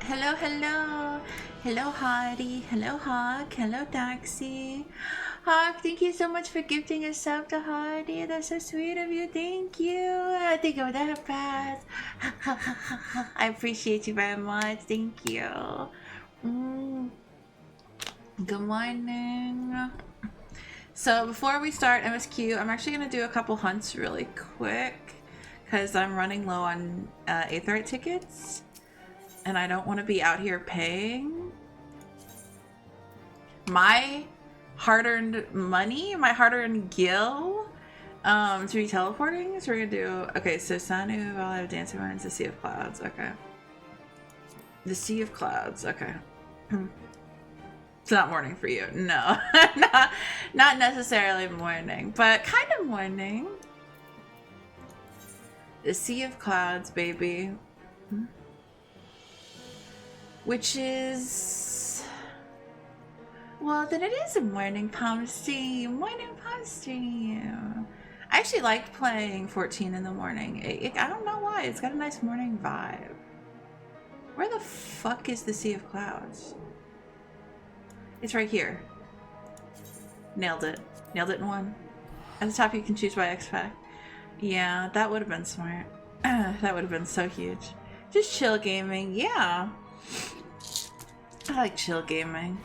Hello, hello. Hello, Hottie. Hello, Hawk. Hello, Doxy. Hawk, thank you so much for gifting a sub to Hottie. That's so sweet of you. Thank you. Thank you for that, pass. I appreciate you very much. Thank you. Mm. Good morning. So before we start MSQ, I'm actually going to do a couple hunts really quick because I'm running low on Aetheryte tickets and I don't want to be out here paying my hard-earned money, my hard-earned gil to be teleporting. So we're going to do, okay, so Sanu, Valley of Dancing Winds, the Sea of Clouds, okay. The Sea of Clouds, okay. It's not morning for you. No, not necessarily morning, but kind of morning. The Sea of Clouds, baby. Which is... Well, then it is a morning palm stream. Morning palm stream. I actually like playing 14 in the morning. I don't know why. It's got a nice morning vibe. Where the fuck is the Sea of Clouds? It's right here. Nailed it. Nailed it in one. At the top you can choose by X-Pack. Yeah, that would have been smart. That would have been so huge. Just chill gaming. Yeah. I like chill gaming.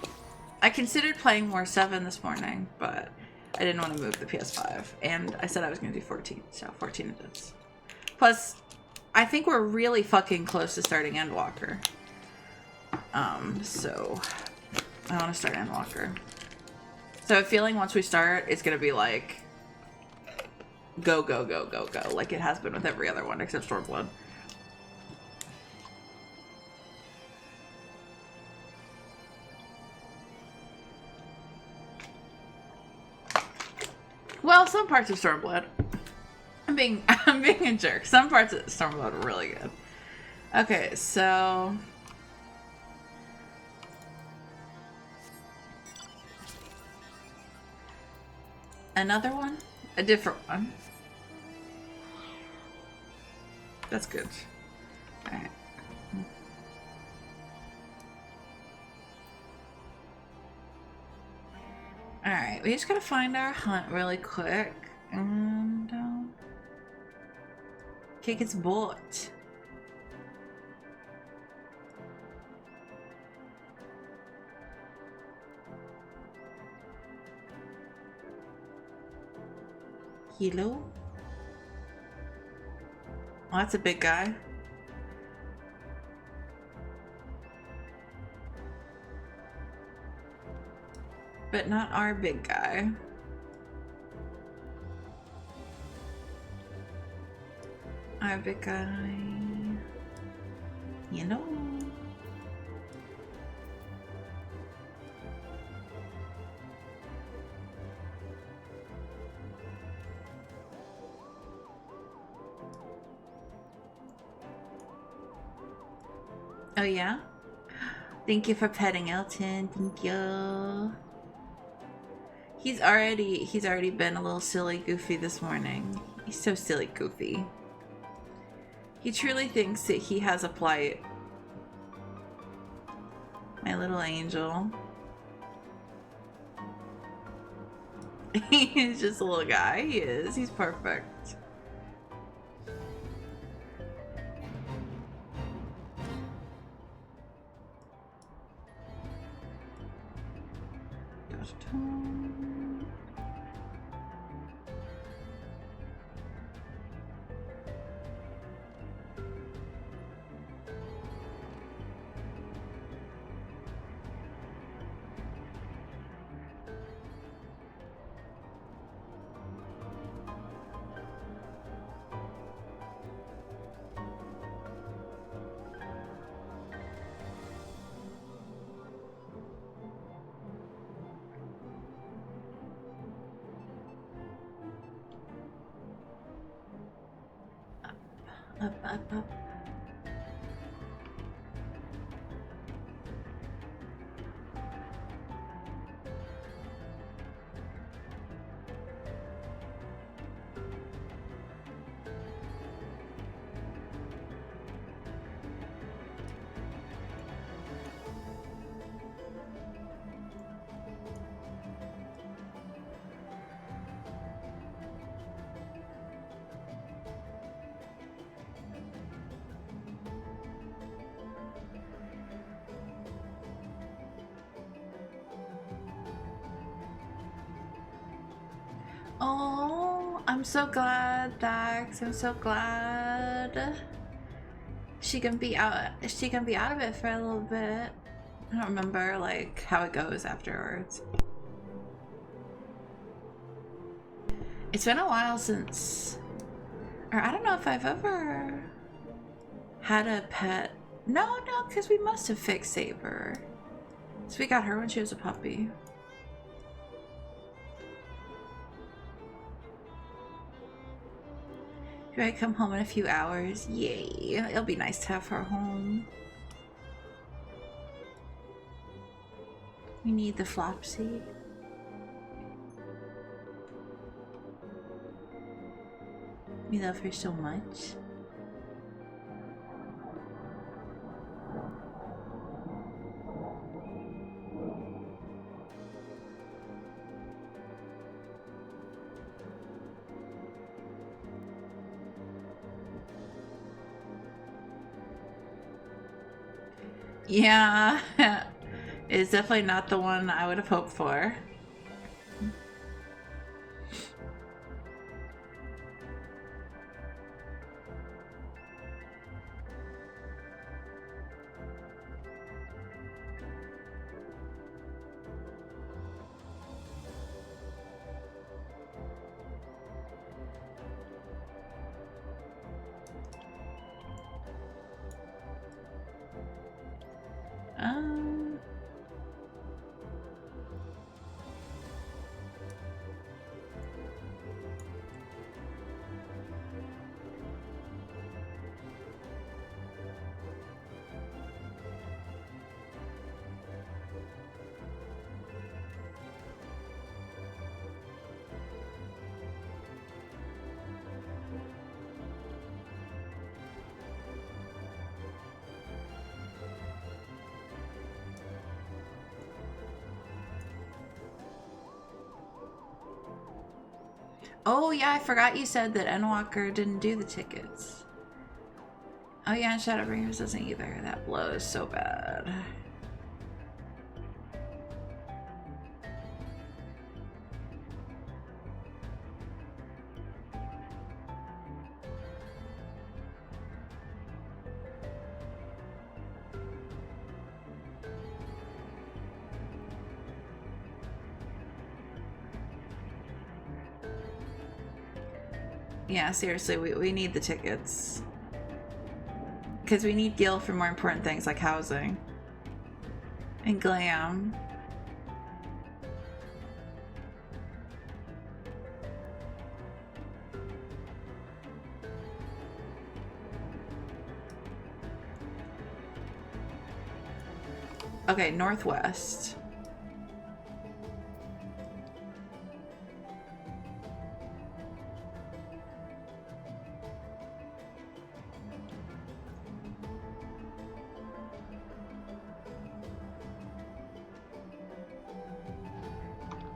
I considered playing more 7 this morning, but I didn't want to move the PS5. And I said I was going to do 14, so 14 it is. Plus, I think we're really fucking close to starting Endwalker. So... I want to start Endwalker. So I'm feeling once we start, it's going to be like... Go, go, go, go, go. Like it has been with every other one except Stormblood. Well, some parts of Stormblood. I'm being a jerk. Some parts of Stormblood are really good. Okay, so... Another one? A different one. That's good. Alright. Alright, we just gotta find our hunt really quick. And, okay, it's bought. Hello? Oh, that's a big guy. But not our big guy. Our big guy. You know. Oh yeah? Thank you for petting Elton. Thank you. He's already been a little silly goofy this morning. He's so silly goofy. He truly thinks that he has a plight. My little angel. He's just a little guy. He is. He's perfect. Up. Oh, I'm so glad, Dax. I'm so glad she can be out. She can be out of it for a little bit. I don't remember like how it goes afterwards. It's been a while since, or I don't know if I've ever had a pet. No, because we must have fixed Saber. So we got her when she was a puppy. Do I come home in a few hours? Yay. It'll be nice to have her home. We need the Flopsy. We love her so much. Yeah, it's definitely not the one I would have hoped for. Oh yeah, I forgot you said that Endwalker didn't do the tickets. Oh yeah, and Shadowbringers doesn't either. That blows so bad. Yeah, seriously, we need the tickets. Because we need Gil for more important things like housing. And Glam. Okay, northwest.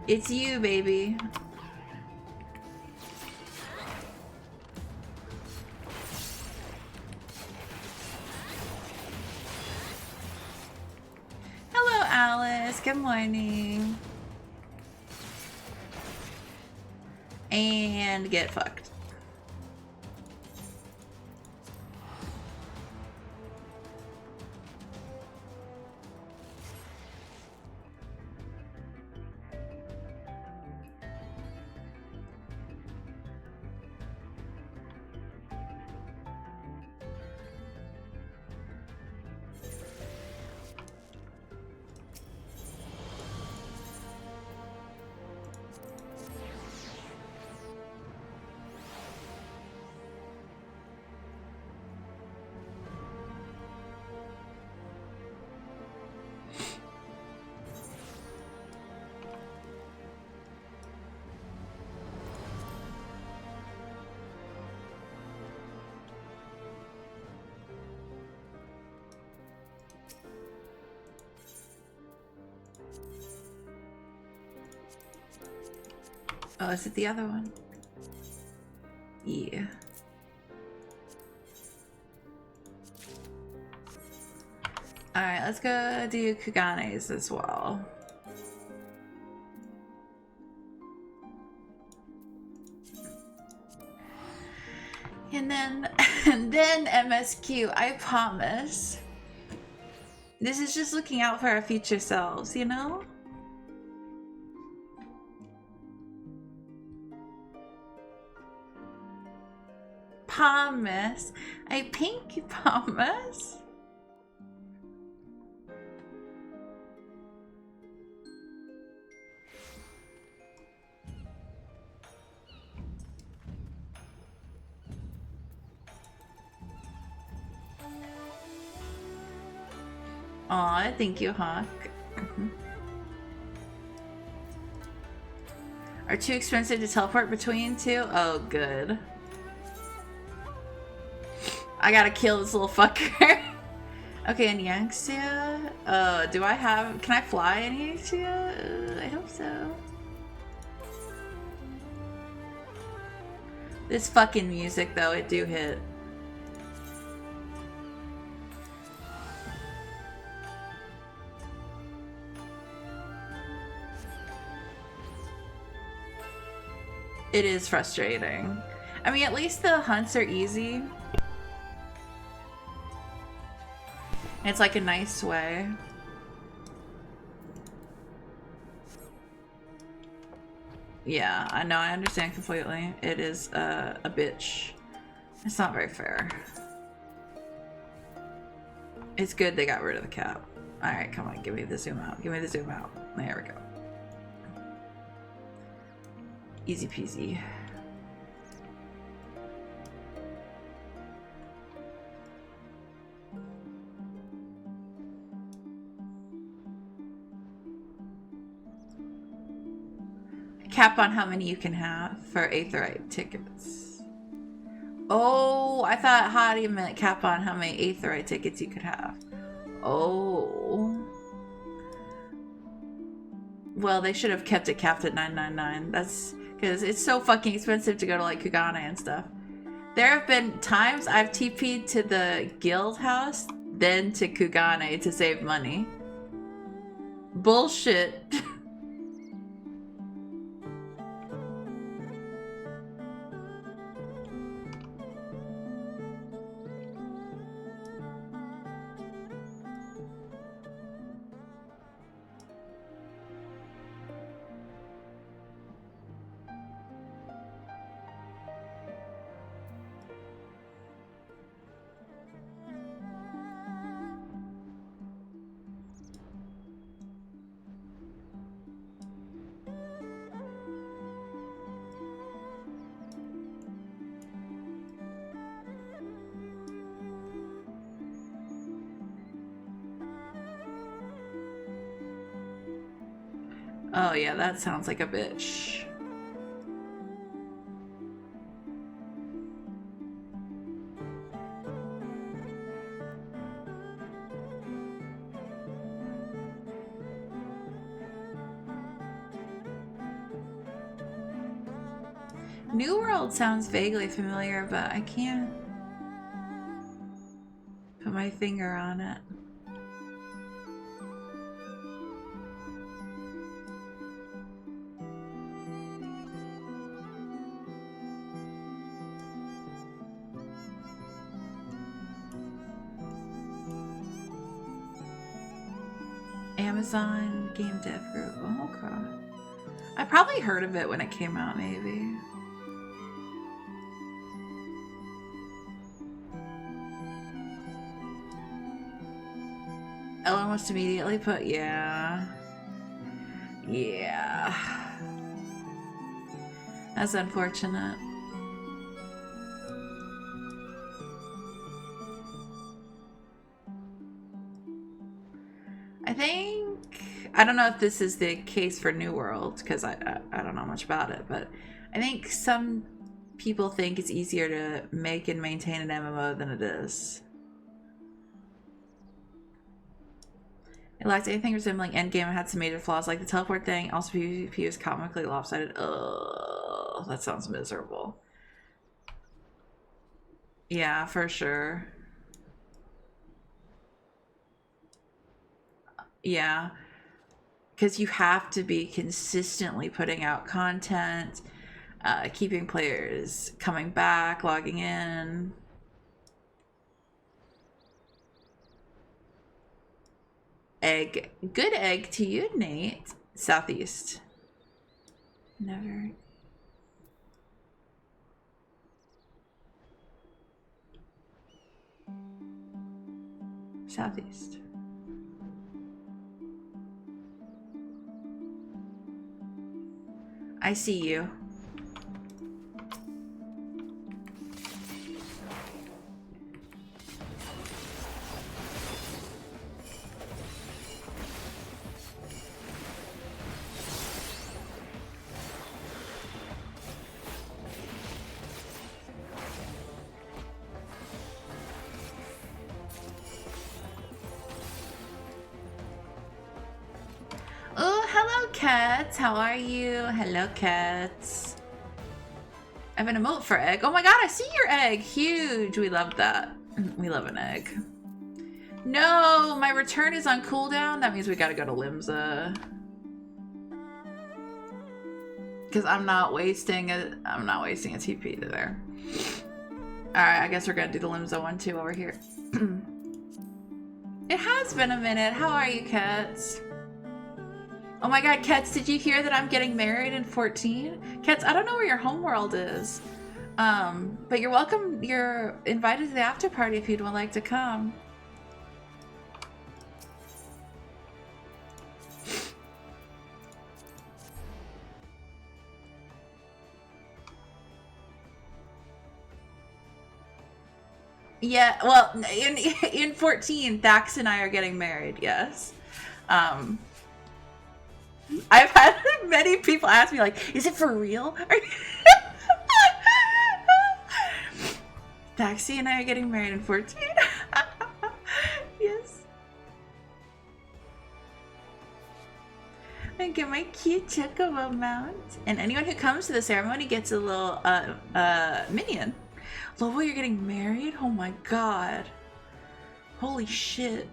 It's you, baby. Hello, Alice. Good morning. And get fucked. Oh, is it the other one? Yeah. Alright, let's go do Kagane's as well. And then, and then MSQ, I promise. This is just looking out for our future selves, you know? Promise. I pinky promise. Aw, thank you, Hawk. Are too expensive to teleport between two? Oh, good. I gotta kill this little fucker. Okay, in Yangtze, do I have... Can I fly in Yangtze? I hope so. This fucking music, though, it do hit. It is frustrating. I mean, at least the hunts are easy. It's like a nice way. Yeah, I know, I understand completely. It is a bitch. It's not very fair. It's good they got rid of the cap. Alright, come on, give me the zoom out. Give me the zoom out. There we go. Easy peasy. Cap on how many you can have for Aetherite tickets. Oh, I thought Hadi meant cap on how many Aetherite tickets you could have. Oh. Well, they should have kept it capped at 999. That's because it's so fucking expensive to go to like Kugane and stuff. There have been times I've TP'd to the guild house, then to Kugane to save money. Bullshit. Oh yeah, that sounds like a bitch. New World sounds vaguely familiar, but I can't put my finger on it. Amazon Game Dev Group. Oh, okay. I probably heard of it when it came out, maybe. Ellen must immediately put, yeah. Yeah. That's unfortunate. I think, I don't know if this is the case for New World, because I don't know much about it, but I think some people think it's easier to make and maintain an MMO than it is. It lacked anything resembling endgame and had some major flaws, like the teleport thing. Also, PvP was comically lopsided. Ugh, that sounds miserable. Yeah, for sure. Yeah. Because you have to be consistently putting out content. keeping players coming back, logging in. Egg. Good egg to you, Nate. Southeast. Never. Southeast. I see you. Cats, how are you? Hello, cats. I have an emote for egg. Oh my god, I see your egg. Huge. We love that. We love an egg. No, my return is on cooldown. That means we gotta go to Limsa. Because I'm not wasting a TP there. Alright, I guess we're gonna do the Limsa one too over here. It has been a minute. How are you, cats? Oh my god, Kets, did you hear that I'm getting married in 14? Kets, I don't know where your homeworld is. But you're welcome. You're invited to the after party if you'd like to come. Yeah, well, in 14, Dax and I are getting married, yes. I've had many people ask me, like, is it for real? Daxie and I are getting married in 14. Yes. I get my cute chocobo mount. And anyone who comes to the ceremony gets a little minion. Lobo, you're getting married? Oh my god. Holy shit.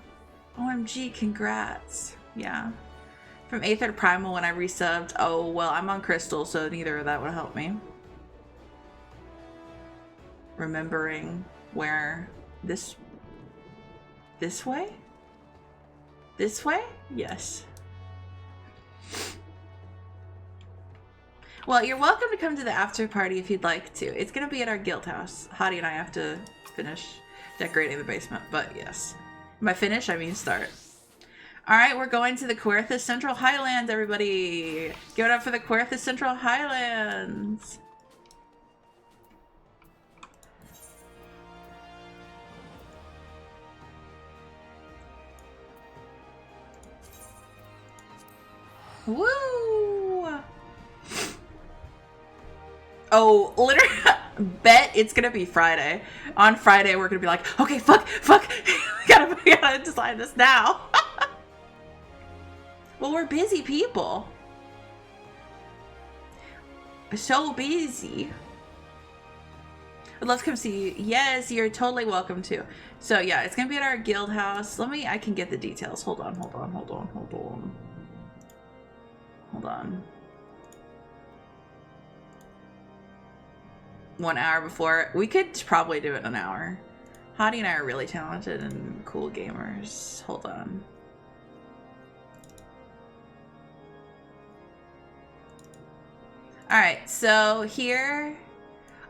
OMG, congrats. Yeah. From Aether to Primal when I resubbed. Oh, well, I'm on Crystal, so neither of that would help me. Remembering where this way? This way? Yes. Well, you're welcome to come to the after party if you'd like to. It's gonna be at our guild house. Hottie and I have to finish decorating the basement, but yes. By finish, I mean start. Alright, we're going to the Querthus Central Highlands, everybody! Give it up for the Querthus Central Highlands! Woo! Oh, literally, bet it's gonna be Friday. On Friday, we're gonna be like, okay, fuck! we gotta decide this now. Well, we're busy people. So busy. I'd love to come see you. Yes, you're totally welcome to. So yeah, it's gonna be at our guild house. I can get the details. Hold on. 1 hour before. We could probably do it in an hour. Hottie and I are really talented and cool gamers. Hold on. Alright, so here...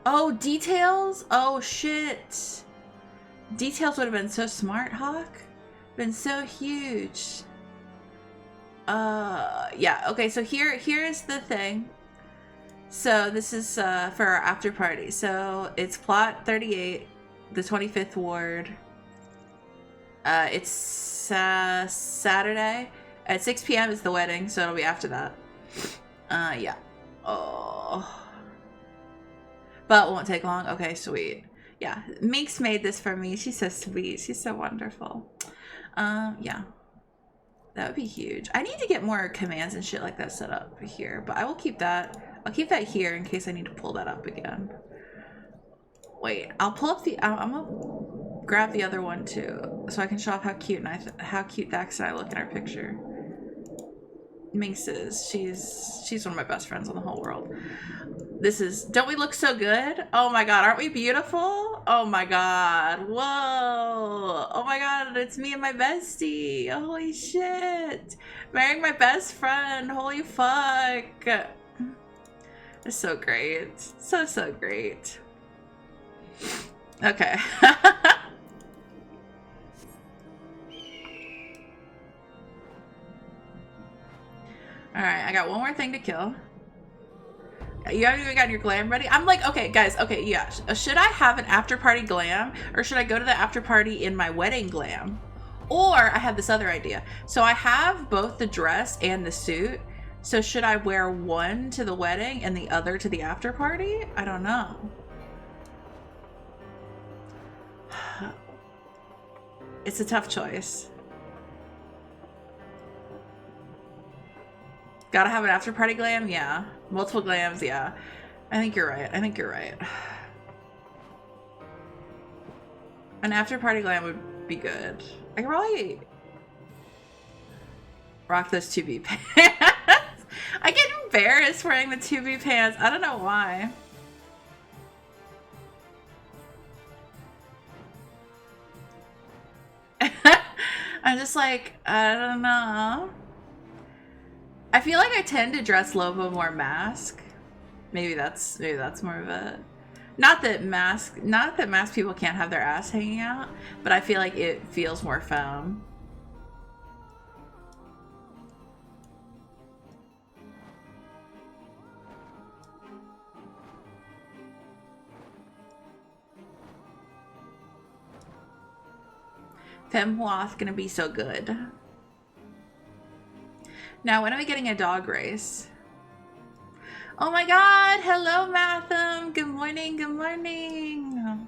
Oh, details? Oh, shit. Details would have been so smart, Hawk. Been so huge. Yeah, okay, so here's the thing. So this is for our after party. So it's plot 38, the 25th ward. It's Saturday at 6 p.m. is the wedding, so it'll be after that. Yeah. Oh. But it won't take long. Okay, sweet. Yeah, Minx made this for me. She's so sweet. She's so wonderful. Yeah. That would be huge. I need to get more commands and shit like that set up here, but I will keep that. I'll keep that here in case I need to pull that up again. Wait, I'll pull up the. I'm gonna grab the other one too, so I can show off how cute Dax and I look in our picture. Minx is. She's one of my best friends in the whole world. This is, don't we look so good? Oh my god, aren't we beautiful? Oh my god, whoa. Oh my god, it's me and my bestie. Holy shit. Marrying my best friend, holy fuck. It's so great. So great. Okay. Alright, I got one more thing to kill. You haven't even gotten your glam ready? I'm like, okay, guys, okay, yeah. Should I have an after party glam, or should I go to the after party in my wedding glam? Or I have this other idea. So I have both the dress and the suit. So should I wear one to the wedding and the other to the after party? I don't know. It's a tough choice. Gotta have an after party glam? Yeah. Multiple glams? Yeah. I think you're right. I think you're right. An after party glam would be good. I could probably rock those 2B pants. I get embarrassed wearing the 2B pants. I don't know why. I'm just like, I don't know. I feel like I tend to dress Lobo more mask. Maybe that's more of it. Not that mask people can't have their ass hanging out, but I feel like it feels more femme. Femwath gonna be so good. Now, when are we getting a dog race? Oh my god! Hello, Matham! Good morning, good morning!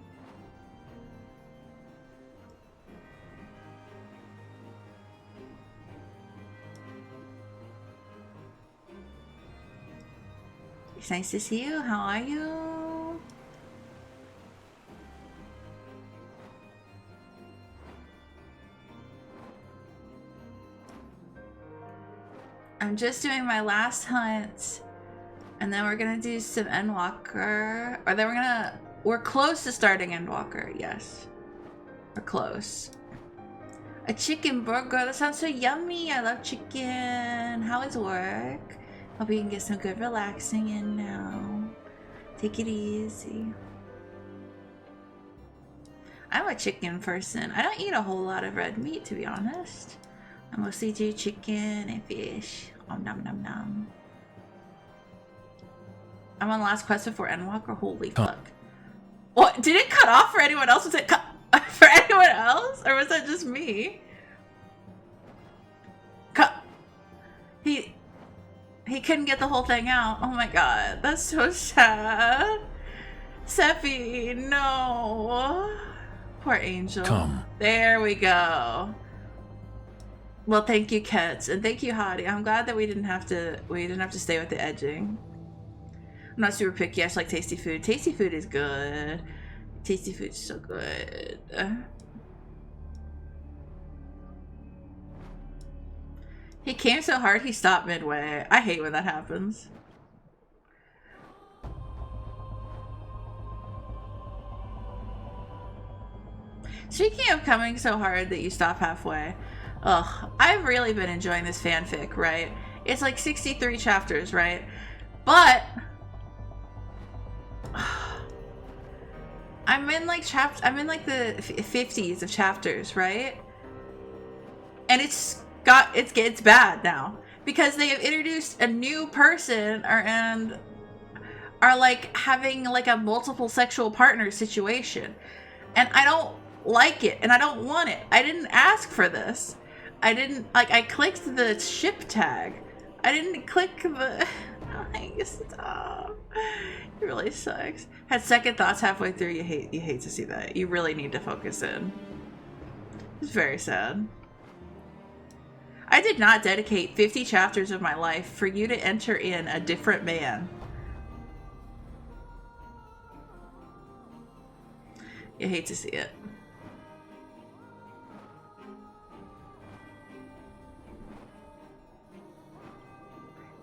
It's nice to see you. How are you? I'm just doing my last hunt. And then we're gonna do some Endwalker. Or then we're close to starting Endwalker, yes. We're close. A chicken burger, that sounds so yummy. I love chicken. How is work? Hope you can get some good relaxing in now. Take it easy. I'm a chicken person. I don't eat a whole lot of red meat, to be honest. I mostly do chicken and fish. Om nom nom nom. I'm on the last quest before Endwalker. Holy fuck. What? Did it cut off for anyone else? Was it cut for anyone else? Or was that just me? Cut. He couldn't get the whole thing out. Oh my god. That's so sad. Seppi, no. Poor Angel. Come. There we go. Well, thank you, Kets, and thank you, Hottie. I'm glad that we didn't have to stay with the edging. I'm not super picky. I just like tasty food. Tasty food is good. Tasty food is so good. He came so hard he stopped midway. I hate when that happens. Speaking of coming so hard that you stop halfway, ugh, I've really been enjoying this fanfic, right? It's like 63 chapters, right? But I'm in like the 50s of chapters, right? And it's bad now because they have introduced a new person and are like having like a multiple sexual partner situation, and I don't like it and I don't want it. I didn't ask for this. I clicked the ship tag. I didn't click the stop. It really sucks. Had second thoughts halfway through. You hate to see that. You really need to focus in. It's very sad. I did not dedicate 50 chapters of my life for you to enter in a different man. You hate to see it.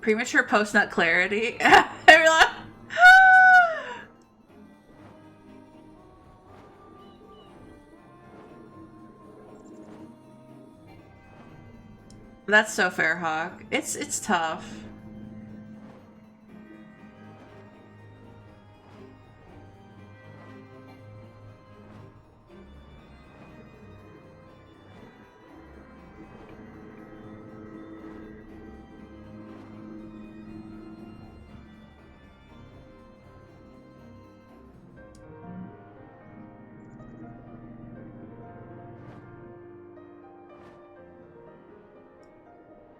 Premature post-nut clarity. Everyone. That's so fair, Hawk. It's tough.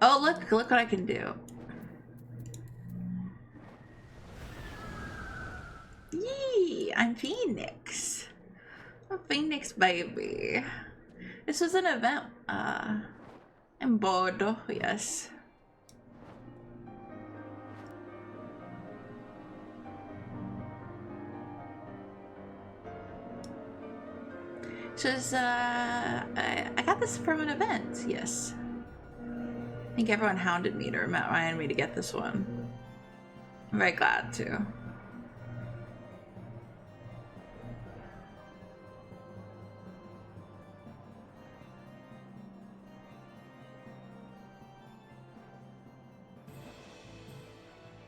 Oh, look what I can do. Yee, I'm Phoenix. I'm Phoenix, baby. This was an event, in Bordeaux, yes. This was, I got this from an event, yes. I think everyone hounded me to remind me to get this one. I'm very glad to.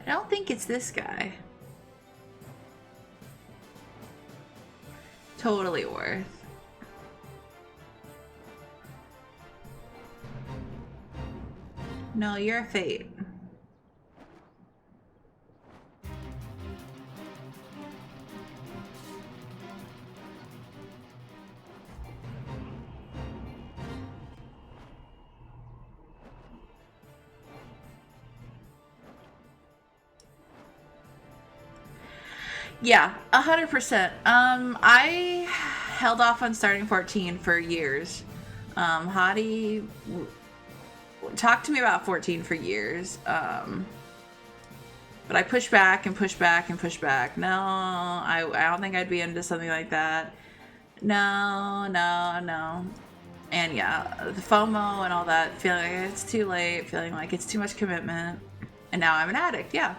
I don't think it's this guy. Totally worth. No, you're a fate. Yeah, 100%. I held off on starting 14 for years. Hottie talked to me about 14 for years. But I pushed back and pushed back and pushed back. No, I don't think I'd be into something like that. No. And yeah, the FOMO and all that, feeling like it's too late, feeling like it's too much commitment. And now I'm an addict, yeah.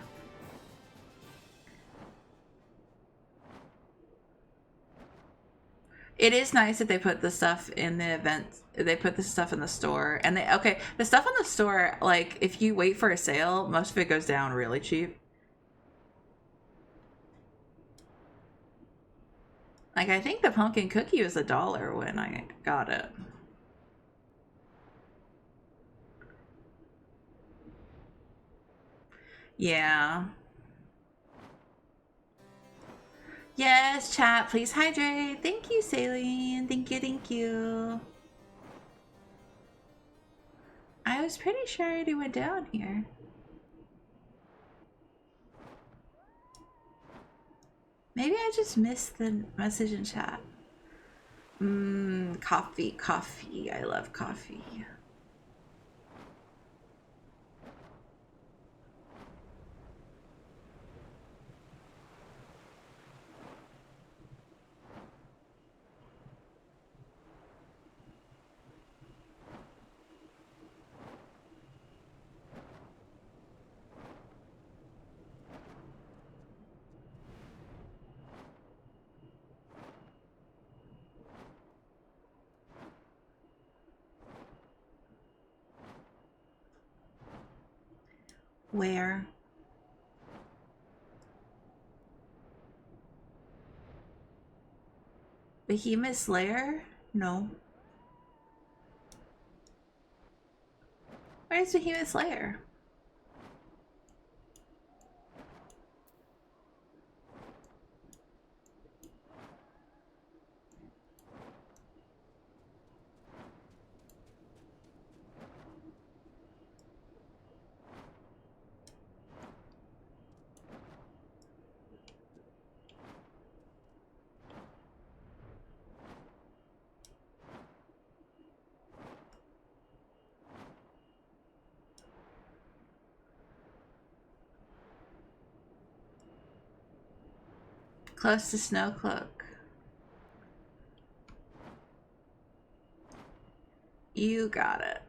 It is nice that they put the stuff in the event. They put the stuff in the store. And the stuff in the store, like, if you wait for a sale, most of it goes down really cheap. Like, I think the pumpkin cookie was $1 when I got it. Yeah. Yes, chat, please hydrate. Thank you, Saline. Thank you. I was pretty sure I already went down here. Maybe I just missed the message in chat. Coffee. I love coffee. Where? Behemoth's Lair? No. Where's Behemoth's Lair? Close to Snowcloak. You got it.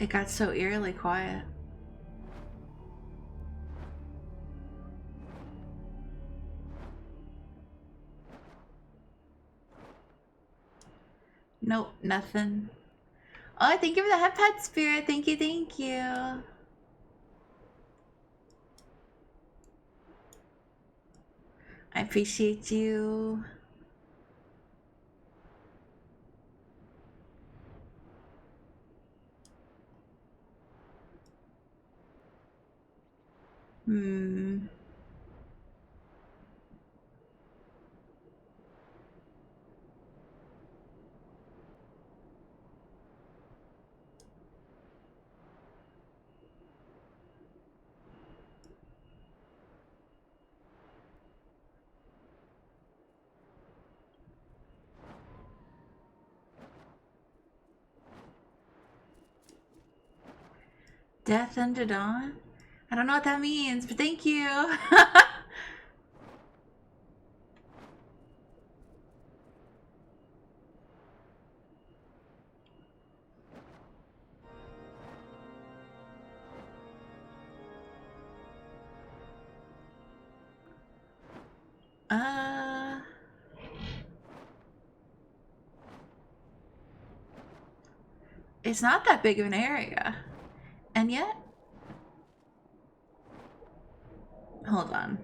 It got so eerily quiet. Nope, nothing. Oh, thank you for the headpad spirit. Thank you, thank you. I appreciate you. Death unto dawn? I don't know what that means, but thank you. It's not that big of an area. And yet... Hold on.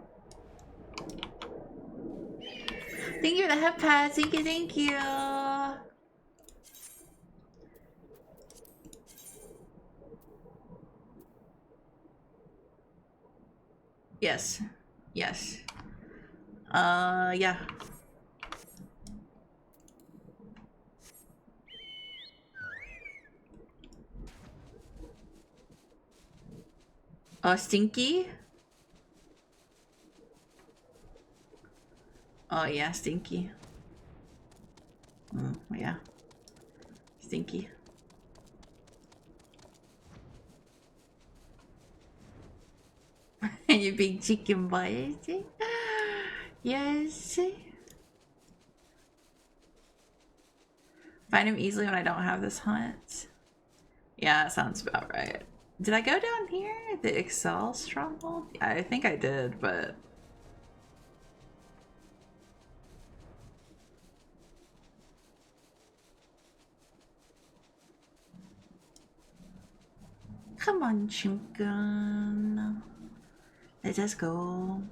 Thank you for the head pads. Thank you, thank you. Yes. Yes. Yeah. Stinky? Oh, yeah, Stinky. Yeah. Stinky. And your big chicken butt. Yes. Find him easily when I don't have this hunt. Yeah, that sounds about right. Did I go down here? The Excel stronghold? Yeah, I think I did, but... Come on, Chunkin. Let us go.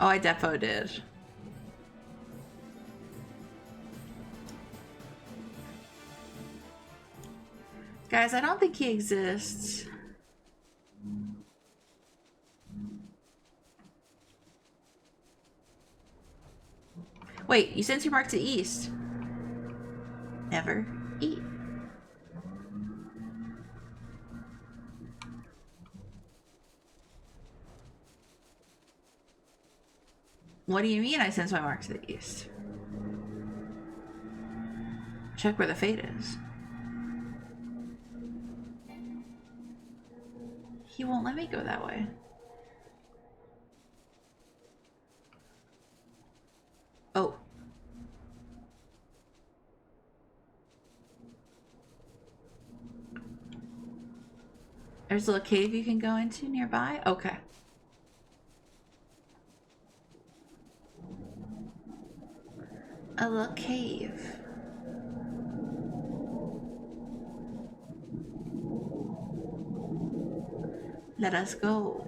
Oh, I defo did. Guys, I don't think he exists. Wait, you sent your mark to east. Never eat. What do you mean I sent my mark to the east? Check where the fate is. He won't let me go that way. Oh. There's a little cave you can go into nearby? Okay. A little cave. Let us go.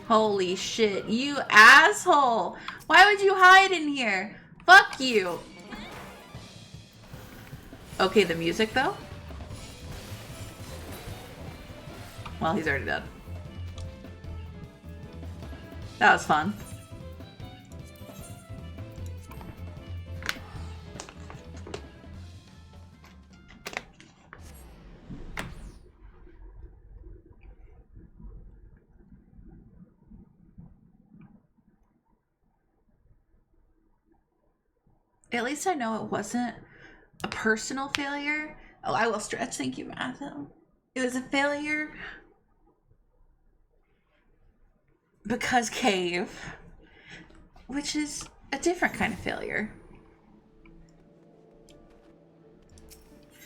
Holy shit, you asshole! Why would you hide in here? Fuck you! Okay, the music though? Well, he's already dead. That was fun. At least I know it wasn't a personal failure. Oh, I will stretch. Thank you, Matthew. It was a failure because cave, which is a different kind of failure.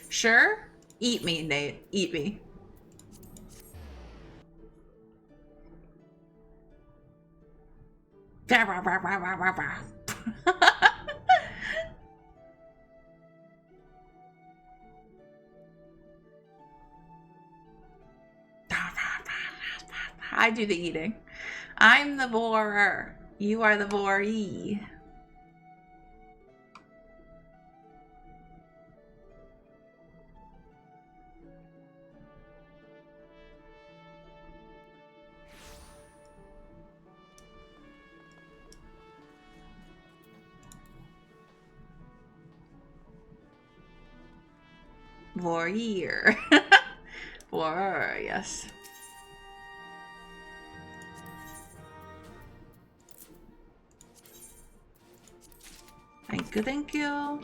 Sure? Eat me, Nate. Eat me. I do the eating. I'm the borer. You are the boree. Warrior. Warrior, yes. Thank you.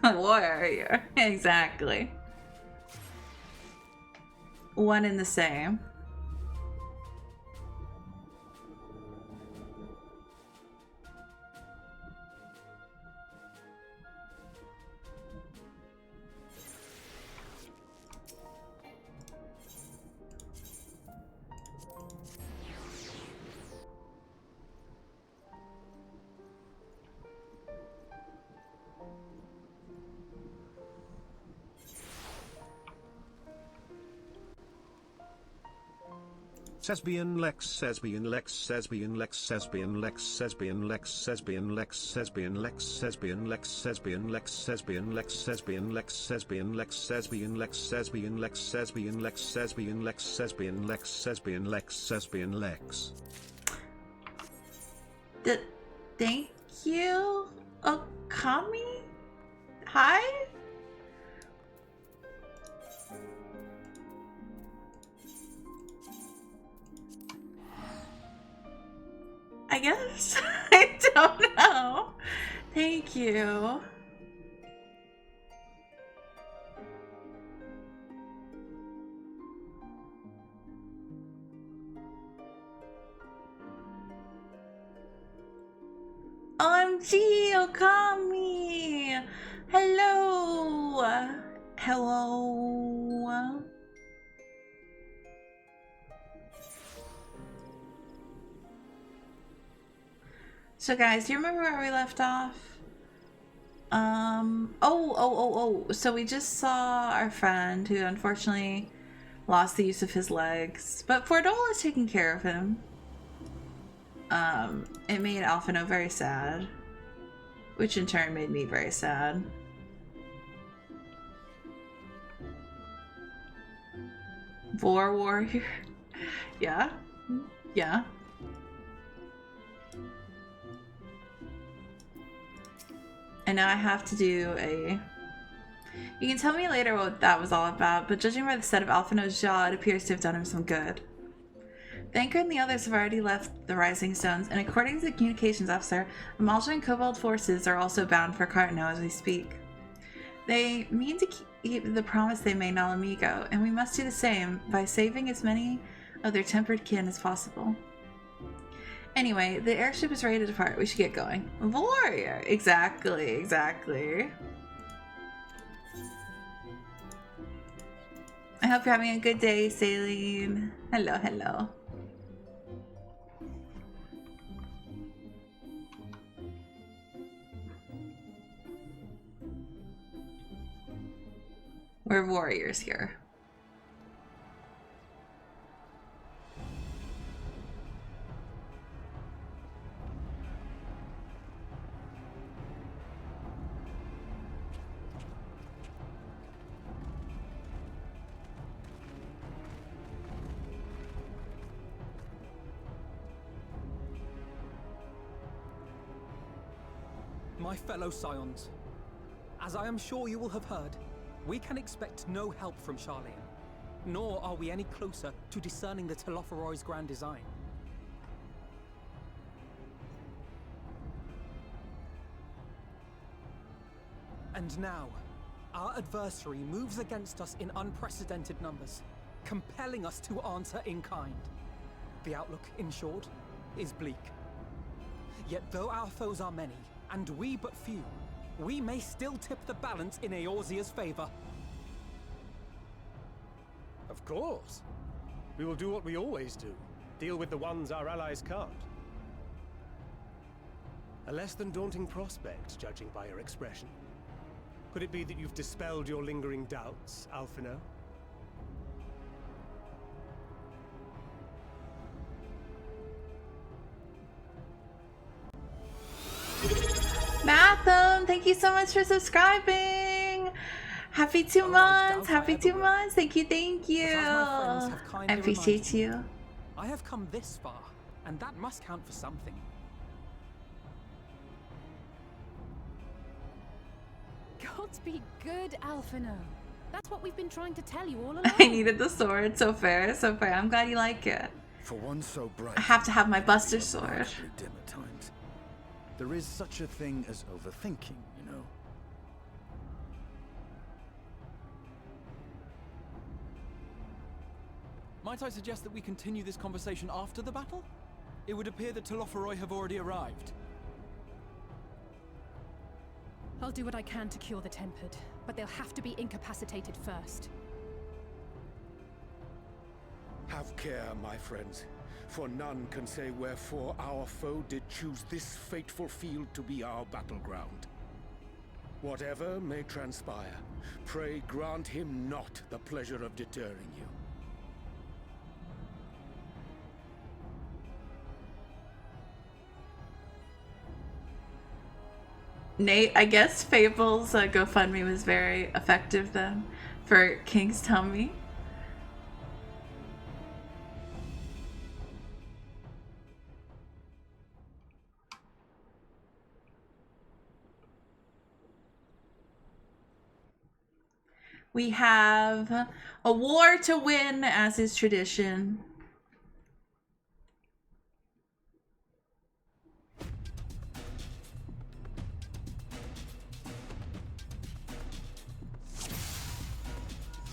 Warrior, exactly. One and the same. Sesbian Lex Sesbian Lex Sesbian Lex Sesbian Lex Sesbian Lex Sesbian Lex Sesbian Lex Sesbian Lex Sesbian Lex Sesbian Lex Sesbian Lex Sesbian Lex Sesbian Lex Sesbian Lex Sesbian Lex Sesbian Lex Sesbian Lex Sesbian Lex Sesbian Lex. Thank you, Okami. Hi. I guess. I don't know. Thank you. OMG, Okami. Hello. Hello. So guys, do you remember where we left off? So we just saw our friend who unfortunately lost the use of his legs, but Fordol is taking care of him. It made Alphino very sad, which in turn made me very sad. Vor warrior. Yeah. Yeah. And now I have to do a... You can tell me later what that was all about, but judging by the set of Alphino's jaw, it appears to have done him some good. The Anchor and the others have already left the Rising Stones, and according to the communications officer, Amalja and Kobold forces are also bound for Cartno as we speak. They mean to keep the promise they made Al Amigo, and we must do the same by saving as many of their tempered kin as possible. Anyway, the airship is ready to depart. We should get going. Warrior! Exactly. I hope you're having a good day, Saline. Hello. We're warriors here. My fellow Scions, as I am sure you will have heard, we can expect no help from Charlene, nor are we any closer to discerning the Telophoroid's grand design. And now, our adversary moves against us in unprecedented numbers, compelling us to answer in kind. The outlook, in short, is bleak. Yet though our foes are many, and we but few, we may still tip the balance in Eorzea's favor. Of course. We will do what we always do. Deal with the ones our allies can't. A less than daunting prospect, judging by your expression. Could it be that you've dispelled your lingering doubts, Alphino? Matham, thank you so much for subscribing. Happy 2 months. Happy 2 months. Thank you. Thank you. I appreciate you. I have come this far, and that must count for something. Gods be good, Alphino. That's what we've been trying to tell you all along. I needed the sword. So fair. So fair. I'm glad you like it. For one so bright, I have to have my Buster sword. Dim at times. There is such a thing as overthinking, you know. Might I suggest that we continue this conversation after the battle? It would appear that Telophoroi have already arrived. I'll do what I can to cure the Tempered, but they'll have to be incapacitated first. Have care, my friends, for none can say wherefore our foe did choose this fateful field to be our battleground. Whatever may transpire, pray grant him not the pleasure of deterring you. Nate, I guess Fable's GoFundMe was very effective then for King's tummy. We have a war to win, as is tradition.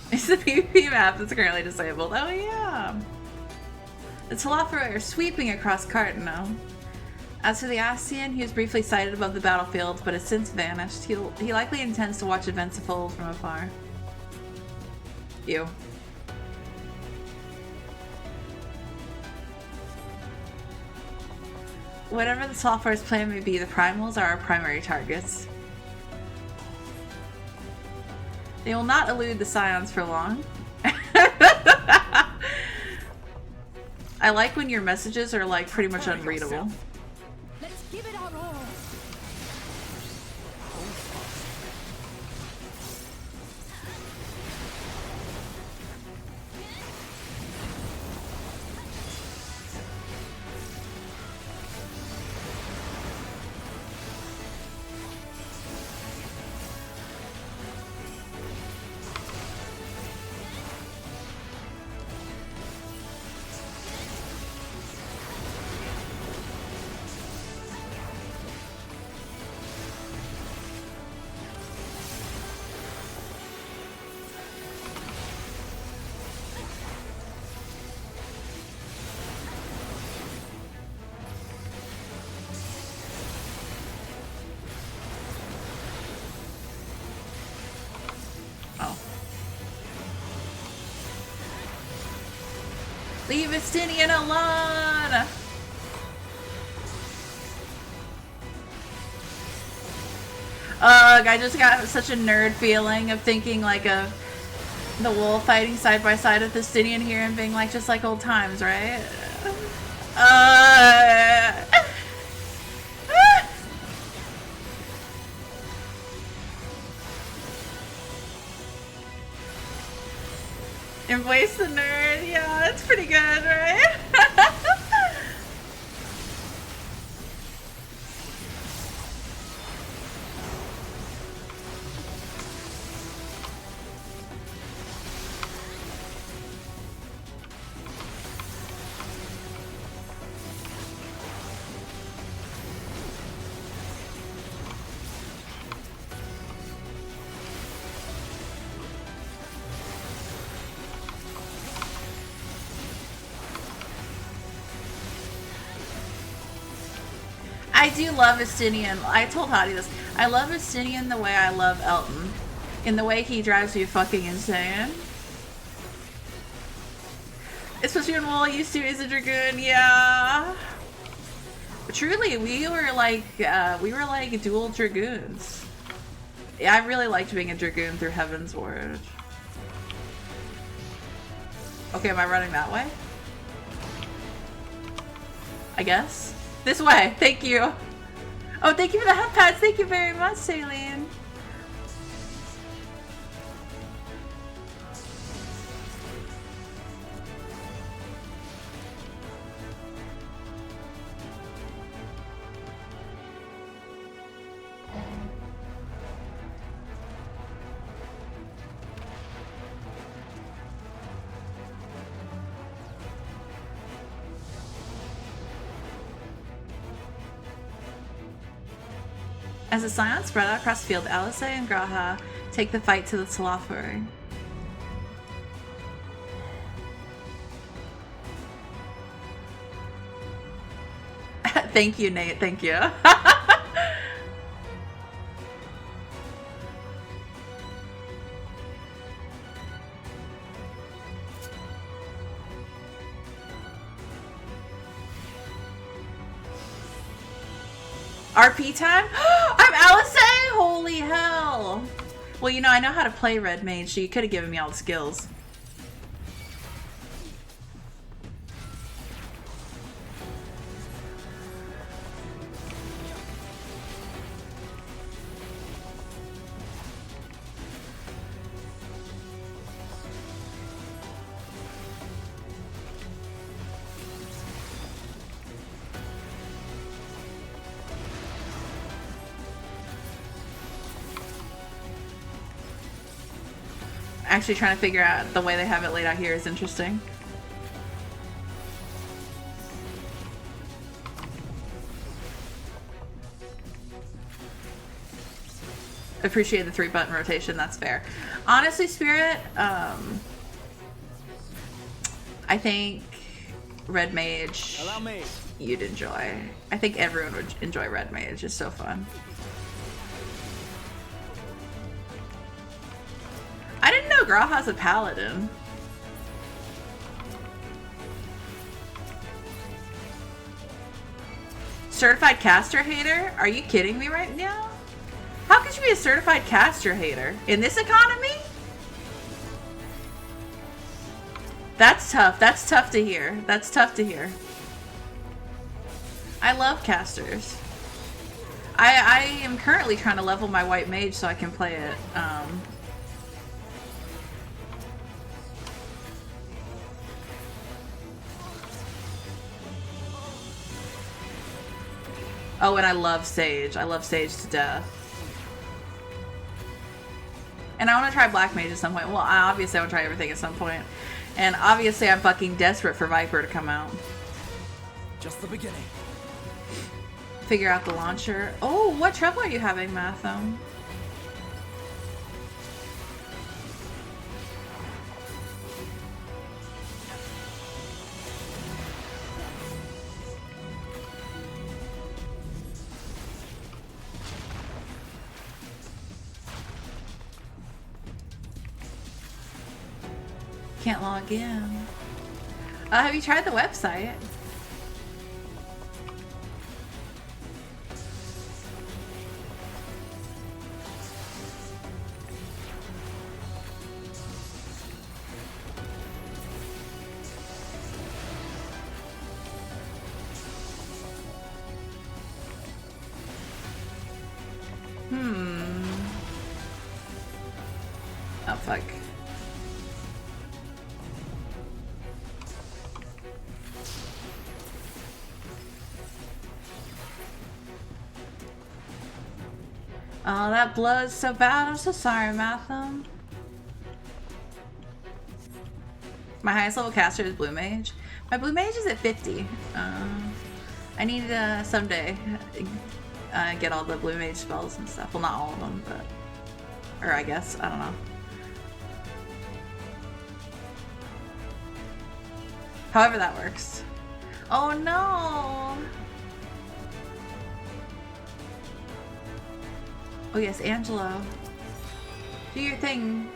It's the PvP map that's currently disabled. Oh yeah. The Telophoroi are sweeping across Cartano. As for the Ascian, he was briefly sighted above the battlefield, but has since vanished. He likely intends to watch events unfold from afar. You. Whatever the Telophoroi's plan may be, the Primals are our primary targets. They will not elude the Scions for long. I like when your messages are like pretty much unreadable. Let's give it our all. Leave Estinian alone! Ugh, I just got such a nerd feeling of thinking like of the wolf fighting side by side with Estinian here and being like just like old times, right? Embrace the nerd, yeah, that's pretty good, right? I do love Estinian. I told Hottie this. I love Estinian the way I love Elton. In the way he drives me fucking insane. Especially when Wall used to as a Dragoon, yeah. Truly, we were like dual Dragoons. Yeah, I really liked being a Dragoon through Heaven's Ward. Okay, am I running that way? I guess. This way, thank you. Oh, thank you for the hot pads. Thank you very much, Saline. As the Scion spread out across the field, Alice and Graha take the fight to the Talafuri. Thank you, Nate. Thank you. RP time? I'm Alice! Holy hell! Well, you know, I know how to play Red Mage, so you could have given me all the skills. Actually trying to figure out the way they have it laid out here is interesting. Appreciate the 3-button rotation, that's fair. Honestly, Spirit, I think Red Mage you'd enjoy. I think everyone would enjoy Red Mage, it's so fun. I didn't know Graha's a paladin. Certified caster hater? Are you kidding me right now? How could you be a certified caster hater? In this economy? That's tough. That's tough to hear. That's tough to hear. I love casters. I am currently trying to level my white mage so I can play it. Oh, and I love Sage. I love Sage to death. And I want to try Black Mage at some point. Well, obviously I want to try everything at some point. And obviously I'm fucking desperate for Viper to come out. Just the beginning. Figure out the launcher. Oh, what trouble are you having, Matham? Can't log in. Have you tried the website? Oh, fuck. Oh, that blows so bad. I'm so sorry, Matham. My highest level caster is Blue Mage. My Blue Mage is at 50. I need to someday get all the Blue Mage spells and stuff. Well, not all of them, but... Or I guess. I don't know. However that works. Oh no! Oh yes, Angelo. Do your thing.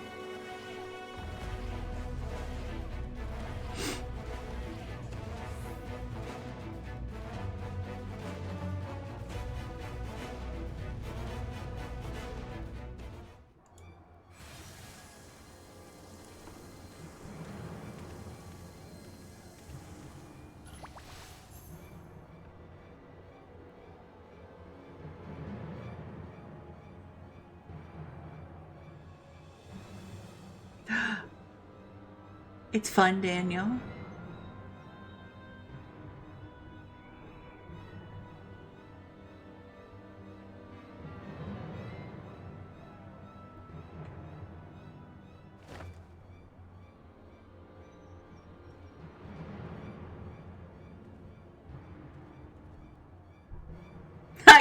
It's fun, Daniel.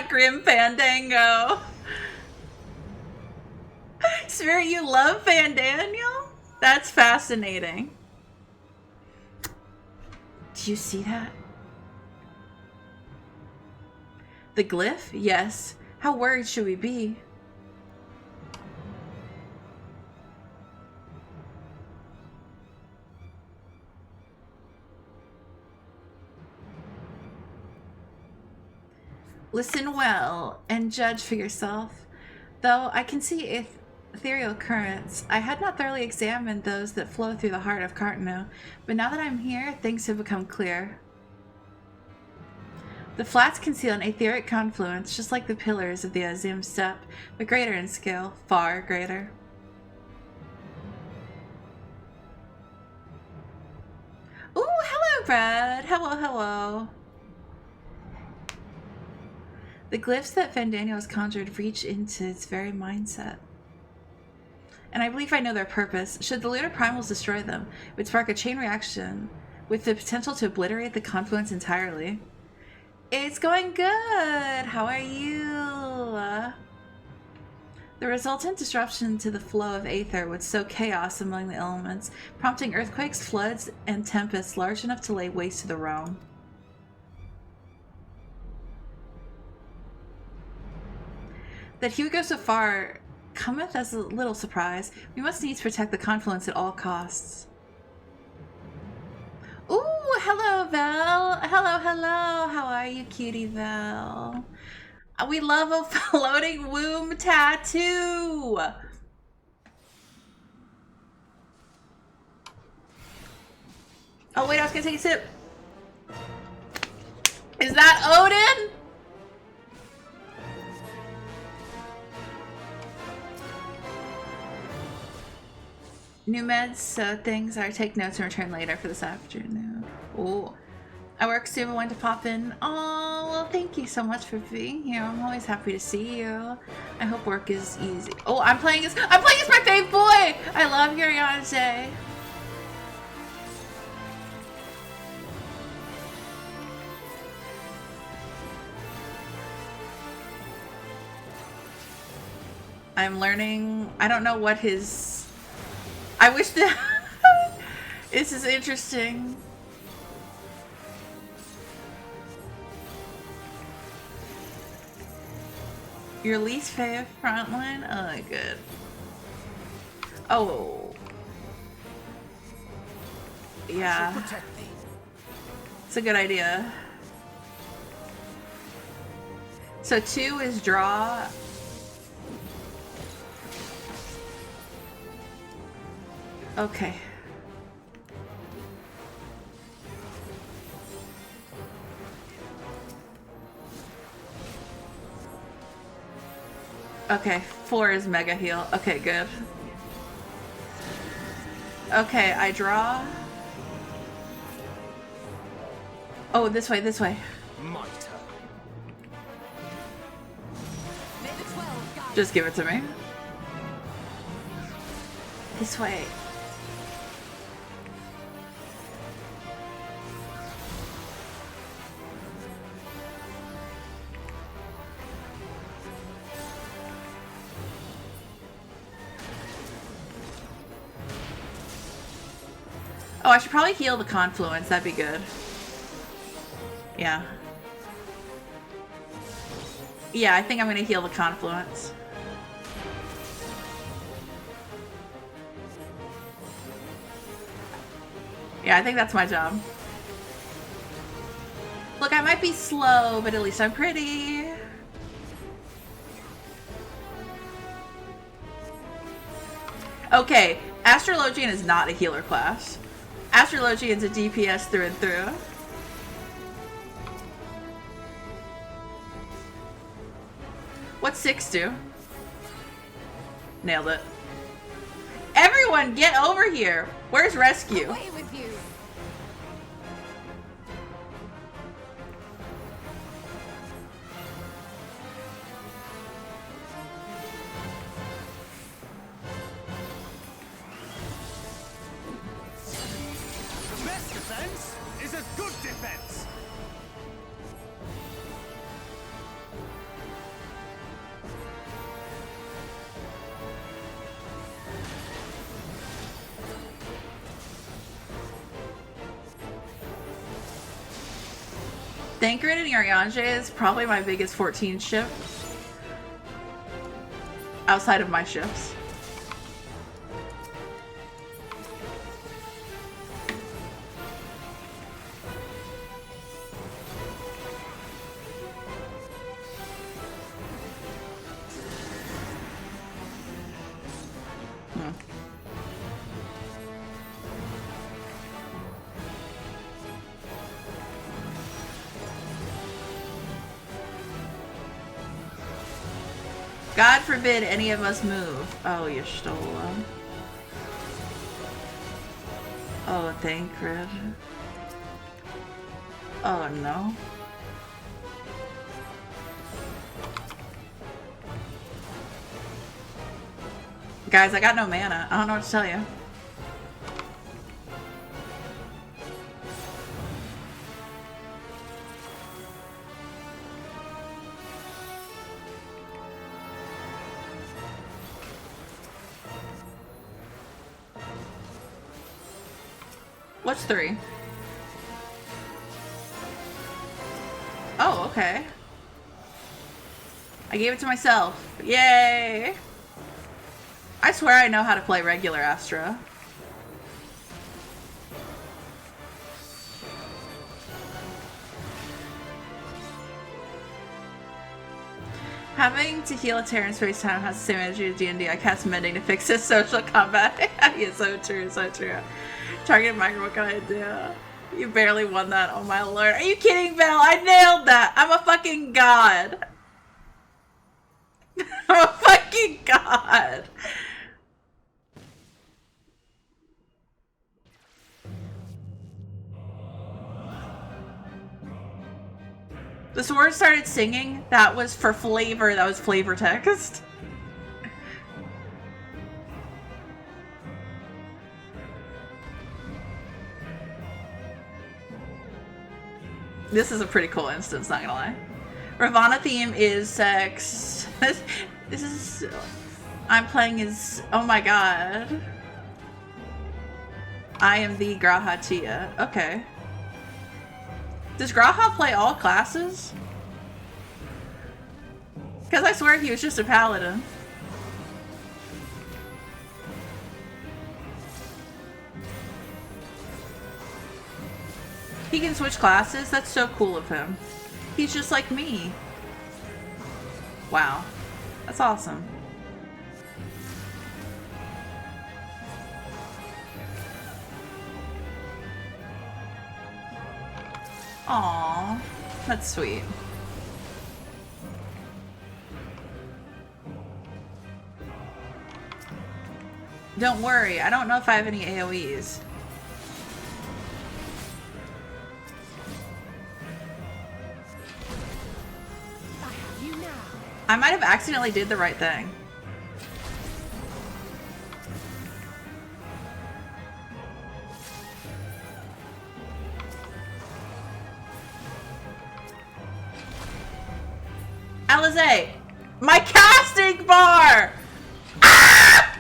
Grim Fandango. Spirit, you love Fandaniel? That's fascinating. Do you see that? The glyph? Yes. How worried should we be? Listen well and judge for yourself. Though I can see ethereal currents, I had not thoroughly examined those that flow through the heart of Cartano, but now that I'm here, things have become clear. The flats conceal an etheric confluence, just like the pillars of the Azim Steppe, but greater in scale, far greater. Ooh, hello, Brad. Hello, hello. The glyphs that Fandaniel has conjured reach into its very mindset. And I believe I know their purpose. Should the lunar primals destroy them, it would spark a chain reaction with the potential to obliterate the confluence entirely. It's going good! How are you? The resultant disruption to the flow of aether would sow chaos among the elements, prompting earthquakes, floods, and tempests large enough to lay waste to the realm. That he would go so far cometh as a little surprise. We must needs protect the confluence at all costs. Ooh, hello, Val. Hello, hello. How are you, cutie Val? We love a floating womb tattoo. Oh, wait, I was gonna take a sip. Is that Odin? New meds, so things are take notes and return later for this afternoon. Oh, I work soon, but wanted to pop in. Oh, well, thank you so much for being here. I'm always happy to see you. I hope work is easy. Oh, I'm playing as my fave boy. I love Yuriante. I'm learning. I don't know what his. I wish that this is interesting. Your least favorite frontline? Oh, good. Oh. Yeah. It's a good idea. So 2 is draw. Okay. Okay, 4 is mega heal. Okay, good. Okay, I draw. Oh, this way, this way. Just give it to me. This way. Oh, I should probably heal the confluence. That'd be good. Yeah. Yeah, I think I'm gonna heal the confluence. Yeah, I think that's my job. Look, I might be slow, but at least I'm pretty. Okay, Astrologian is not a healer class. Astrologian's a DPS through and through. What's 6 do? Nailed it. Everyone, get over here! Where's rescue? Away with you. The best defense is a good defense. Thancred and Urianger is probably my biggest 14 ship. Outside of my ships. God forbid any of us move. Oh, you stole them. Oh, Thancred. Oh, no. Guys, I got no mana. I don't know what to tell you. What's 3? Oh, okay. I gave it to myself. Yay! I swear I know how to play regular Astra. Having to heal a Terran space time has the same energy as D&D. I cast Mending to fix his social combat. Yeah, so true, so true. Target micro, what can I do? You barely won that, oh my lord. Are you kidding, Belle? I nailed that! I'm a fucking god! I'm a fucking god! The sword started singing. That was for flavor. That was flavor text. This is a pretty cool instance, not gonna lie. Ravana theme is sex. This is... I'm playing as... Oh my god. I am the Graha Tia. Okay. Does Graha play all classes? Because I swear he was just a paladin. He can switch classes? That's so cool of him. He's just like me. Wow. That's awesome. Aww. That's sweet. Don't worry, I don't know if I have any AoEs. I might have accidentally did the right thing. Alizé, my casting bar! Ah!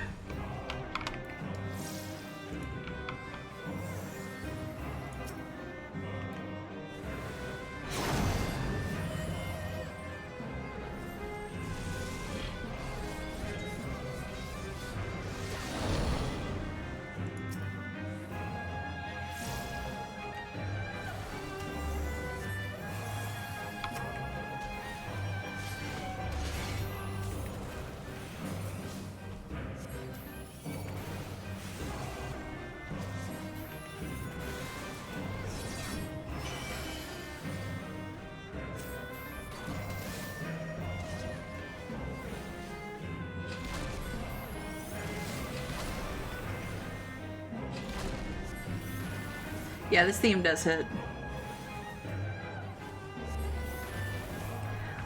Yeah, this theme does hit.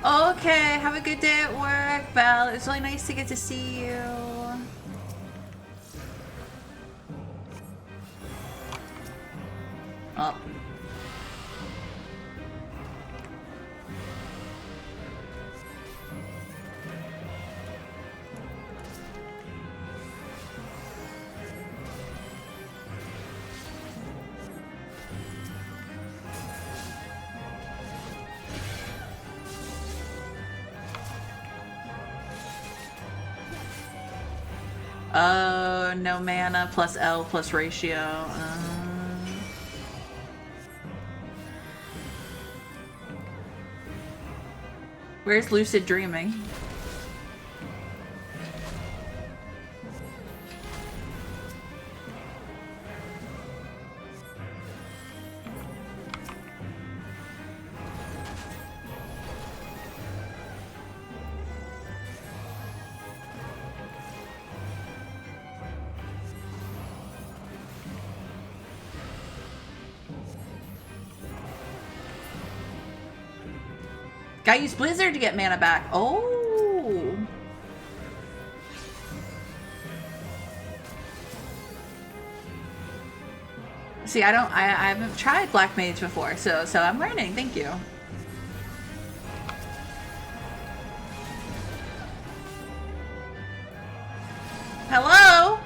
Okay, have a good day at work, Val. It's really nice to get to see you. Oh. No mana plus L plus ratio. Where's lucid dreaming? Gotta use Blizzard to get mana back. Oh. See, I haven't tried Black Mage before, so I'm learning. Thank you. Hello?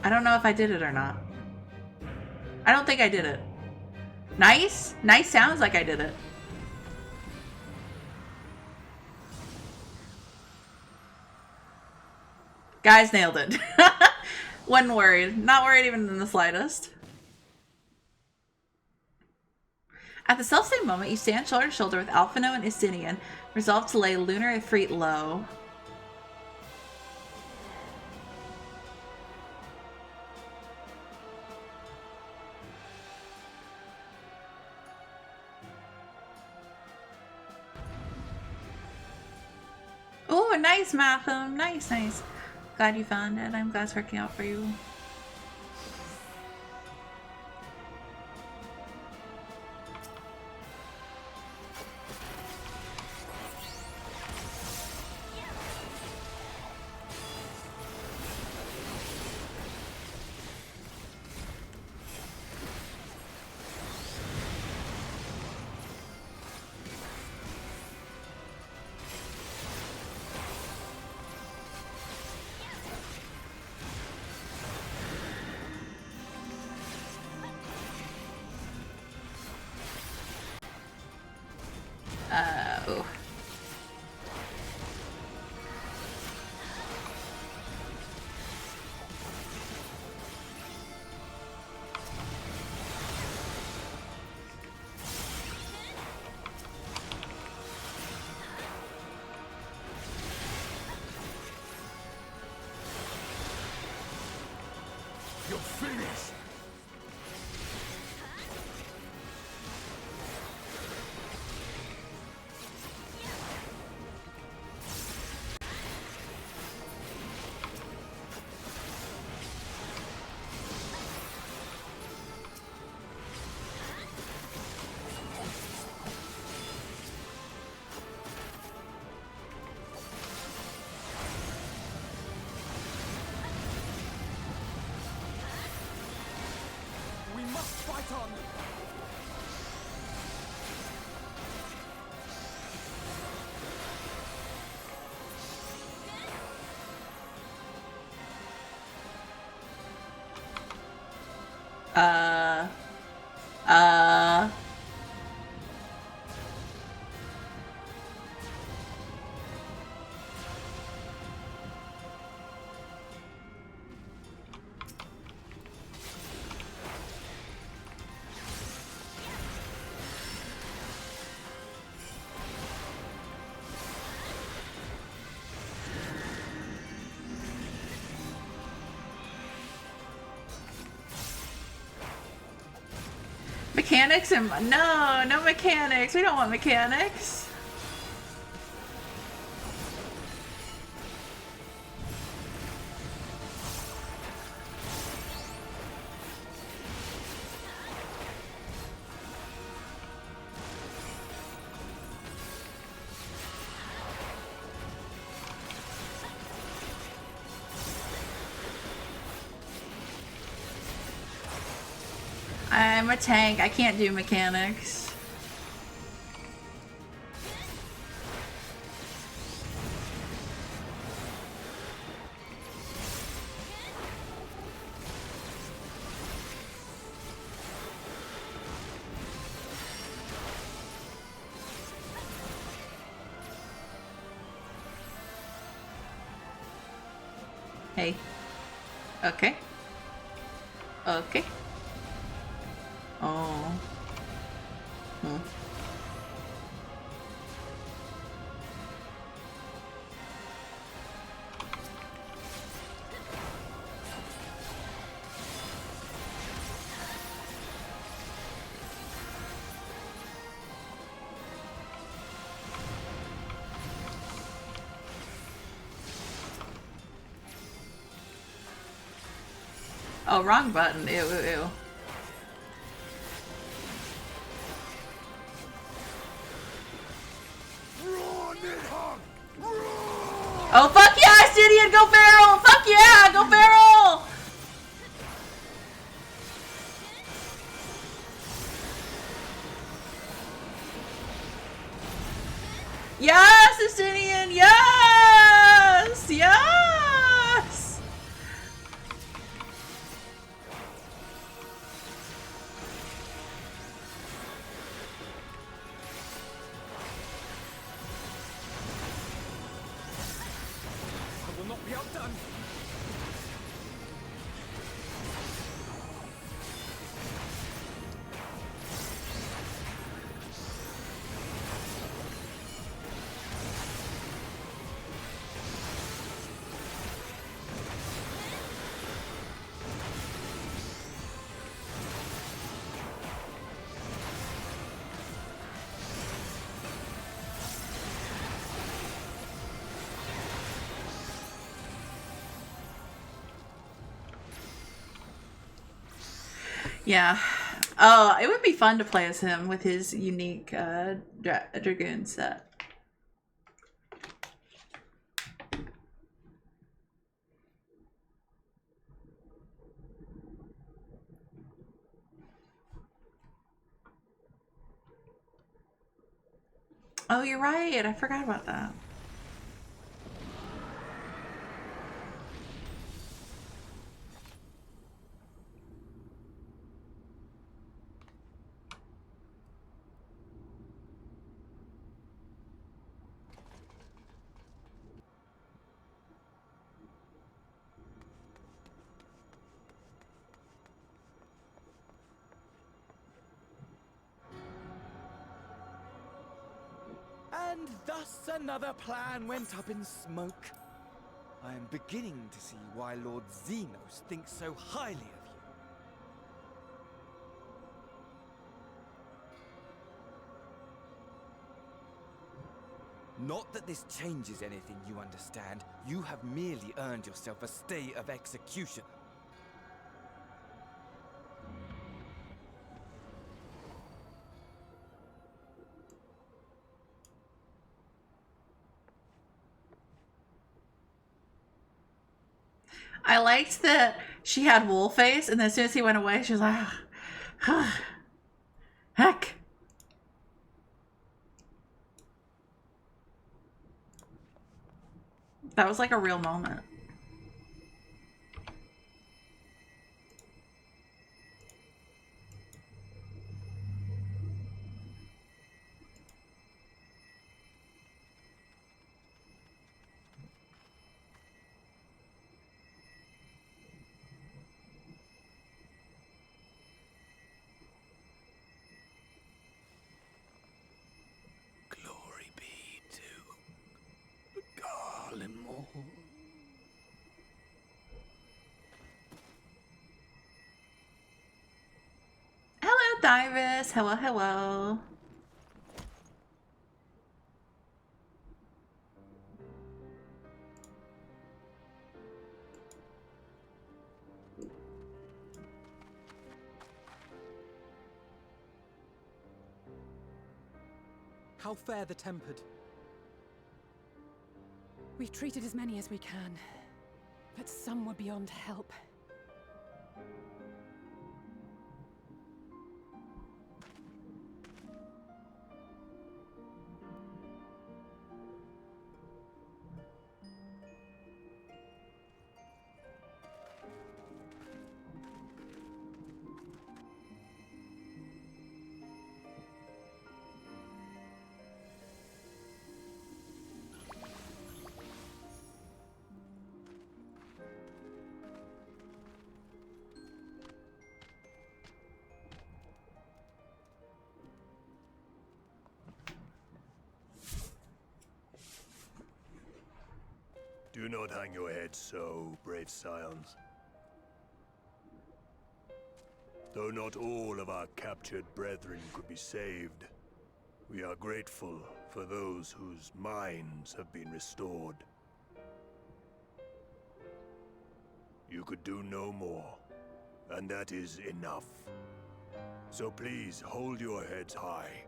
I don't know if I did it or not. I don't think I did it. Nice? Nice sounds like I did it. Guys nailed it. Wasn't worried. Not worried even in the slightest. At the self-same moment, you stand shoulder to shoulder with Alphino and Istinian, resolved to lay Lunar Ifrit low. Oh, nice, Matham. Nice, nice. Glad you found it. I'm glad it's working out for you. Oh. You're finished! on! Uh... Uh... Mechanics and no mechanics. We don't want mechanics. I'm a tank. I can't do mechanics. Hey. Okay. Okay. Oh. Hmm. Oh, wrong button. Ew, ew, ew. Oh, fuck yeah, Sidian, go Feral! Fuck yeah, go Feral! Yes, Sidian, yes! Yes! I will not be outdone! Yeah. Oh, it would be fun to play as him with his unique Dragoon set. Oh, you're right. I forgot about that. And thus another plan went up in smoke. I am beginning to see why Lord Xenos thinks so highly of you. Not that this changes anything, you understand. You have merely earned yourself a stay of execution. I liked that she had wool face, and then as soon as he went away, she was like, ah, Heck. That was like a real moment. Glory be to Garlemore. Hello, Dyrus. Hello, hello. How fare the tempered? We've treated as many as we can, but some were beyond help. Do not hang your head so, brave scions. Though not all of our captured brethren could be saved, we are grateful for those whose minds have been restored. You could do no more, and that is enough. So please hold your heads high.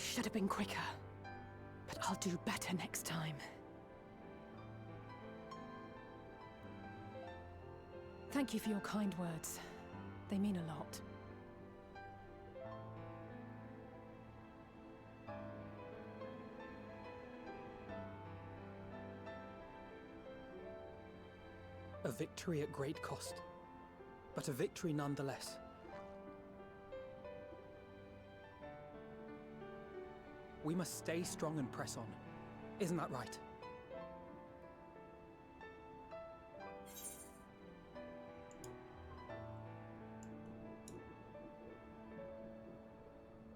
Should have been quicker, but I'll do better next time. Thank you for your kind words. They mean a lot. A victory at great cost, but a victory nonetheless. We must stay strong and press on. Isn't that right?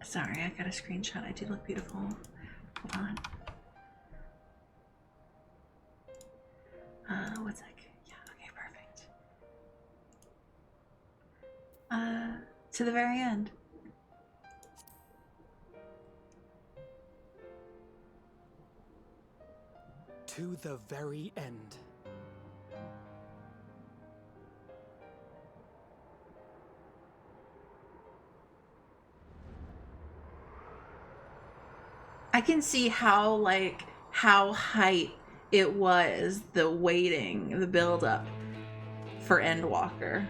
Sorry, I got a screenshot. I do look beautiful. Hold on. What's that? Yeah, okay, perfect. To the very end. To the very end. I can see how hype it was, the waiting, the build up for Endwalker.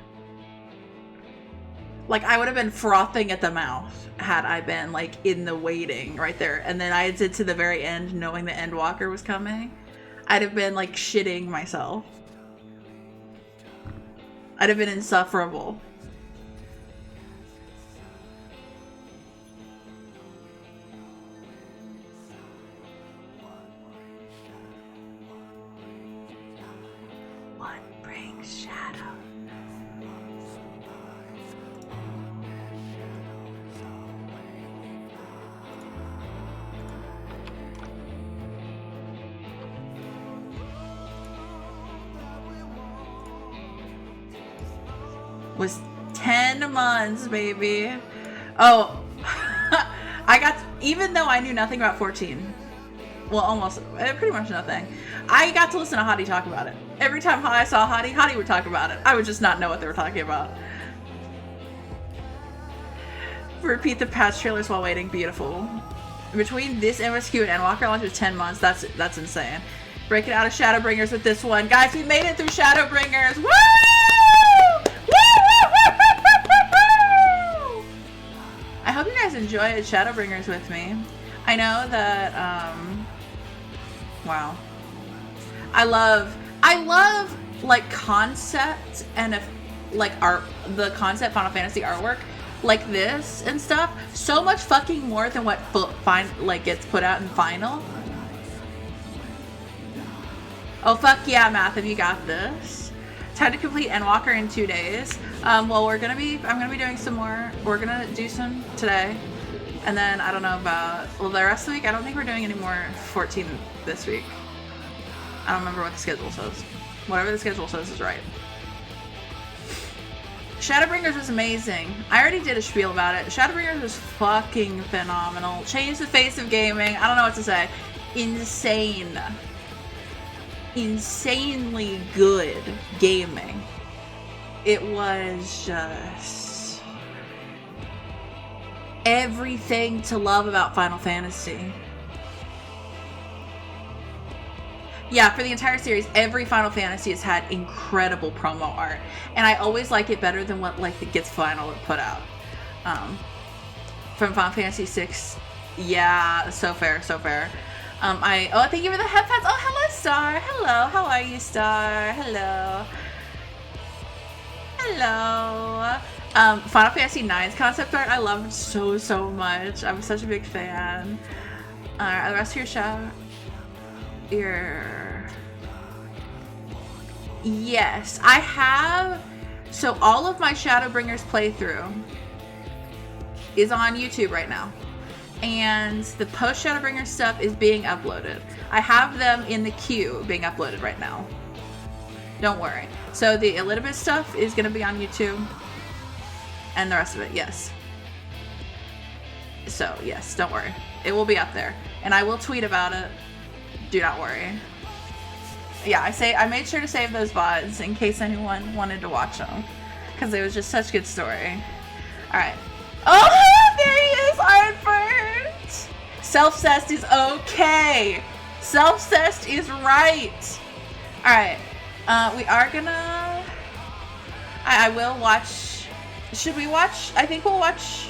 Like, I would have been frothing at the mouth had I been like in the waiting right there, and then I did to the very end knowing the Endwalker was coming. I'd have been like shitting myself. I'd have been insufferable. What brings shadow? Was 10 months, baby. Oh, I got, even though I knew nothing about 14, well, almost, pretty much nothing. I got to listen to Hottie talk about it. Every time I saw Hottie would talk about it. I would just not know what they were talking about. Repeat the patch trailers while waiting. Beautiful. Between this MSQ and Endwalker launch was 10 months. That's insane. Break it out of Shadowbringers with this one. Guys, we made it through Shadowbringers. Woo! I hope you guys enjoyed Shadowbringers with me. I know that, wow. I love, like, concept and, like, art, the concept Final Fantasy artwork, like this and stuff, so much fucking more than what gets put out in Final. Oh, fuck yeah, Matham, you got this. Time to complete Endwalker in 2 days. Well, I'm gonna be doing some more. We're gonna do some today. And then, I don't know about, well, the rest of the week, I don't think we're doing any more 14 this week. I don't remember what the schedule says. Whatever the schedule says is right. Shadowbringers was amazing. I already did a spiel about it. Shadowbringers was fucking phenomenal. Changed the face of gaming. I don't know what to say. Insane. Insanely good gaming. It was just everything to love about Final Fantasy. Yeah, for the entire series, every Final Fantasy has had incredible promo art, and I always like it better than what it gets Final put out. From Final Fantasy VI, yeah, so fair, so fair. Thank you for the headphones. Oh, hello, Star. Hello, how are you, Star? Hello. Hello. Final Fantasy IX's concept art, I love so much. I'm such a big fan. Are the rest of your show? Yes, I have. So all of my Shadowbringers playthrough is on YouTube right now. And the post Shadowbringer stuff is being uploaded. I have them in the queue being uploaded right now. Don't worry. So the Elizabeth stuff is going to be on YouTube. And the rest of it, yes. So, yes, don't worry. It will be up there. And I will tweet about it. Do not worry. Yeah, I made sure to save those VODs in case anyone wanted to watch them. Because it was just such a good story. Alright. Oh, there he is, Artbert! Self-cessed is okay. Self-cessed is right. Alright. We are gonna... I will watch... Should we watch? I think we'll watch...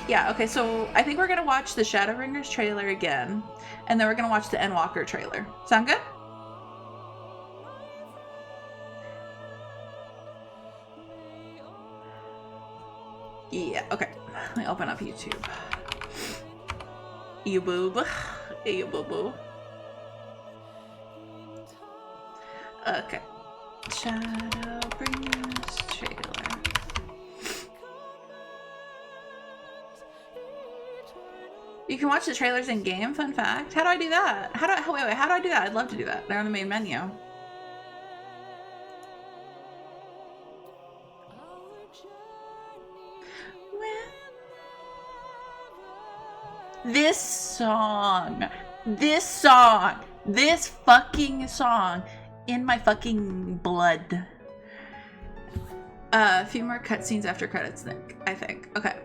yeah, okay, so I think we're gonna watch the Shadowbringers trailer again. And then we're gonna watch the Endwalker trailer. Sound good? Yeah, okay. Let me open up YouTube. You boob. You boo boo. Okay. Shadowbringers trailer. You can watch the trailers in game, fun fact. How do I do that? How do I do that? I'd love to do that. They're on the main menu. This fucking song in my fucking blood. A few more cutscenes after credits, I think. Okay.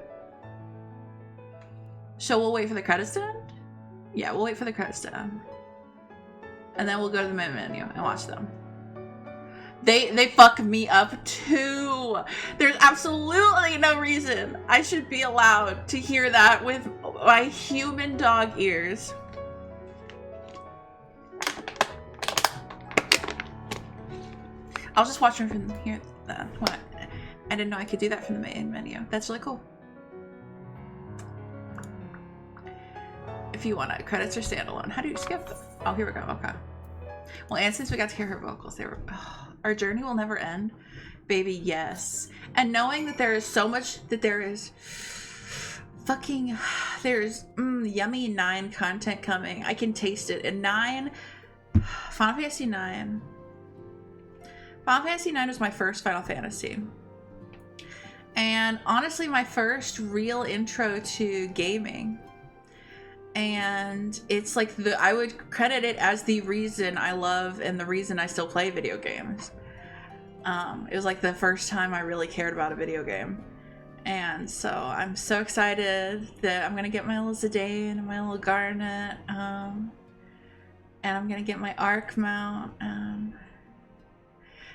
So we'll wait for the credits to end? Yeah, we'll wait for the credits to end. And then we'll go to the main menu and watch them. They fuck me up too. There's absolutely no reason I should be allowed to hear that with my human dog ears. I'll just watch them from here then. What? I didn't know I could do that from the main menu. That's really cool. If you want it, credits are standalone. How do you skip them? Oh, here we go. Okay. Well, and since we got to hear her vocals, our journey will never end. Baby, yes. And knowing that there is so much, that there is fucking, there's yummy 9 content coming. I can taste it. And 9, Final Fantasy 9. Final Fantasy 9 was my first Final Fantasy. And honestly, my first real intro to gaming. and it's like I would credit it as the reason I love and the reason I still play video games. It was like the first time I really cared about a video game. And so I'm so excited that I'm gonna get my little Zidane and my little Garnet, and I'm gonna get my Arc mount.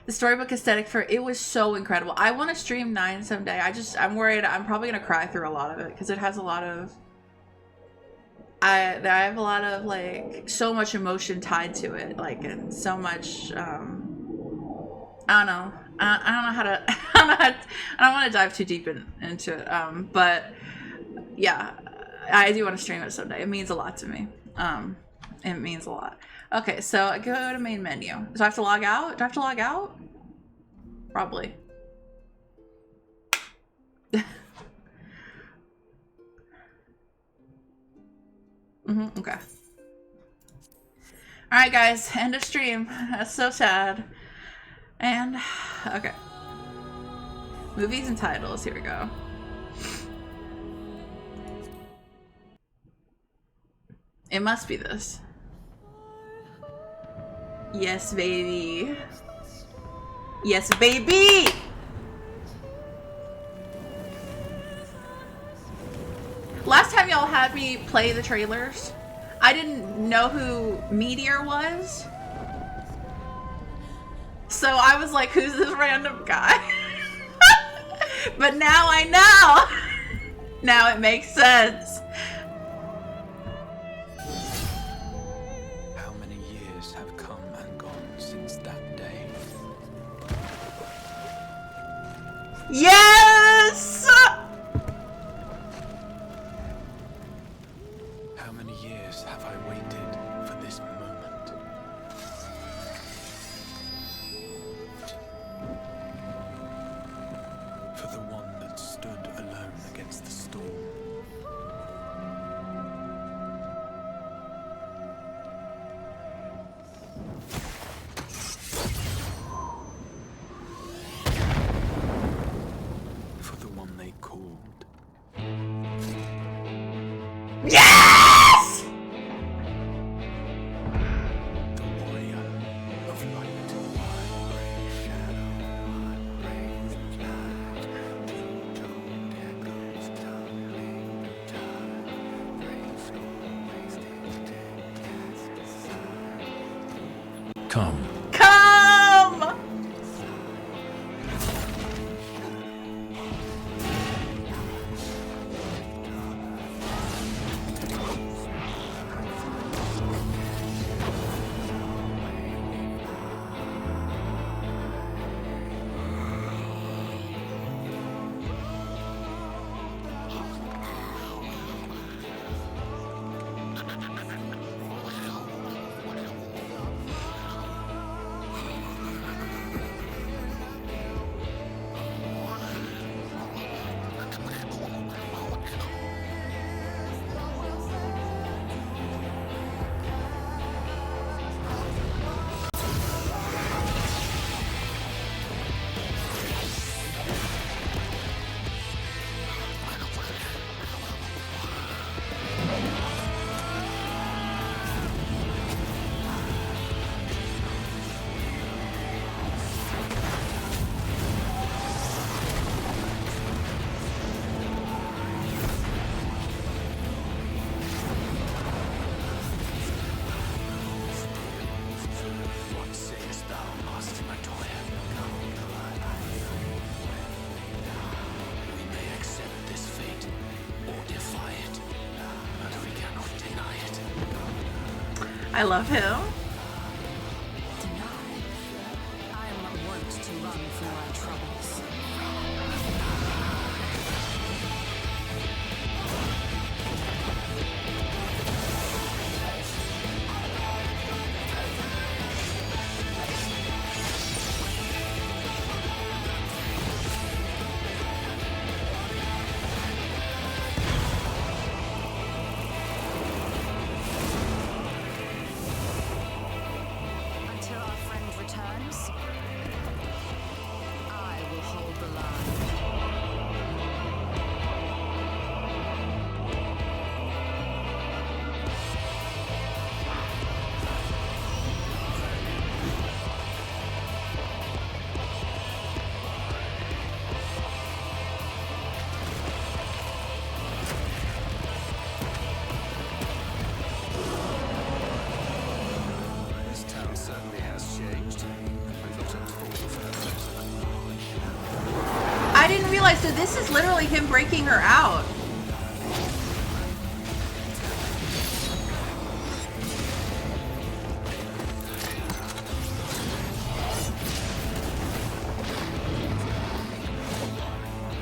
The storybook aesthetic for it was so incredible. I want to stream 9 someday. I'm worried I'm probably gonna cry through a lot of it because it has a lot of I have a lot of like so much emotion tied to it, like, and so much I don't know. I don't know how to. I don't want to dive too deep into it. But yeah, I do want to stream it someday. It means a lot to me. It means a lot. Okay, so I go to main menu. Do I have to log out? Do I have to log out? Probably. Okay. All right, guys. End of stream. That's so sad. And, okay. Movies and titles, here we go. It must be this. Yes, baby. Yes, baby! Last time y'all had me play the trailers, I didn't know who Meteor was. So I was like, who's this random guy? But now I know. Now it makes sense. How many years have come and gone since that day? Yes! How many years have I waited for this moment? For the one that stood alone against the storm. For the one they called. Yes! The warrior of light. Come. Come! What sayest thou, Master Montoya? We may accept this fate or defy it, but we cannot deny it. I love him. I am not wont to run from my troubles. so this is literally him breaking her out.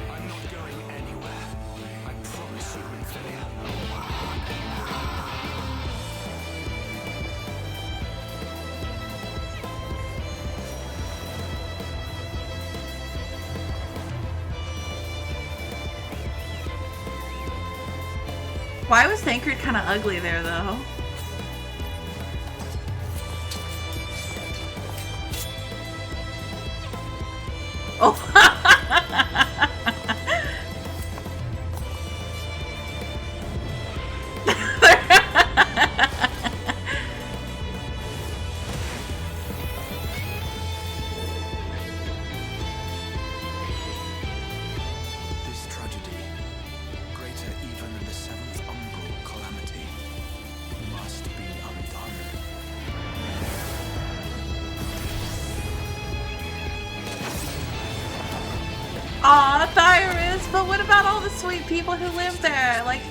I'm not going anywhere. I promise you, Infilia. Why was Thancred kind of ugly there, though? Oh. This tragedy, greater even than the seventh umbral calamity, must be undone. Aw, Thyris, but what about all the sweet people who live there? Like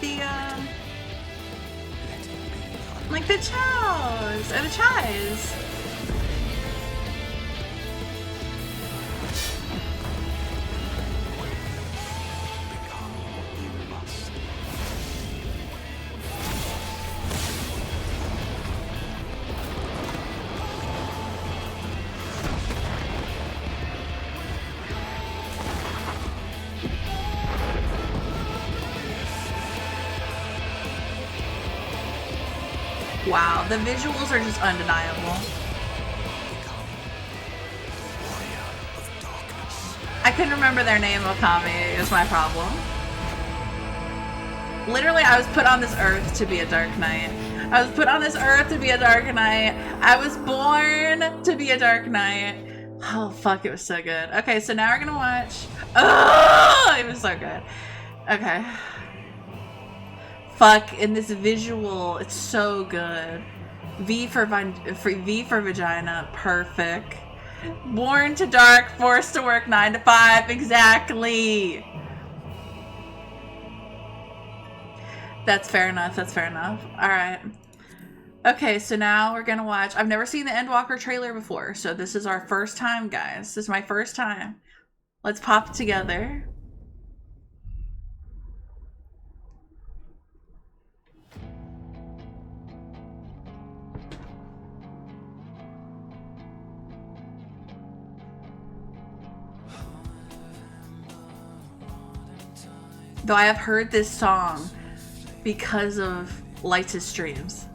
the chows, or the chives. Become what you must. Wow, the visuals are just undeniable. I couldn't remember their name, Okami, is my problem. Literally, I was put on this earth to be a Dark Knight. I was put on this earth to be a Dark Knight. I was born to be a Dark Knight. Oh, fuck, it was so good. Okay, so now we're gonna watch... Oh, it was so good. Okay. Fuck, in this visual, it's so good. V for vagina, perfect. Born to dark, forced to work 9 to 5, exactly. That's fair enough, that's fair enough. Alright. Okay, so now we're gonna watch... I've never seen the Endwalker trailer before, so this is our first time, guys. This is my first time. Let's pop together. Though I have heard this song because of Lights' streams.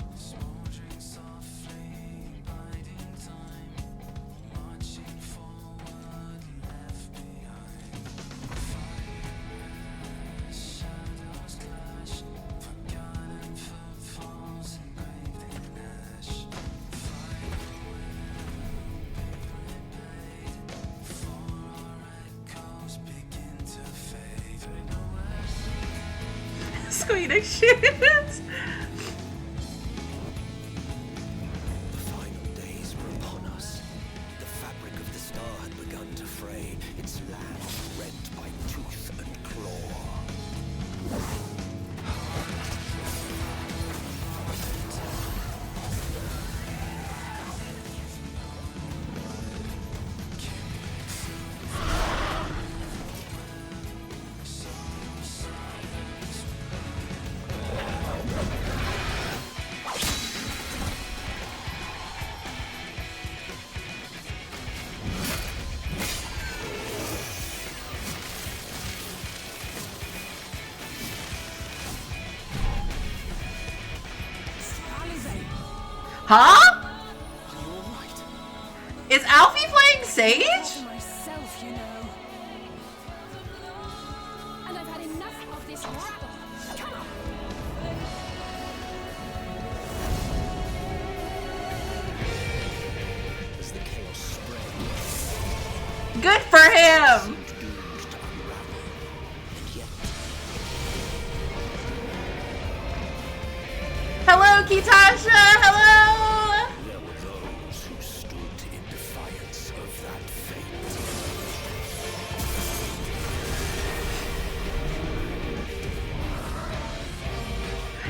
Swedish shit. The final days were upon us. The fabric of the star had begun to fray, its land rent by tooth and claw. Huh? Is Alfie playing Sage? Myself, you know. And I've had enough of this rabble. Come on. As the chaos spread, Good for him. doomed to unravel. And yet, Hello, Kitasha. Hello. there were those who stood in defiance of that fate.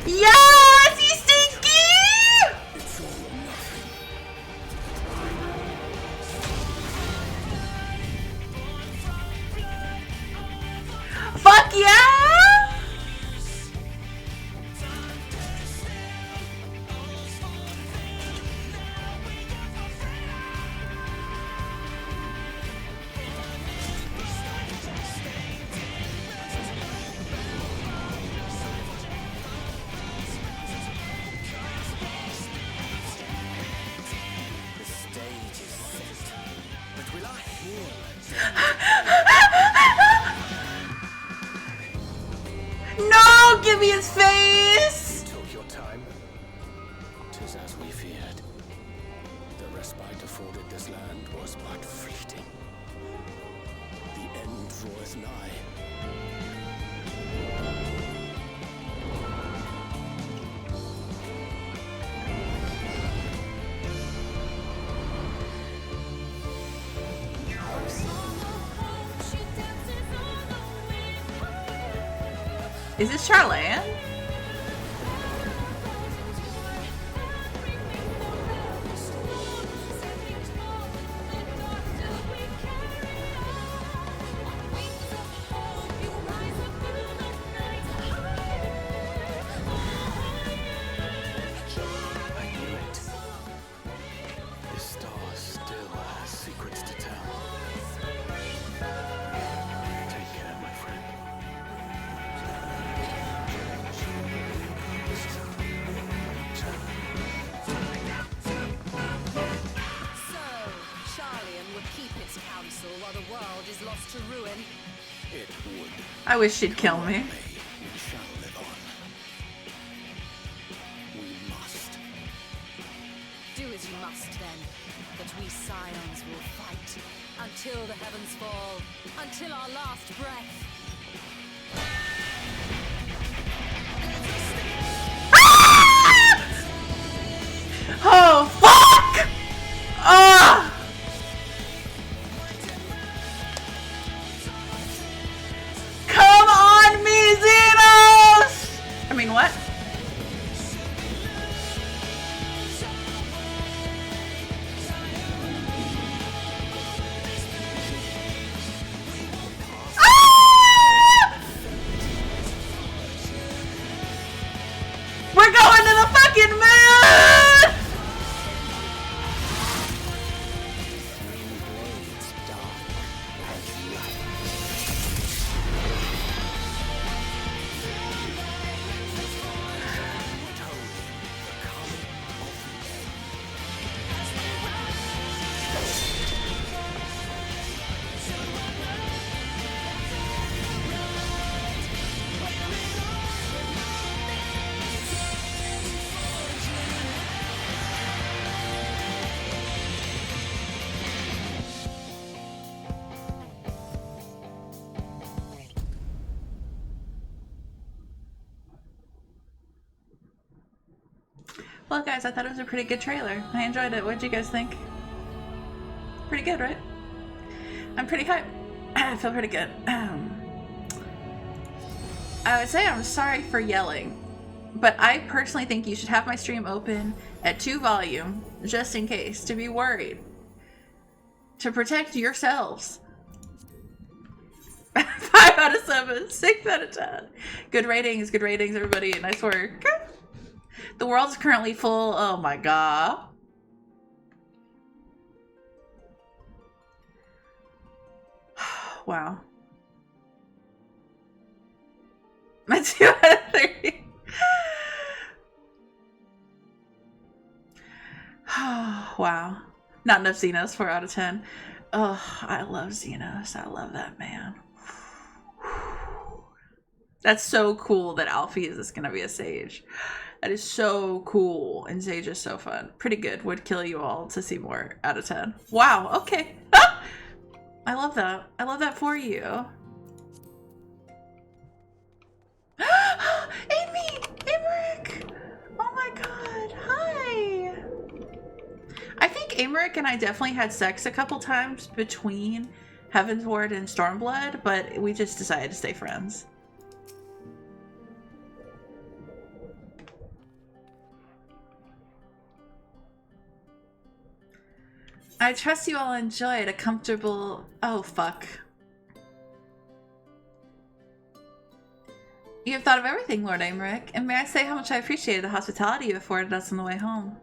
Yes, you stinky! It's all or nothing. Fuck yeah! The stage is set. But will I hear? No, give me his face! Took your time. 'Tis as we feared. The respite afforded this land was but fleeting. The end draweth nigh. Is this Charlene? I knew it. This star still has secrets to tell. Take care, my friend. So, Charlian would keep its counsel while the world is lost to ruin. It would. I wish she'd kill me. We shall live on. We must. Do as you must then, but we scions will fight until the heavens fall, until our last breath. Oh, fuck! Ugh! Come on, me, Xenos! I mean, what? Ah! We're going to the fucking moon! Blades dark as light. Well, guys, I thought it was a pretty good trailer. I enjoyed it. What'd you guys think? Pretty good, right? I'm pretty hyped. I feel pretty good. I would say I'm sorry for yelling, but I personally think you should have my stream open at 2 volume, just in case, to be worried. To protect yourselves. 5 out of 7, 6 out of 10. Good ratings, everybody. Nice work. The world's currently full. Oh my god. Wow. My 2 out of 3. Wow. Not enough Xenos, 4 out of 10. Oh, I love Xenos. I love that man. That's so cool that Alfie is just gonna be a sage. That is so cool, and Sage is so fun. Pretty good. Would kill you all to see more. Out of 10. Wow, okay. I love that. I love that for you. Amy! Amaric! Oh my god, hi! I think Amaric and I definitely had sex a couple times between Heavensward and Stormblood, but we just decided to stay friends. I trust you all enjoyed a comfortable... Oh, fuck. You have thought of everything, Lord Aymeric, and may I say how much I appreciated the hospitality you afforded us on the way home.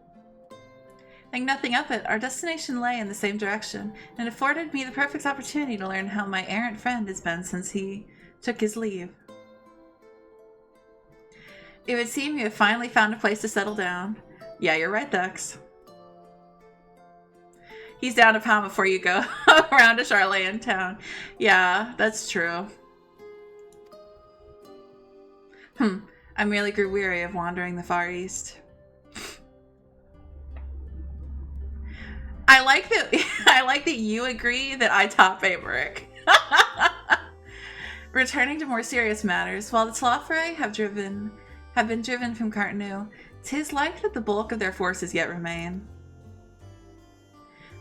Think nothing of it, our destination lay in the same direction, and afforded me the perfect opportunity to learn how my errant friend has been since he took his leave. It would seem you have finally found a place to settle down. Yeah, you're right, Dex. He's down a pound before you go around to Charlayan town. Yeah, that's true. I merely grew weary of wandering the Far East. I like that you agree that I top Aymeric. Returning to more serious matters, while the Telophori have been driven from Cartanu, 'tis likely that the bulk of their forces yet remain.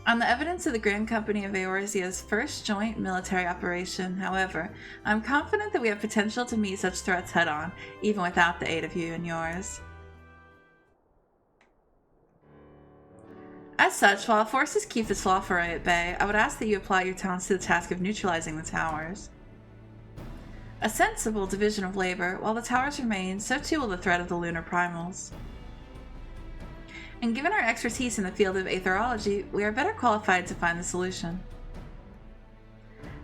On the evidence of the Grand Company of Eorzea's first joint military operation, however, I'm confident that we have potential to meet such threats head-on, even without the aid of you and yours. As such, while forces keep the Telophori at bay, I would ask that you apply your talents to the task of neutralizing the towers. A sensible division of labor. While the towers remain, so too will the threat of the lunar primals. And given our expertise in the field of aetherology, we are better qualified to find the solution.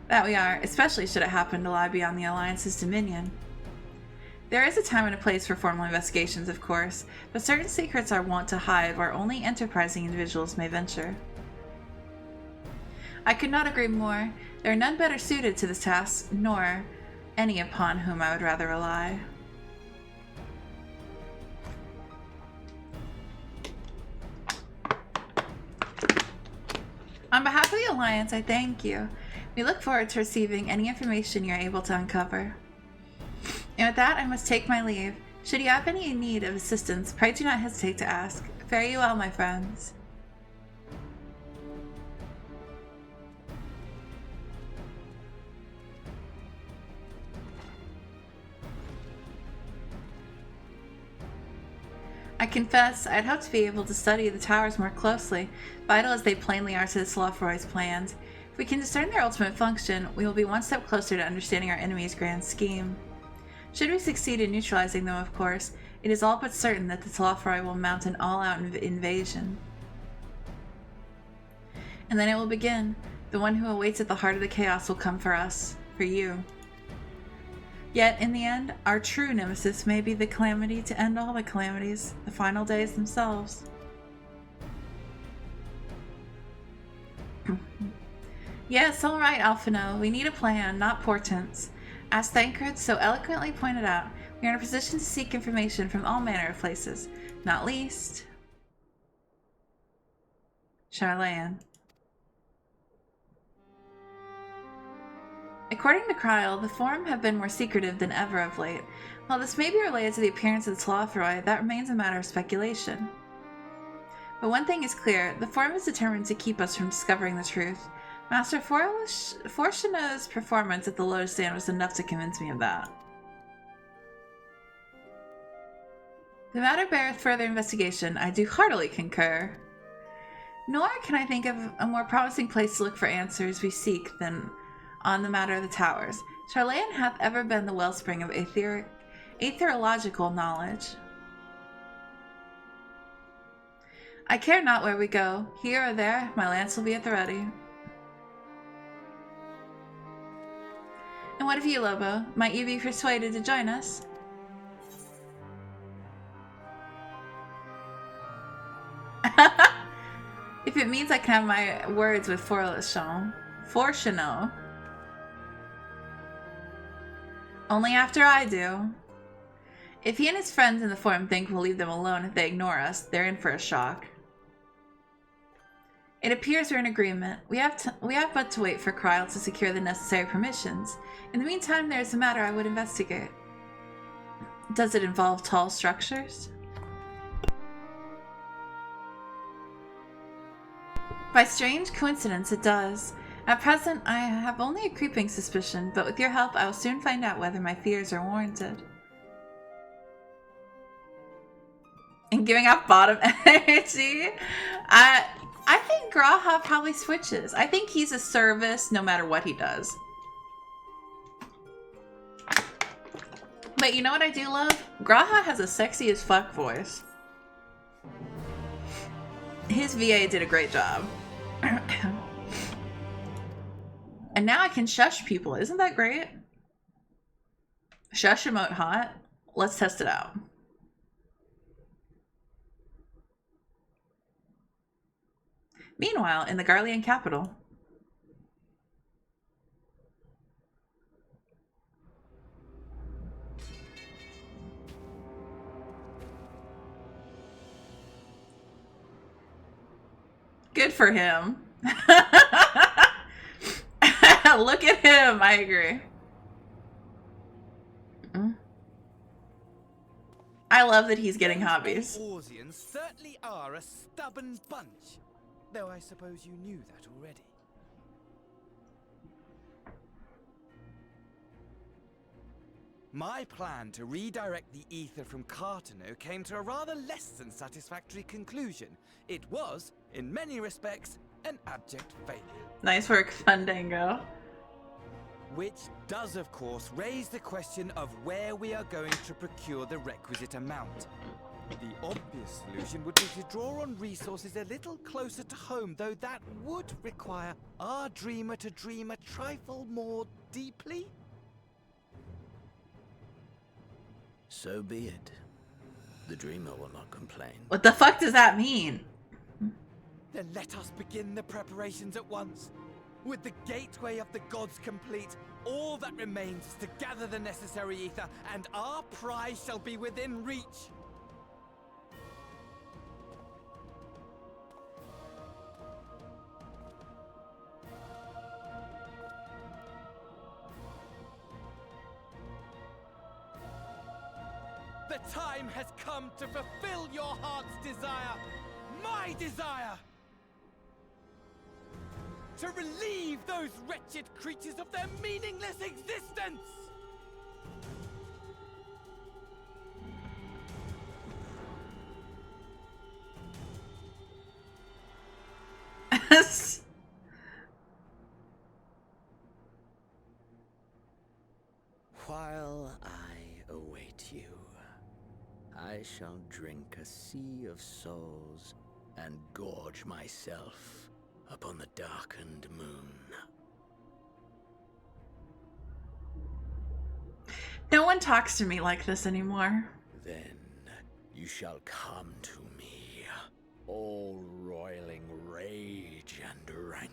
That we are, especially should it happen to lie beyond the Alliance's dominion. There is a time and a place for formal investigations, of course, but certain secrets are wont to hide where only enterprising individuals may venture. I could not agree more. There are none better suited to this task, nor any upon whom I would rather rely. On behalf of the Alliance, I thank you. We look forward to receiving any information you're able to uncover. And with that, I must take my leave. Should you have any need of assistance, pray do not hesitate to ask. Fare you well, my friends. I confess, I'd hoped to be able to study the towers more closely, vital as they plainly are to the Telophori's plans. If we can discern their ultimate function, we will be one step closer to understanding our enemy's grand scheme. Should we succeed in neutralizing them, of course, it is all but certain that the Telophori will mount an all-out invasion. And then it will begin. The one who awaits at the heart of the chaos will come for us, for you. Yet, in the end, our true nemesis may be the calamity to end all the calamities, the final days themselves. Yes, all right, Alphino. We need a plan, not portents. As Thancred so eloquently pointed out, we are in a position to seek information from all manner of places, not least Charlayan. According to Kryl, the Forum have been more secretive than ever of late. While this may be related to the appearance of the Telophori, that remains a matter of speculation. But one thing is clear, the Forum is determined to keep us from discovering the truth. Master Fortuna's performance at the Lotus Stand was enough to convince me of that. The matter beareth further investigation, I do heartily concur. Nor can I think of a more promising place to look for answers we seek than on the matter of the towers. Charlayan hath ever been the wellspring of aetherological knowledge. I care not where we go. Here or there, my lance will be at the ready. And what of you, Lobo? Might you be persuaded to join us? If it means I can have my words with Fortuno. Only after I do. If he and his friends in the Forum think we'll leave them alone if they ignore us, they're in for a shock. It appears we're in agreement. We have but to wait for Kryl to secure the necessary permissions. In the meantime, there is a matter I would investigate. Does it involve tall structures? By strange coincidence, it does. At present, I have only a creeping suspicion, but with your help, I will soon find out whether my fears are warranted. And giving off bottom energy? I think Graha probably switches. I think he's a service no matter what he does. But you know what I do love? Graha has a sexy as fuck voice. His VA did a great job. And now I can shush people. Isn't that great? Shush emote hot. Let's test it out. Meanwhile, in the Garlean capital. Good for him. Look at him. I agree. I love that he's getting hobbies. Orsians certainly are a stubborn bunch. Though I suppose you knew that already. My plan to redirect the ether from Cartano came to a rather less than satisfactory conclusion. It was, in many respects, an abject failure. Nice work, Fandango. Which does, of course, raise the question of where we are going to procure the requisite amount. The obvious solution would be to draw on resources a little closer to home, though that would require our dreamer to dream a trifle more deeply. So be it. The dreamer will not complain. What the fuck does that mean? Then let us begin the preparations at once. With the gateway of the gods complete, all that remains is to gather the necessary ether, and our prize shall be within reach. The time has come to fulfill your heart's desire, my desire! To relieve those wretched creatures of their meaningless existence! While I await you, I shall drink a sea of souls and gorge myself upon the darkened moon. No one talks to me like this anymore. Then you shall come to me, all roiling rage and rancor.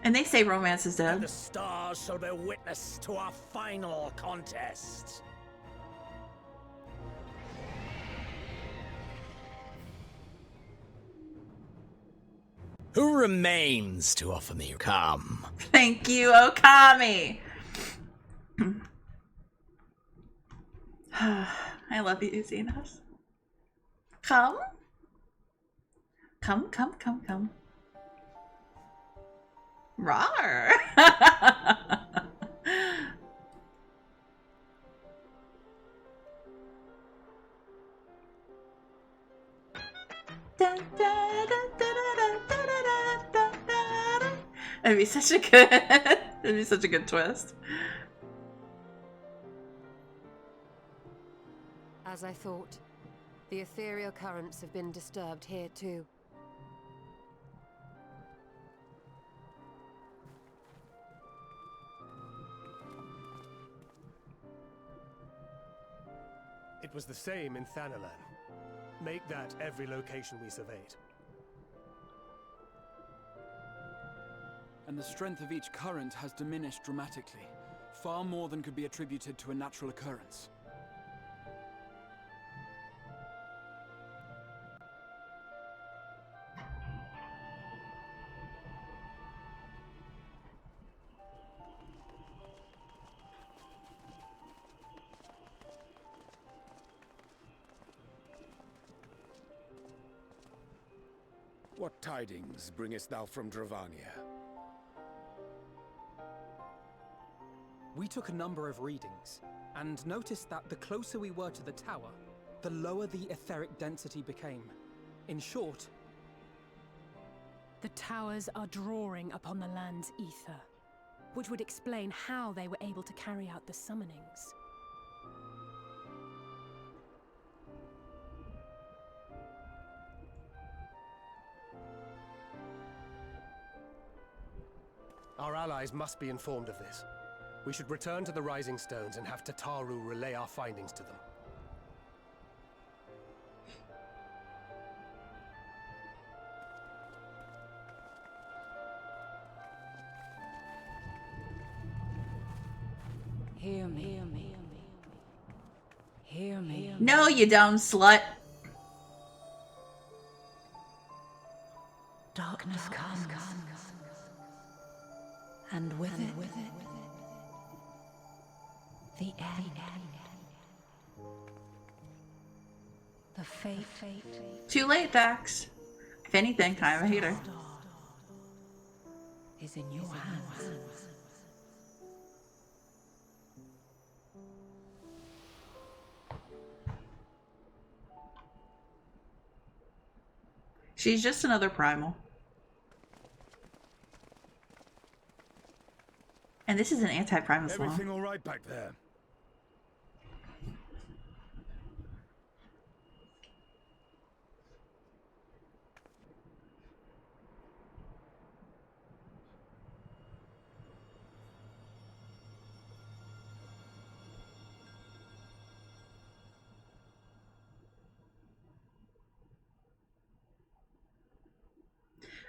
And they say romance is dead. And the stars shall bear witness to our final contest. Who remains to offer me come? Thank you, Okami. I love you, Xenos. Come. Come, come, come, come. Rawr. That'd be such a good that'd be such a good twist. As I thought, the ethereal currents have been disturbed here too. It was the same in Thanalan. Make that every location we surveyed. And the strength of each current has diminished dramatically, far more than could be attributed to a natural occurrence. What tidings bringest thou from Dravania? We took a number of readings, and noticed that the closer we were to the tower, the lower the etheric density became. In short, The towers are drawing upon the land's ether, which would explain how they were able to carry out the summonings. Our allies must be informed of this. We should return to the Rising Stones and have Tataru relay our findings to them. Hear me. Hear me. Hear me. No, you dumb slut. Darkness comes. And with it, the end. The fate. Too late, Dax. If anything, I'm a hater. Is in your hands. She's just another primal. And this is an anti-primal song. Everything all right back there?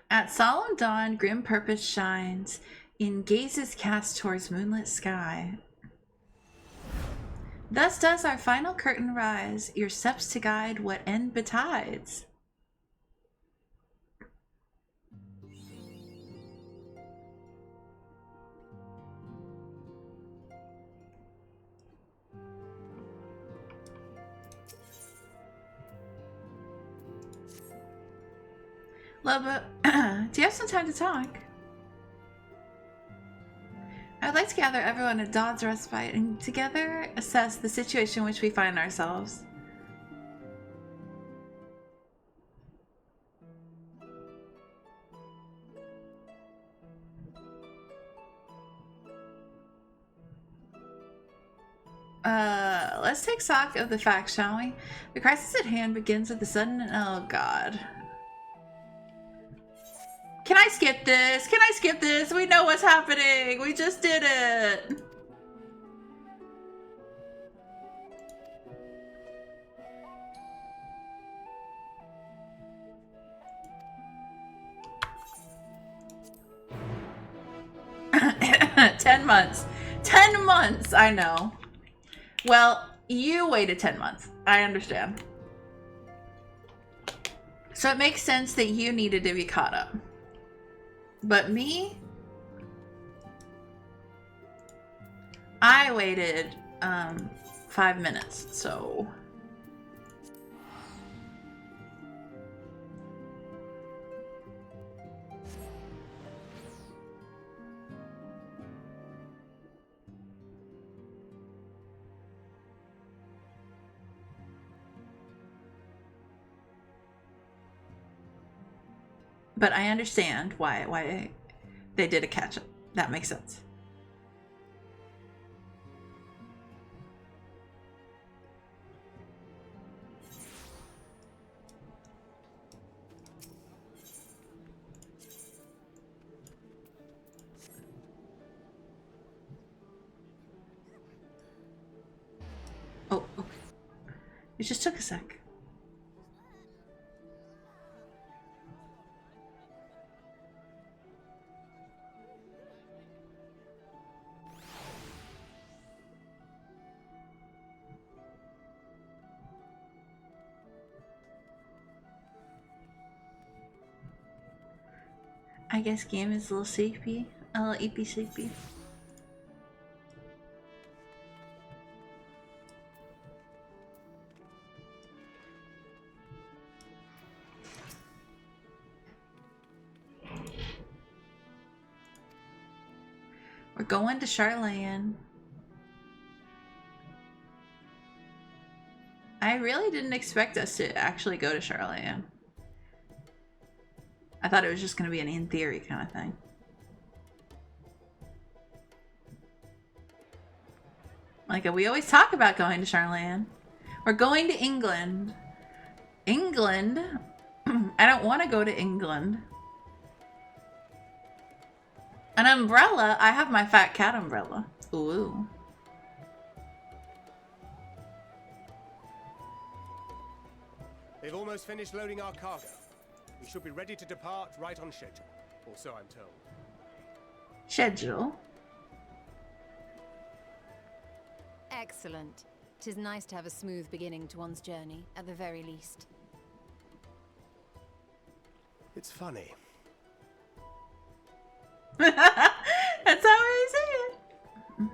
At solemn dawn, grim purpose shines in gazes cast towards moonlit sky. Thus does our final curtain rise, your steps to guide what end betides. Loba, do you have some time to talk? I would like to gather everyone at Dodd's Respite and together assess the situation in which we find ourselves. Let's take stock of the facts, shall we? The crisis at hand begins with the sudden... Oh, God. Can I skip this? Can I skip this? We know what's happening. We just did it. $10 months. 10 months, I know. Well, you waited 10 months. I understand. So it makes sense that you needed to be caught up. But me? I waited 5 minutes, so... But I understand why they did a catch-up. That makes sense. Oh, okay. It just took a sec. I guess game is a little sleepy. A little eepy sleepy. We're going to Charlene. I really didn't expect us to actually go to Charlotte. I thought it was just going to be an in theory kind of thing. Like, we always talk about going to Charlotte. We're going to England. England? I don't want to go to England. An umbrella? I have my fat cat umbrella. Ooh. They've almost finished loading our cargo. We should be ready to depart right on schedule. Or so I'm told. Schedule? Excellent. 'Tis nice to have a smooth beginning to one's journey, at the very least. It's funny. That's how I say it.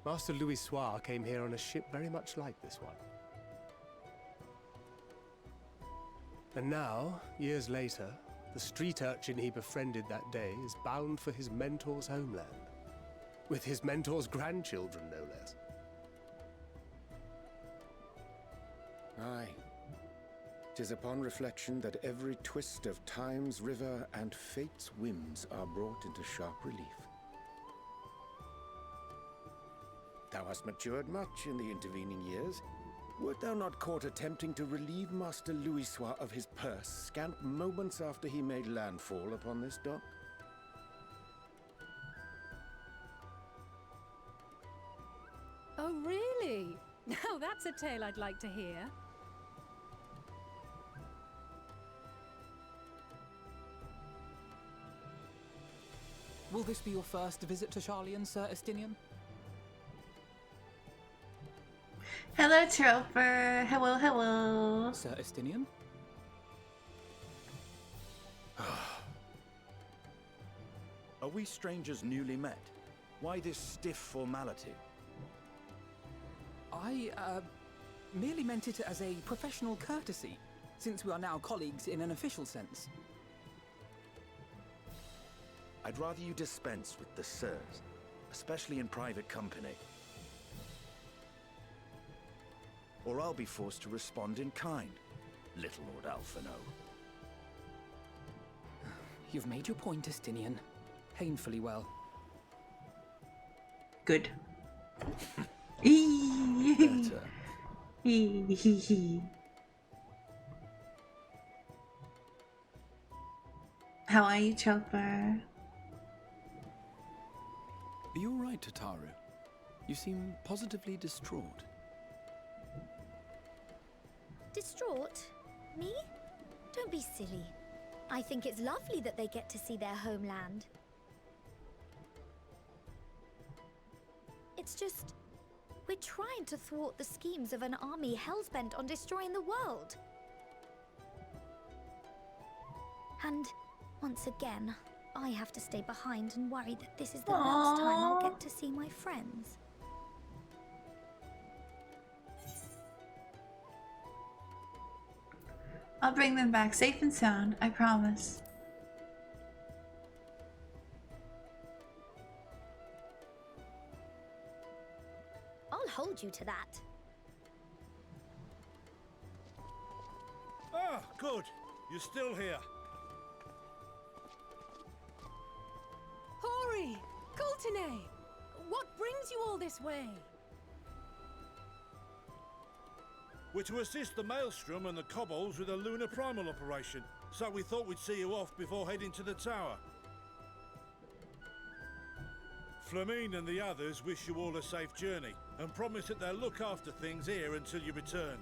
Master Louis Soir came here on a ship very much like this one. And now, years later, the street urchin he befriended that day is bound for his mentor's homeland. With his mentor's grandchildren, no less. Aye. 'Tis upon reflection that every twist of time's river and fate's whims are brought into sharp relief. Thou hast matured much in the intervening years. Wert thou not caught attempting to relieve Master Louis Soir of his purse scant moments after he made landfall upon this dock? Oh, really? Now that's a tale I'd like to hear. Will this be your first visit to Charlian, Sir Estinian? Hello, Troper. Hello, hello. Sir Estinian? Are we strangers newly met? Why this stiff formality? I, merely meant it as a professional courtesy, since we are now colleagues in an official sense. I'd rather you dispense with the sirs, especially in private company. Or I'll be forced to respond in kind, little Lord Alphino. You've made your point, Estinian. Painfully well. Good. Better. How are you, Troper? Are you all right, Tataru? You seem positively distraught. Distraught? Me? Don't be silly. I think it's lovely that they get to see their homeland. It's just, we're trying to thwart the schemes of an army hellbent on destroying the world. And once again, I have to stay behind and worry that this is the last time I'll get to see my friends. I'll bring them back safe and sound, I promise. I'll hold you to that. Ah, good. You're still here. Hori! Coulternay! What brings you all this way? We're to assist the Maelstrom and the Kobolds with a lunar primal operation, so we thought we'd see you off before heading to the tower. Flamine and the others wish you all a safe journey, and promise that they'll look after things here until you return.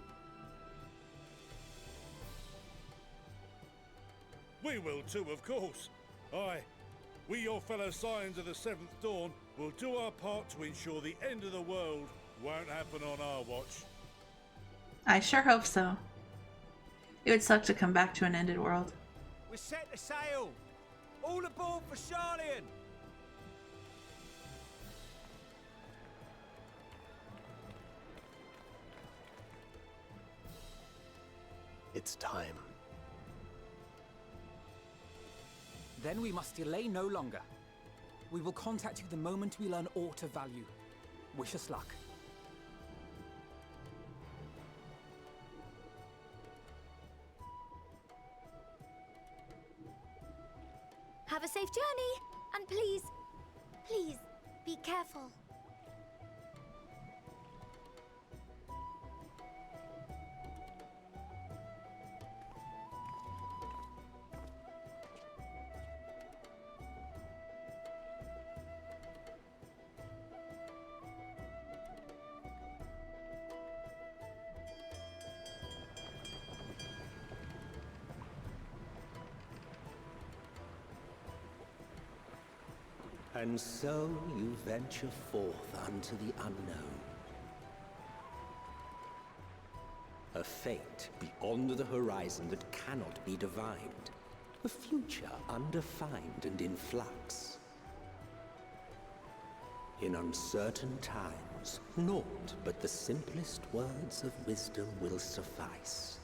We will too, of course. Aye, we your fellow Scions of the Seventh Dawn will do our part to ensure the end of the world won't happen on our watch. I sure hope so. It would suck to come back to an ended world. We're set to sail! All aboard for Charlian! It's time. Then we must delay no longer. We will contact you the moment we learn aught of value. Wish us luck. a safe journey. And please, please, be careful. And so you venture forth unto the unknown. A fate beyond the horizon that cannot be divined. A future undefined and in flux. In uncertain times, naught but the simplest words of wisdom will suffice.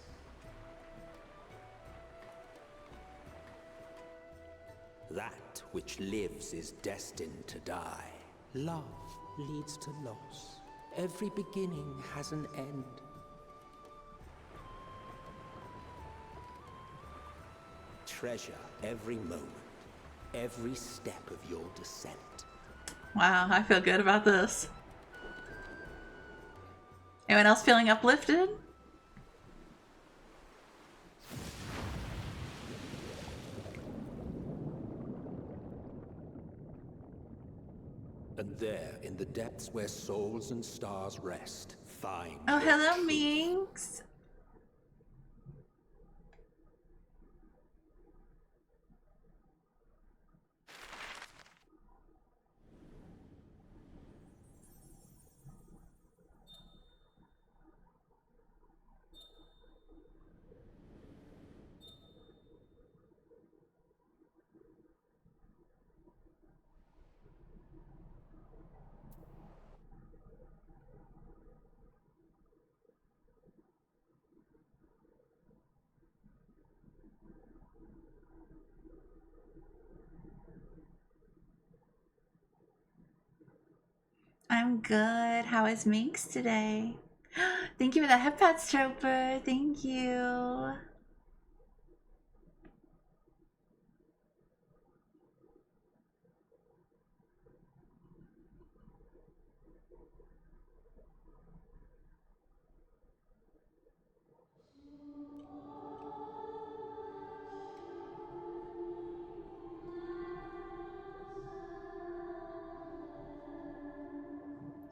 That which lives is destined to die. Love leads to loss. Every beginning has an end. Treasure every moment, every step of your descent. Wow, I feel good about this. Anyone else feeling uplifted? And there, in the depths where souls and stars rest, find... Oh, hello, Minx. I'm good. How is Minx today? Thank you for the headpats, Troper. Thank you.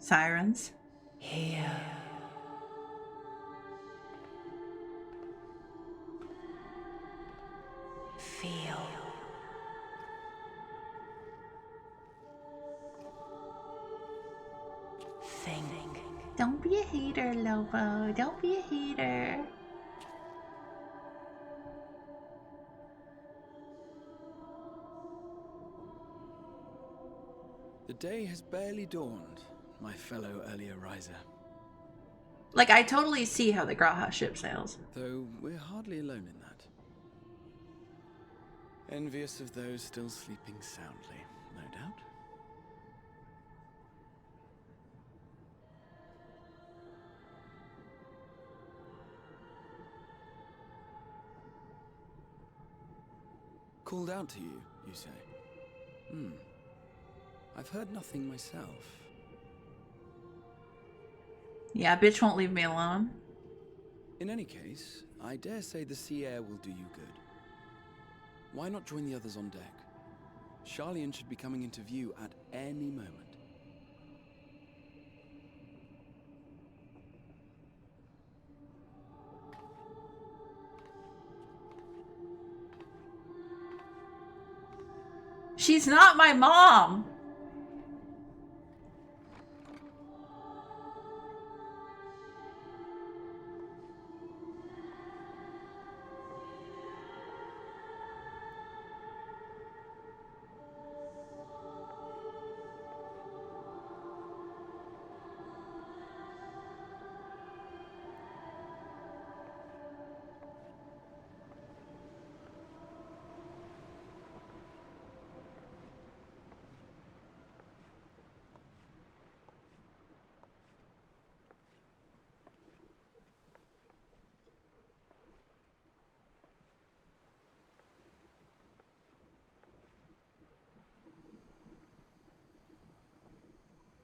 Sirens. Here. Feel. Think. Don't be a hater, Lobo. Don't be a hater. The day has barely dawned, my fellow earlier riser. Like, I totally see how the Graha ship sails. Though we're hardly alone in that. Envious of those still sleeping soundly, no doubt. Called out to you, you say? I've heard nothing myself. Yeah, bitch won't leave me alone. In any case, I dare say the sea air will do you good. Why not join the others on deck? Charlian should be coming into view at any moment. She's not my mom.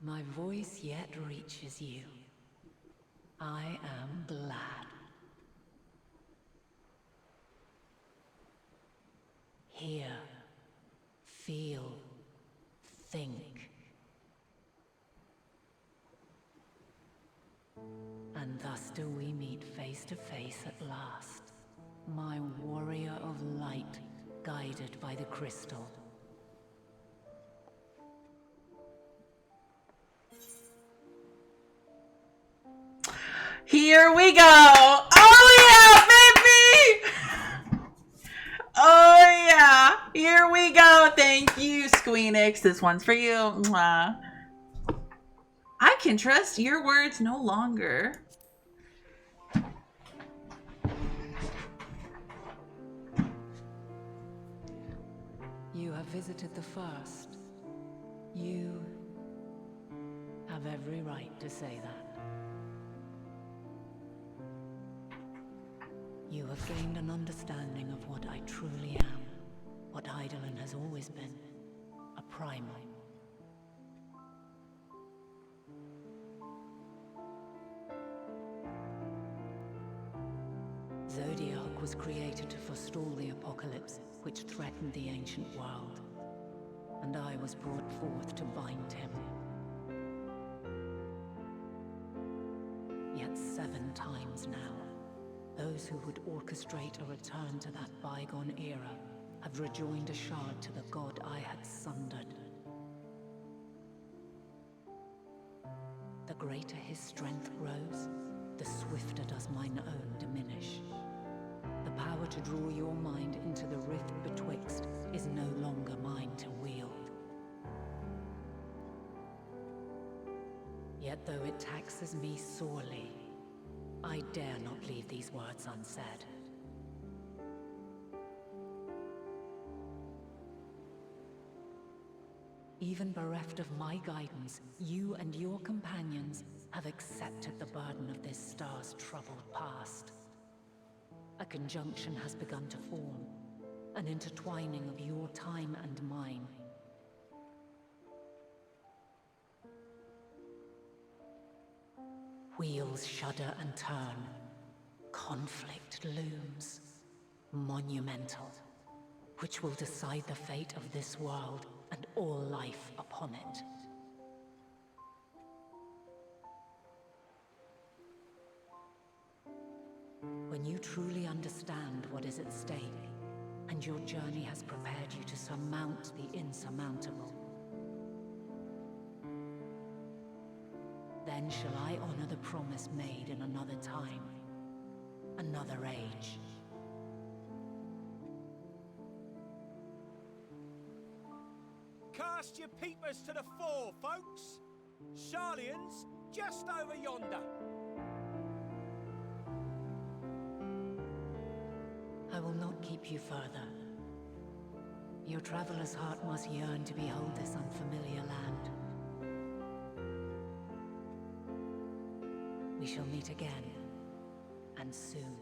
My voice yet reaches you. I am glad. Hear, feel, think. And thus do we meet face to face at last, my warrior of light, guided by the crystal. Here we go! Oh yeah, baby! Oh yeah, here we go. Thank you, Squeenix. This one's for you. Mwah. I can trust your words no longer. You have visited the first. You have every right to say that. You have gained an understanding of what I truly am, what Eidolon has always been, a primal. Zodiac was created to forestall the apocalypse which threatened the ancient world, and I was brought forth to bind him. Yet 7 times now, those who would orchestrate a return to that bygone era have rejoined a shard to the god I had sundered. The greater his strength grows, the swifter does mine own diminish. The power to draw your mind into the rift betwixt is no longer mine to wield. Yet though it taxes me sorely, I dare not leave these words unsaid. Even bereft of my guidance, you and your companions have accepted the burden of this star's troubled past. A conjunction has begun to form, an intertwining of your time and mine. Wheels shudder and turn. Conflict looms. Monumental. Which will decide the fate of this world and all life upon it. When you truly understand what is at stake, and your journey has prepared you to surmount the insurmountable, then shall I honor the promise made in another time, another age. Cast your peepers to the fore, folks. Sharlian's just over yonder. I will not keep you further. Your traveler's heart must yearn to behold this unfamiliar land. We shall meet again, and soon.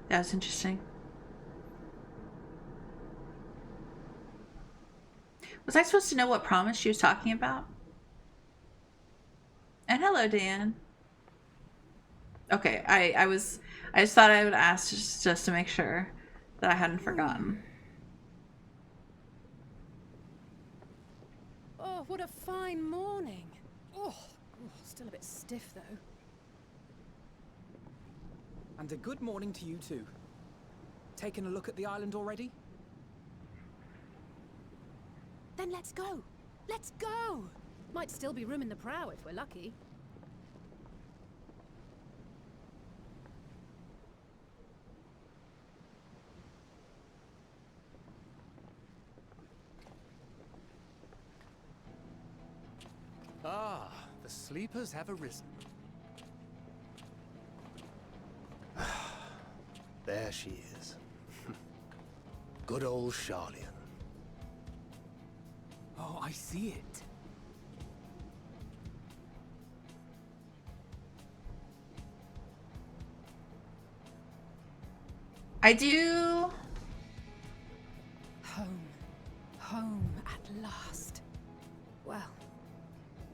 That was interesting. Was I supposed to know what promise she was talking about? And hello, Dan. Okay, I just thought I would ask just to make sure that I hadn't forgotten. Oh, what a fine morning. Oh, still a bit stiff though. And a good morning to you too. Taking a look at the island already? Then let's go. Let's go. Might still be room in the prow if we're lucky. Ah, the sleepers have arisen. There she is. Good old Sharlian. Oh, I see it. I do. Home. Home at last. Well,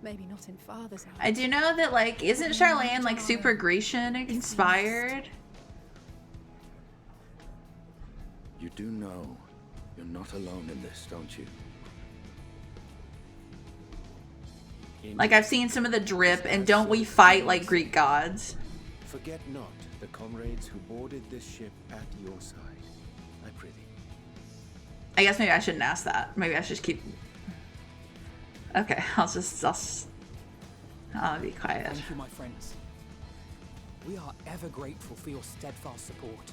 maybe not in Father's eyes. I do know that, like, isn't Charlene, like, super Grecian inspired? You do know you're not alone in this, don't you? Like, I've seen some of the drip, and don't we fight like Greek gods? Forget not the comrades who boarded this ship at your side. I prithee. I guess maybe I shouldn't ask that. Maybe I should just keep... Okay, I'll be quiet. Thank you, my friends. We are ever grateful for your steadfast support.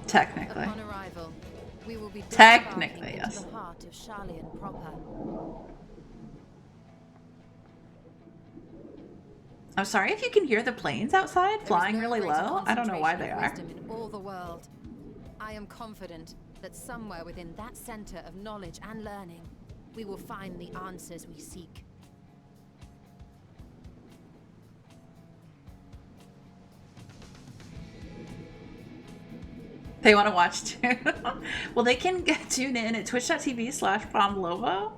Technically. Upon arrival, we will be Technically, yes. into the heart of Sharlayan proper. I'm sorry if you can hear the planes outside flying really low. I don't know why they are. Wisdom in all the world. I am confident that somewhere within that center of knowledge and learning, we will find the answers we seek. They want to watch too. Well, they can tune in at twitch.tv/PromLobo.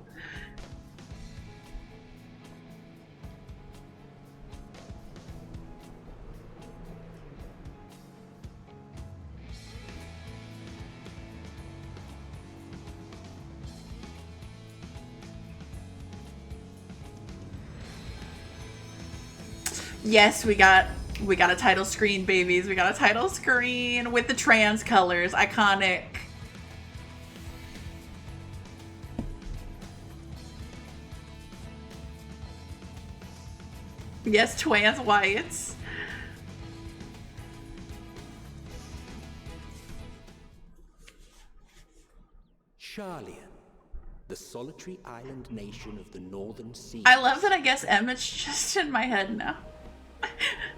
Yes, we got a title screen, babies. We got a title screen with the trans colors. Iconic. Yes, trans whites. Sharlayan, the solitary island nation of the northern sea. I love that I guess Emmett's just in my head now.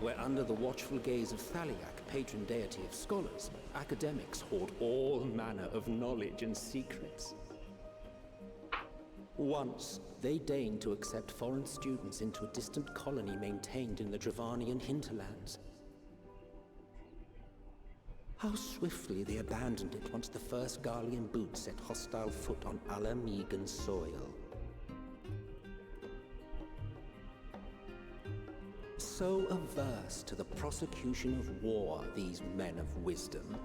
Where under the watchful gaze of Thaliak, patron deity of scholars, academics hoard all manner of knowledge and secrets. Once, they deigned to accept foreign students into a distant colony maintained in the Dravanian hinterlands. How swiftly they abandoned it once the first Garlean boot set hostile foot on Alamegan soil. So averse to the prosecution of war, these men of wisdom,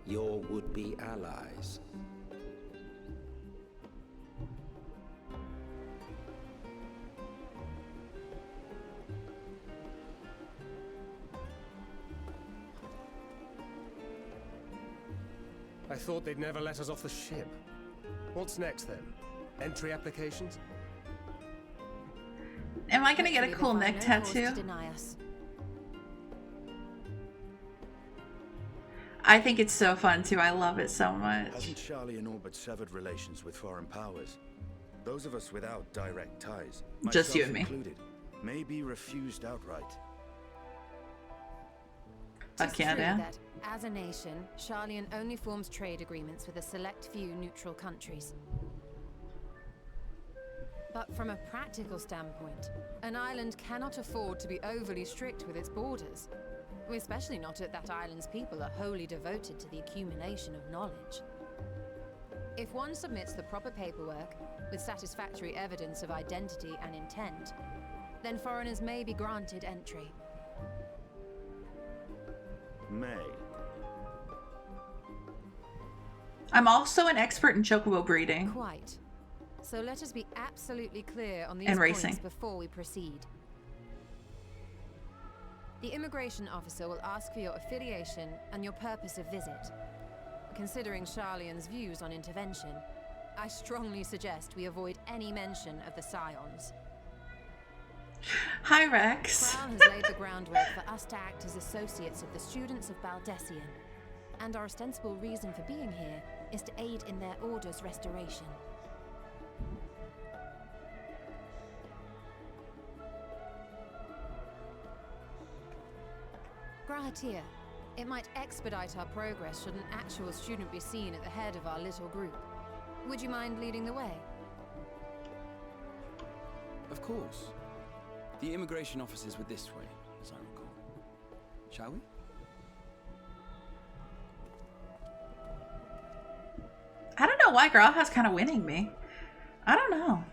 your would-be allies. I thought they'd never let us off the ship. What's next then? Entry applications? Am I gonna get a cool neck tattoo? I think it's so fun too. I love it so much. Hasn't Sharlayan all but severed relations with foreign powers? Those of us without direct ties, Just you myself and me. included, may be refused outright. Fuck yeah, Dan. That, as a nation, Sharlayan only forms trade agreements with a select few neutral countries. But from a practical standpoint, an island cannot afford to be overly strict with its borders. Especially not if that island's people are wholly devoted to the accumulation of knowledge. If one submits the proper paperwork, with satisfactory evidence of identity and intent, then foreigners may be granted entry. May. I'm also an expert in chocobo breeding. Quite. So let us be absolutely clear on these And points racing. before we proceed. The immigration officer will ask for your affiliation and your purpose of visit. Considering Sharlayan's views on intervention, I strongly suggest we avoid any mention of the Scions. Hi, Rex. Crown has laid the groundwork for us to act as associates of the students of Baldessian, and our ostensible reason for being here is to aid in their order's restoration. Grahatir, it might expedite our progress should an actual student be seen at the head of our little group. Would you mind leading the way? Of course. The immigration officers were this way, as I recall. shall we? I don't know why Grawha's kind of winning me. I don't know.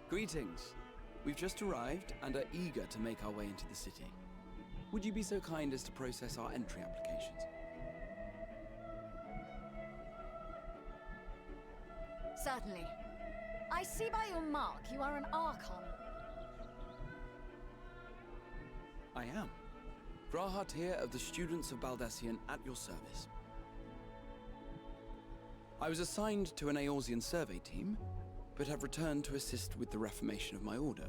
Greetings. We've just arrived and are eager to make our way into the city. Would you be so kind as to process our entry applications? Certainly. I see by your mark you are an Archon. I am. Grawha Tyr of the Students of Baldesion at your service. I was assigned to an Eorzean survey team, but have returned to assist with the reformation of my order.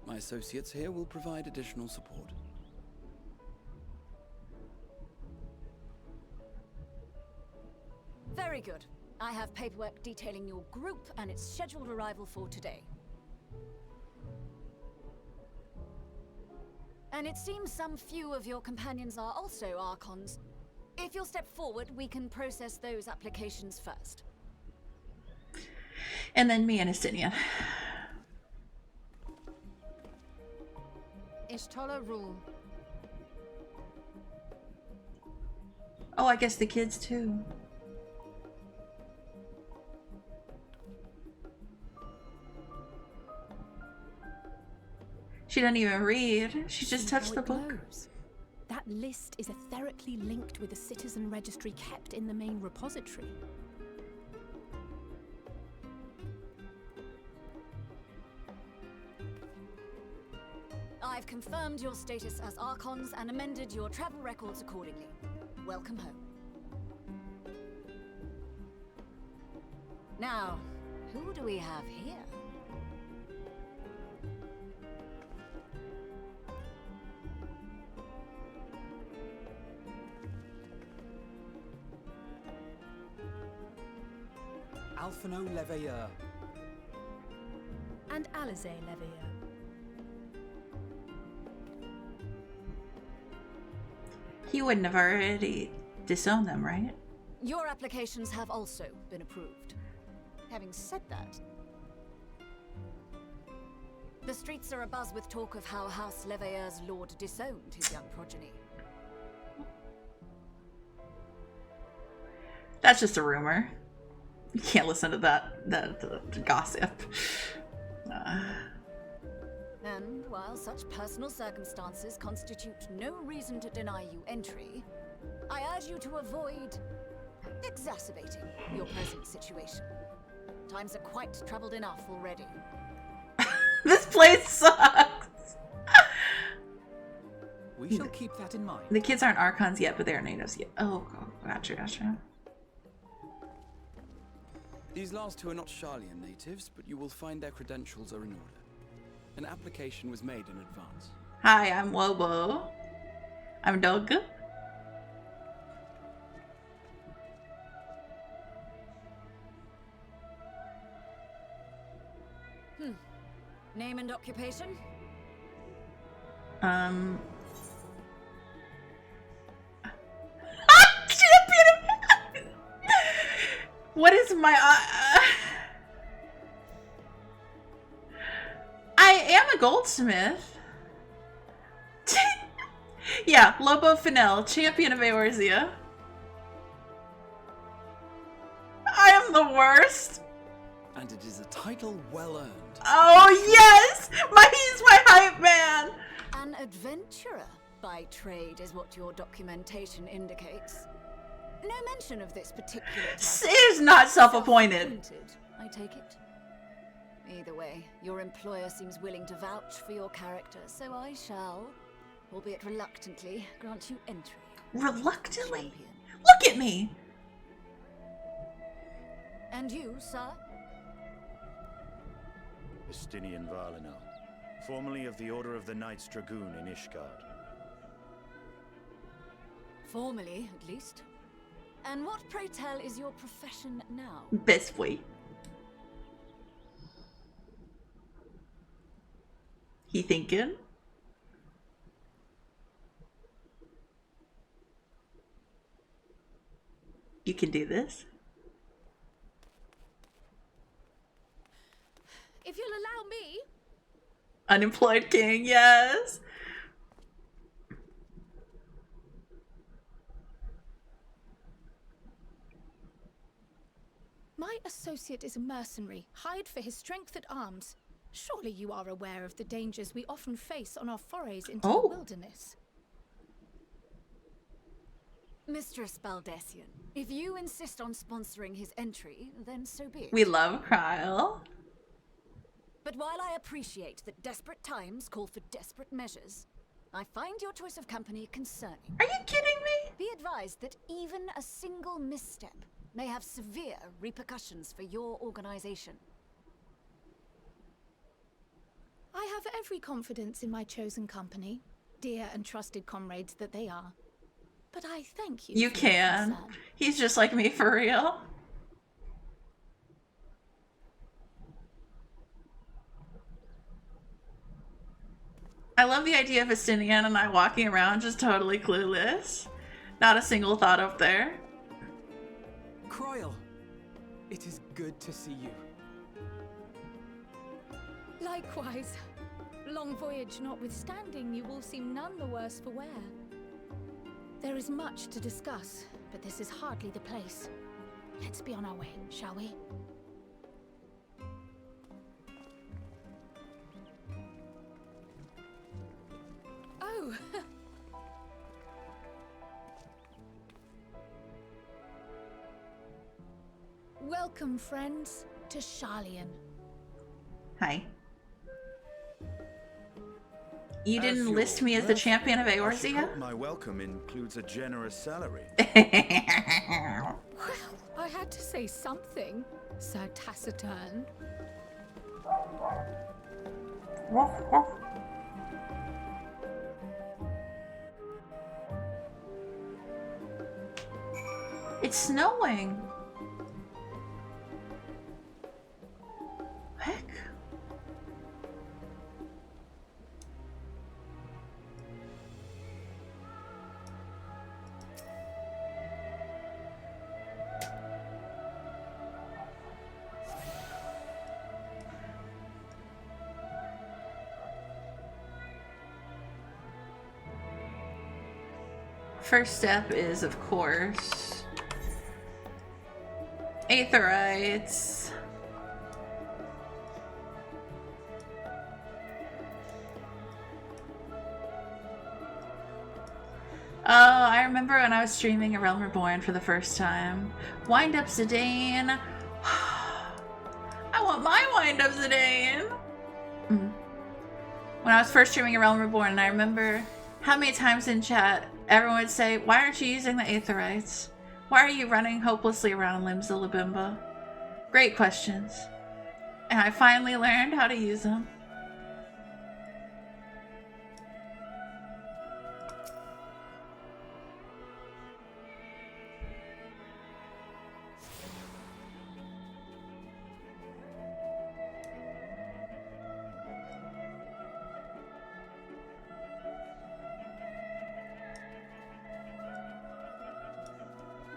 My associates here will provide additional support. Very good. I have paperwork detailing your group and its scheduled arrival for today. And it seems some few of your companions are also Archons. If you'll step forward, we can process those applications first. And then me and Estinian. Ishtola rule. Oh, I guess the kids too. She doesn't even read. She just touched the book. That list is etherically linked with the citizen registry kept in the main repository. I've confirmed your status as Archons and amended your travel records accordingly. Welcome home. Now, who do we have here? Alphino Leveilleur. And Alize Leveilleur. He wouldn't have already disowned them, right? Your applications have also been approved. Having said that, the streets are abuzz with talk of how House Leveilleur's lord disowned his young progeny. That's just a rumor. You can't listen to that gossip. And while such personal circumstances constitute no reason to deny you entry, I urge you to avoid exacerbating your present situation. Times are quite troubled enough already. This place sucks! We shall keep that in mind. The kids aren't Archons yet, but they're natives yet. Oh, gotcha. These last two are not Sharlayan natives, but you will find their credentials are in order. An application was made in advance. Hi, I'm Wobo. I'm Dog. Name and occupation? What is my... I am a goldsmith. Yeah, Lobo Fennel, champion of Eorzea. I am the worst. And it is a title well earned. Oh yes! He's my hype man! An adventurer by trade is what your documentation indicates. No mention of this particular title. Is not self-appointed. I take it. Either way, your employer seems willing to vouch for your character, so I shall, albeit reluctantly, grant you entry. Reluctantly? Look at me! And you, sir? Estinian Valinor, formerly of the Order of the Knights Dragoon in Ishgard. Formally, at least. And what, pray tell, is your profession now? Best way. He thinking? You can do this? If you'll allow me, Unemployed king, yes. My associate is a mercenary, hired for his strength at arms. Surely you are aware of the dangers we often face on our forays into the wilderness. Mistress Baldessian, if you insist on sponsoring his entry, then so be it. We love Kryle. But while I appreciate that desperate times call for desperate measures, I find your choice of company concerning. Are you kidding me? Be advised that even a single misstep may have severe repercussions for your organization. I have every confidence in my chosen company, dear and trusted comrades that they are. But I thank you. You can. He's just like me for real. I love the idea of Estinian and I walking around just totally clueless. Not a single thought up there. Kryle, it is good to see you. Likewise. Long voyage notwithstanding, you will seem none the worse for wear. There is much to discuss, but this is hardly the place. Let's be on our way, shall we? Oh! Welcome, friends, to Sharlayan. Hi. You didn't list me as the champion of Eorzea? My welcome includes a generous salary. Well, I had to say something, Sir Taciturn. It's snowing. Heck. First step is, of course, Aetherites. Oh, I remember when I was streaming A Realm Reborn for the first time. Wind up Zidane. I want my wind up Zidane. When I was first streaming A Realm Reborn, I remember how many times in chat everyone would say, why aren't you using the Aetherites? Why are you running hopelessly around Limsa Labimba? Great questions. And I finally learned how to use them.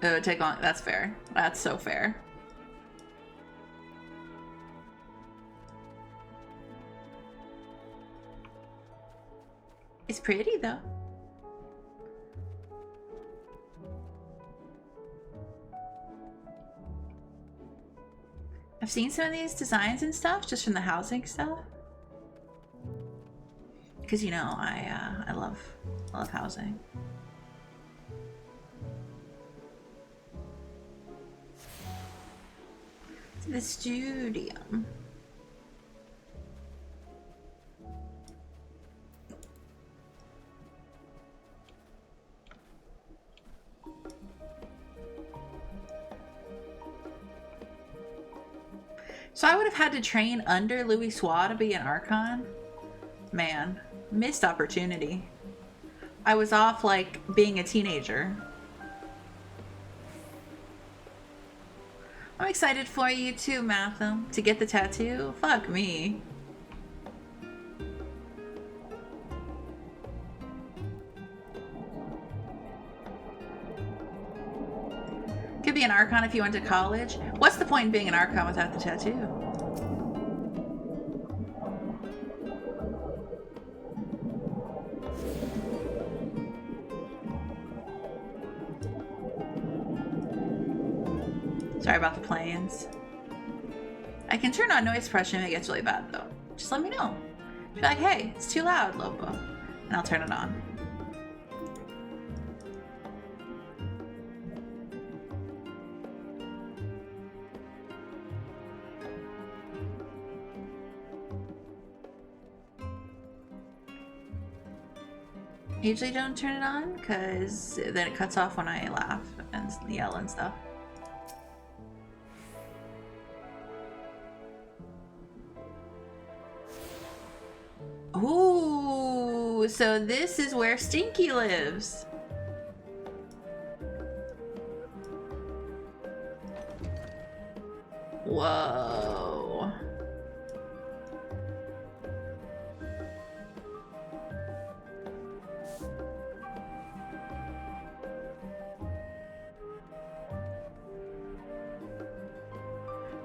It would take long. That's fair. That's so fair. It's pretty though. I've seen some of these designs and stuff just from the housing stuff. Because you know, I love housing. The studio. So I would have had to train under Louis Sois to be an Archon? Man, missed opportunity. I was off like being a teenager. I'm excited for you too, Matham. To get the tattoo? Fuck me. Could be an Archon if you went to college. What's the point in being an Archon without the tattoo? Sorry about the planes. I can turn on noise suppression if it gets really bad, though. Just let me know. Be like, hey, it's too loud, Lobo. And I'll turn it on. I usually don't turn it on because then it cuts off when I laugh and yell and stuff. Ooh, so this is where Stinky lives. Whoa.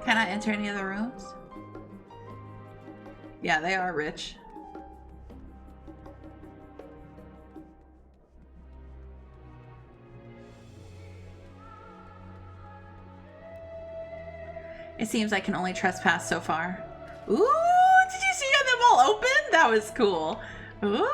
Can I enter any of the rooms? Yeah, they are rich. It seems I can only trespass so far. Ooh, did you see how them all open? That was cool. Ooh.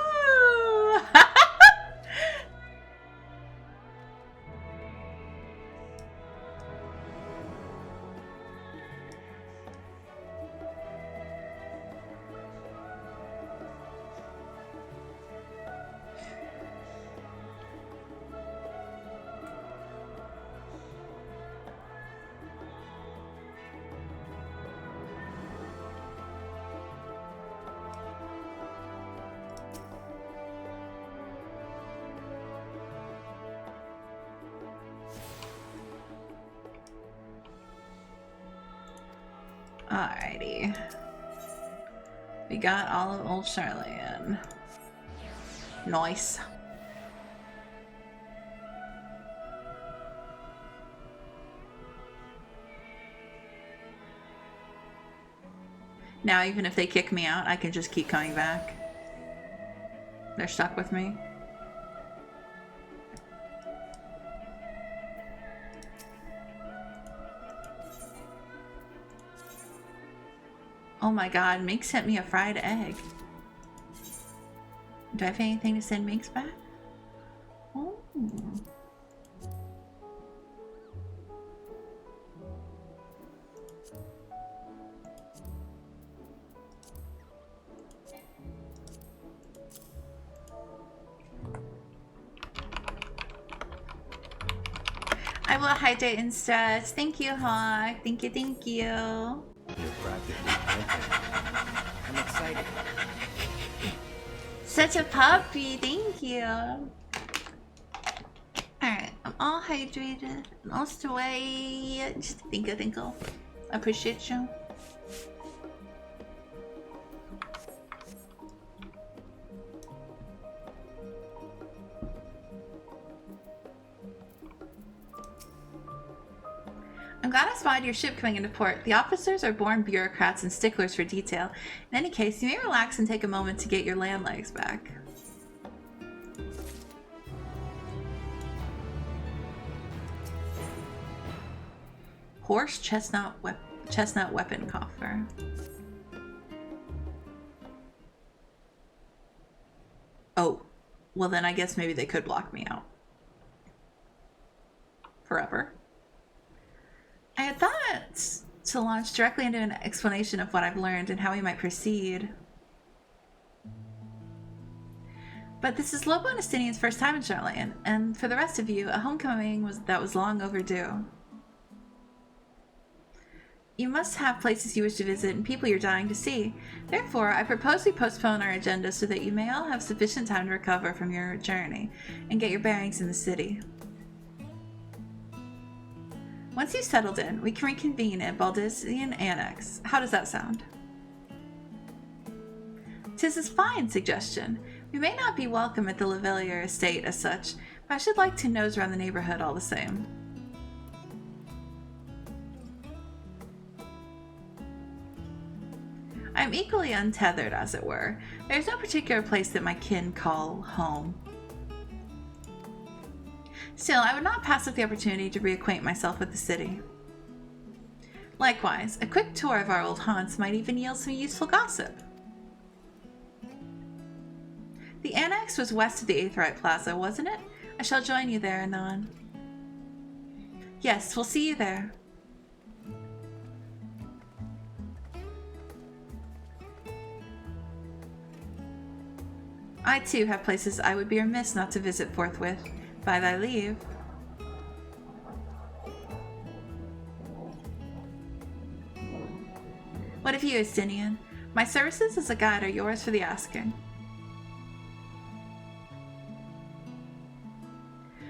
Alrighty. We got all of Old Charlene. Nice. Now even if they kick me out, I can just keep coming back. They're stuck with me. Oh my god, Mink sent me a fried egg. Do I have anything to send Minks back? Oh. I will hydrate instead. Thank you, Hawk. Thank you, thank you. You're practically pumping. I'm excited. Such a puppy, thank you. Alright, I'm all hydrated. Lost away. Just tinkle. I appreciate you. I'm glad I spotted your ship coming into port. The officers are born bureaucrats and sticklers for detail. In any case, you may relax and take a moment to get your land legs back. Horse chestnut weapon coffer. Oh, well then I guess maybe they could block me out. Forever. I had thought to launch directly into an explanation of what I've learned and how we might proceed. But this is Lobo and Estinian's first time in Charlene, and for the rest of you, a homecoming was long overdue. You must have places you wish to visit and people you're dying to see. Therefore, I propose we postpone our agenda so that you may all have sufficient time to recover from your journey and get your bearings in the city. Once you've settled in, we can reconvene at Baldisian Annex. How does that sound? 'Tis a fine suggestion. We may not be welcome at the Lavelier estate as such, but I should like to nose around the neighborhood all the same. I am equally untethered, as it were. There is no particular place that my kin call home. Still, I would not pass up the opportunity to reacquaint myself with the city. Likewise, a quick tour of our old haunts might even yield some useful gossip. The annex was west of the Aetheryte Plaza, wasn't it? I shall join you there anon. Yes, we'll see you there. I too have places I would be remiss not to visit forthwith, by thy leave. What of you, Estinian? My services as a guide are yours for the asking.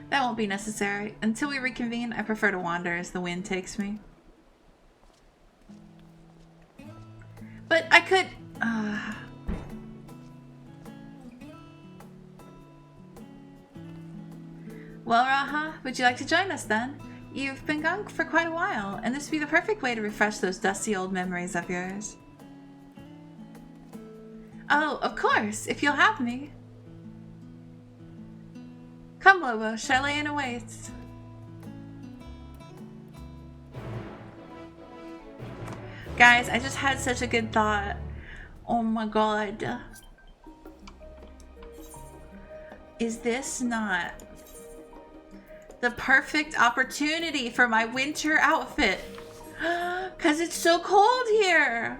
That won't be necessary. Until we reconvene, I prefer to wander as the wind takes me. But I could... Well, Raha, would you like to join us then? You've been gone for quite a while, and this would be the perfect way to refresh those dusty old memories of yours. Oh, of course, if you'll have me. Come, Lobo, Charlene awaits. Guys, I just had such a good thought. Oh my god. Is this not the perfect opportunity for my winter outfit? Because it's so cold here.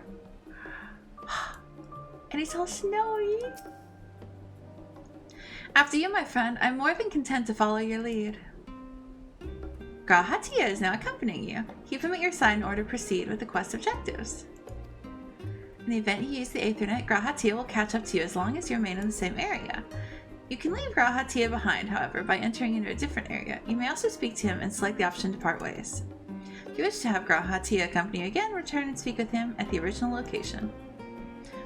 And it's all snowy. After you, my friend, I'm more than content to follow your lead. Grahatia is now accompanying you. Keep him at your side in order to proceed with the quest objectives. In the event you use the Aethernet, Grahatia will catch up to you as long as you remain in the same area. You can leave Grahatia behind, however, by entering into a different area. You may also speak to him and select the option to part ways. If you wish to have Grahatia accompany you again, return and speak with him at the original location.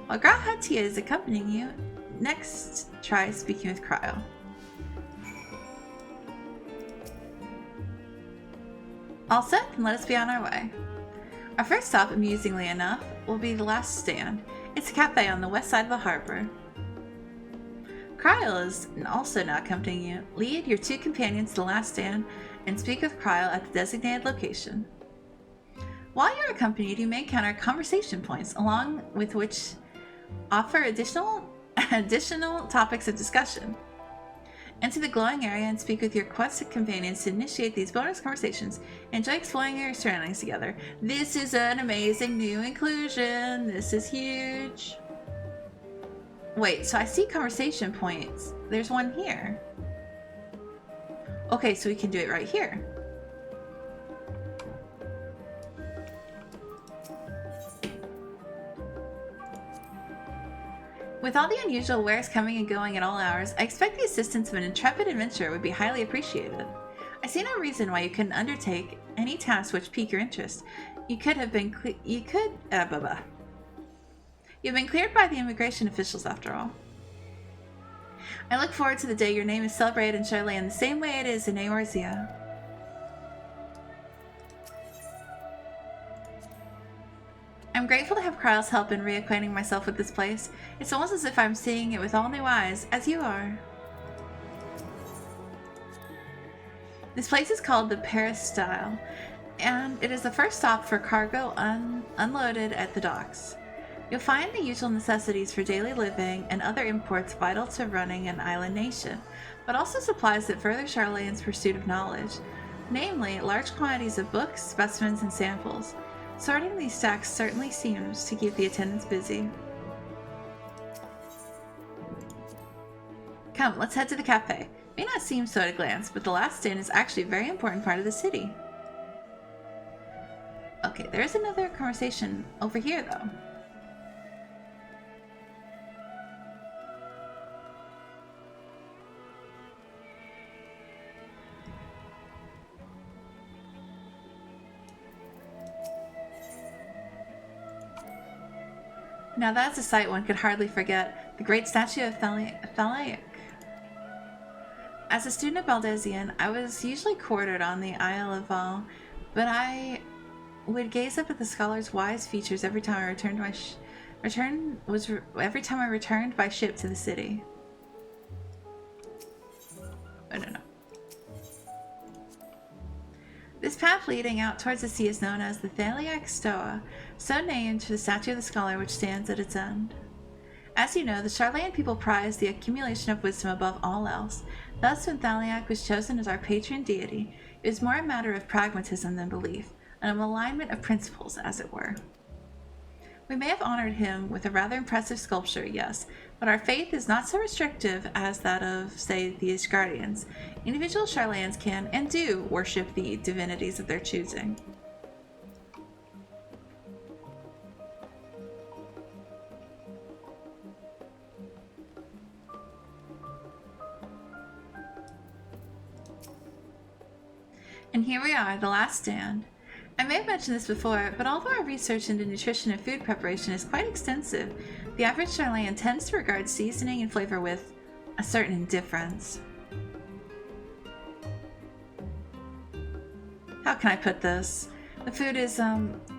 While Grahatia is accompanying you, next try speaking with Cryo. All set, then let us be on our way. Our first stop, amusingly enough, will be the last stand. It's a cafe on the west side of the harbor. Cryo is also now accompanying you. Lead your two companions to the last stand and speak with Cryo at the designated location. While you're accompanied, you may encounter conversation points, along with which offer additional topics of discussion. Enter the glowing area and speak with your quested companions to initiate these bonus conversations. Enjoy exploring your surroundings together. This is an amazing new inclusion. This is huge. Wait, so I see conversation points. There's one here. Okay, so we can do it right here. With all the unusual wares coming and going at all hours, I expect the assistance of an intrepid adventurer would be highly appreciated. I see no reason why you couldn't undertake any tasks which pique your interest. You've been cleared by the immigration officials after all. I look forward to the day your name is celebrated in Charlene the same way it is in Eorzea. I'm grateful to have Kryle's help in reacquainting myself with this place. It's almost as if I'm seeing it with all new eyes, as you are. This place is called the Peristyle, and it is the first stop for cargo unloaded at the docks. You'll find the usual necessities for daily living and other imports vital to running an island nation, but also supplies that further Charlene's pursuit of knowledge, namely large quantities of books, specimens, and samples. Sorting these stacks certainly seems to keep the attendants busy. Come, let's head to the cafe. May not seem so at a glance, but the last stand is actually a very important part of the city. Okay, there's another conversation over here, though. Now that's a sight one could hardly forget, the great statue of Thalaic. As a student of Baldesion, I was usually quartered on the Isle of Val, but I would gaze up at the scholar's wise features every time I returned by ship to the city. Oh, no. This path leading out towards the sea is known as the Thaliac Stoa, so named for the statue of the scholar which stands at its end. As you know, the Charlayan people prize the accumulation of wisdom above all else. Thus, when Thaliac was chosen as our patron deity, it was more a matter of pragmatism than belief, and an alignment of principles, as it were. We may have honored him with a rather impressive sculpture, yes, but our faith is not so restrictive as that of, say, the Asgardians. Individual Charlayans can, and do, worship the divinities of their choosing. And here we are, the last stand. I may have mentioned this before, but although our research into nutrition and food preparation is quite extensive, the average Charlayan tends to regard seasoning and flavor with a certain indifference. How can I put this? The food is,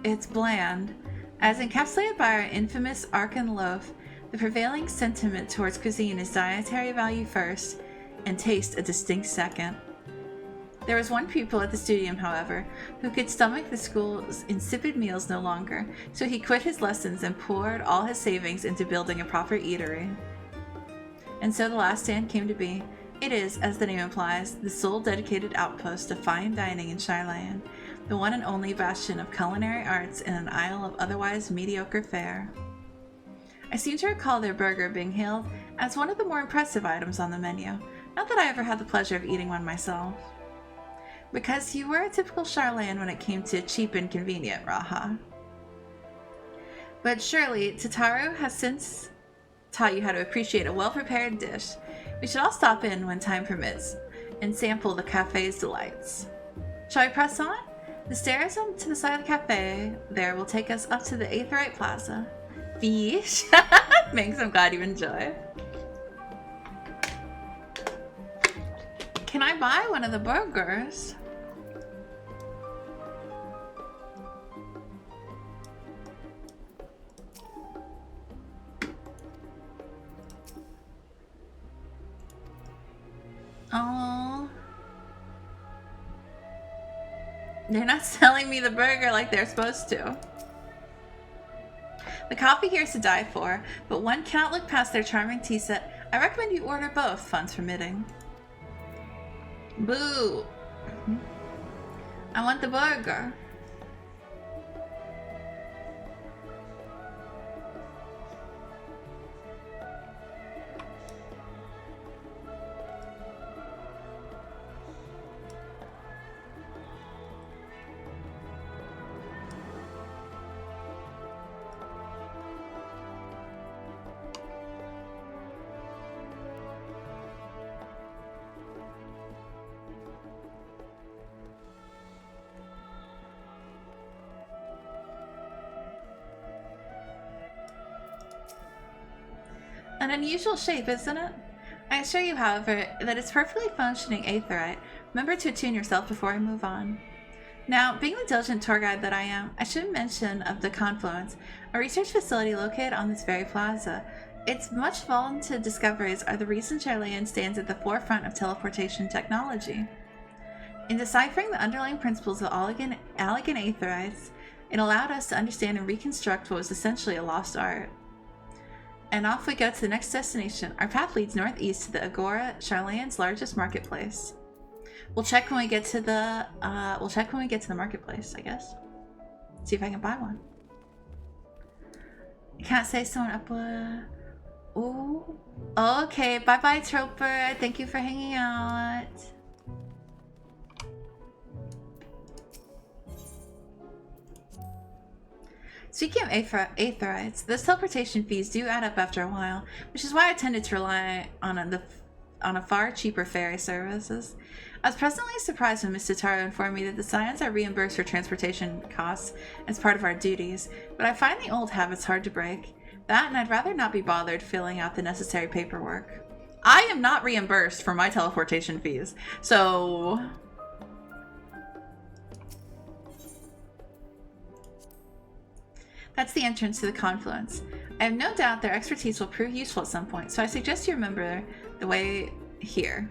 it's bland. As encapsulated by our infamous Arkan loaf, the prevailing sentiment towards cuisine is dietary value first, and taste a distinct second. There was one pupil at the studium, however, who could stomach the school's insipid meals no longer, so he quit his lessons and poured all his savings into building a proper eatery. And so the last stand came to be. It is, as the name implies, the sole dedicated outpost of fine dining in Charlayan, the one and only bastion of culinary arts in an isle of otherwise mediocre fare. I seem to recall their burger being hailed as one of the more impressive items on the menu, not that I ever had the pleasure of eating one myself. Because you were a typical Charlayan when it came to cheap and convenient, Raha. But surely, Tataru has since taught you how to appreciate a well-prepared dish. We should all stop in when time permits and sample the cafe's delights. Shall we press on? The stairs up to the side of the cafe there will take us up to the Aetherite Plaza. Fish! Thanks, I'm glad you enjoy. Can I buy one of the burgers? Oh, they're not selling me the burger like they're supposed to. The coffee here is to die for, but one cannot look past their charming tea set. I recommend you order both, funds permitting. Boo! I want the burger. An unusual shape, isn't it? I assure you, however, that it's perfectly functioning aetherite. Remember to attune yourself before I move on. Now, being the diligent tour guide that I am, I should mention of the Confluence, a research facility located on this very plaza. Its much vaunted discoveries are the reason Charlayan stands at the forefront of teleportation technology. In deciphering the underlying principles of elegant aetherites, it allowed us to understand and reconstruct what was essentially a lost art. And off we go to the next destination. Our path leads northeast to the Agora, Charlayan's largest marketplace. We'll check when we get to the marketplace, I guess. See if I can buy one. Can't say someone up. Ooh. Okay. Bye bye, Troper. Thank you for hanging out. Speaking of aetherites, those teleportation fees do add up after a while, which is why I tended to rely on a far cheaper ferry services. I was pleasantly surprised when Miss Tataru informed me that the Scions are reimbursed for transportation costs as part of our duties, but I find the old habits hard to break. That, and I'd rather not be bothered filling out the necessary paperwork. I am not reimbursed for my teleportation fees, so... That's the entrance to the Confluence. I have no doubt their expertise will prove useful at some point, so I suggest you remember the way here.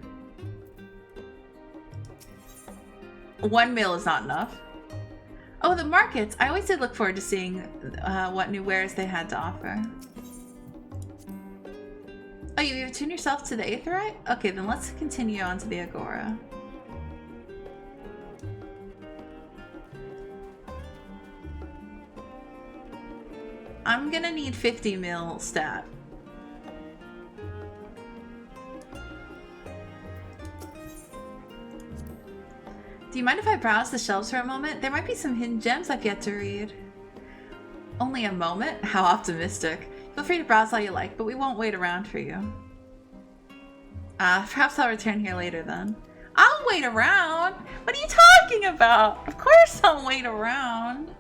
1 meal is not enough. Oh, the markets. I always did look forward to seeing what new wares they had to offer. Oh, you attuned yourself to the Aetheryte? Okay, then let's continue on to the Agora. I'm gonna need 50 mil stat. Do you mind if I browse the shelves for a moment? There might be some hidden gems I've yet to read. Only a moment? How optimistic. Feel free to browse all you like, but we won't wait around for you. Perhaps I'll return here later then. I'll wait around? What are you talking about? Of course I'll wait around.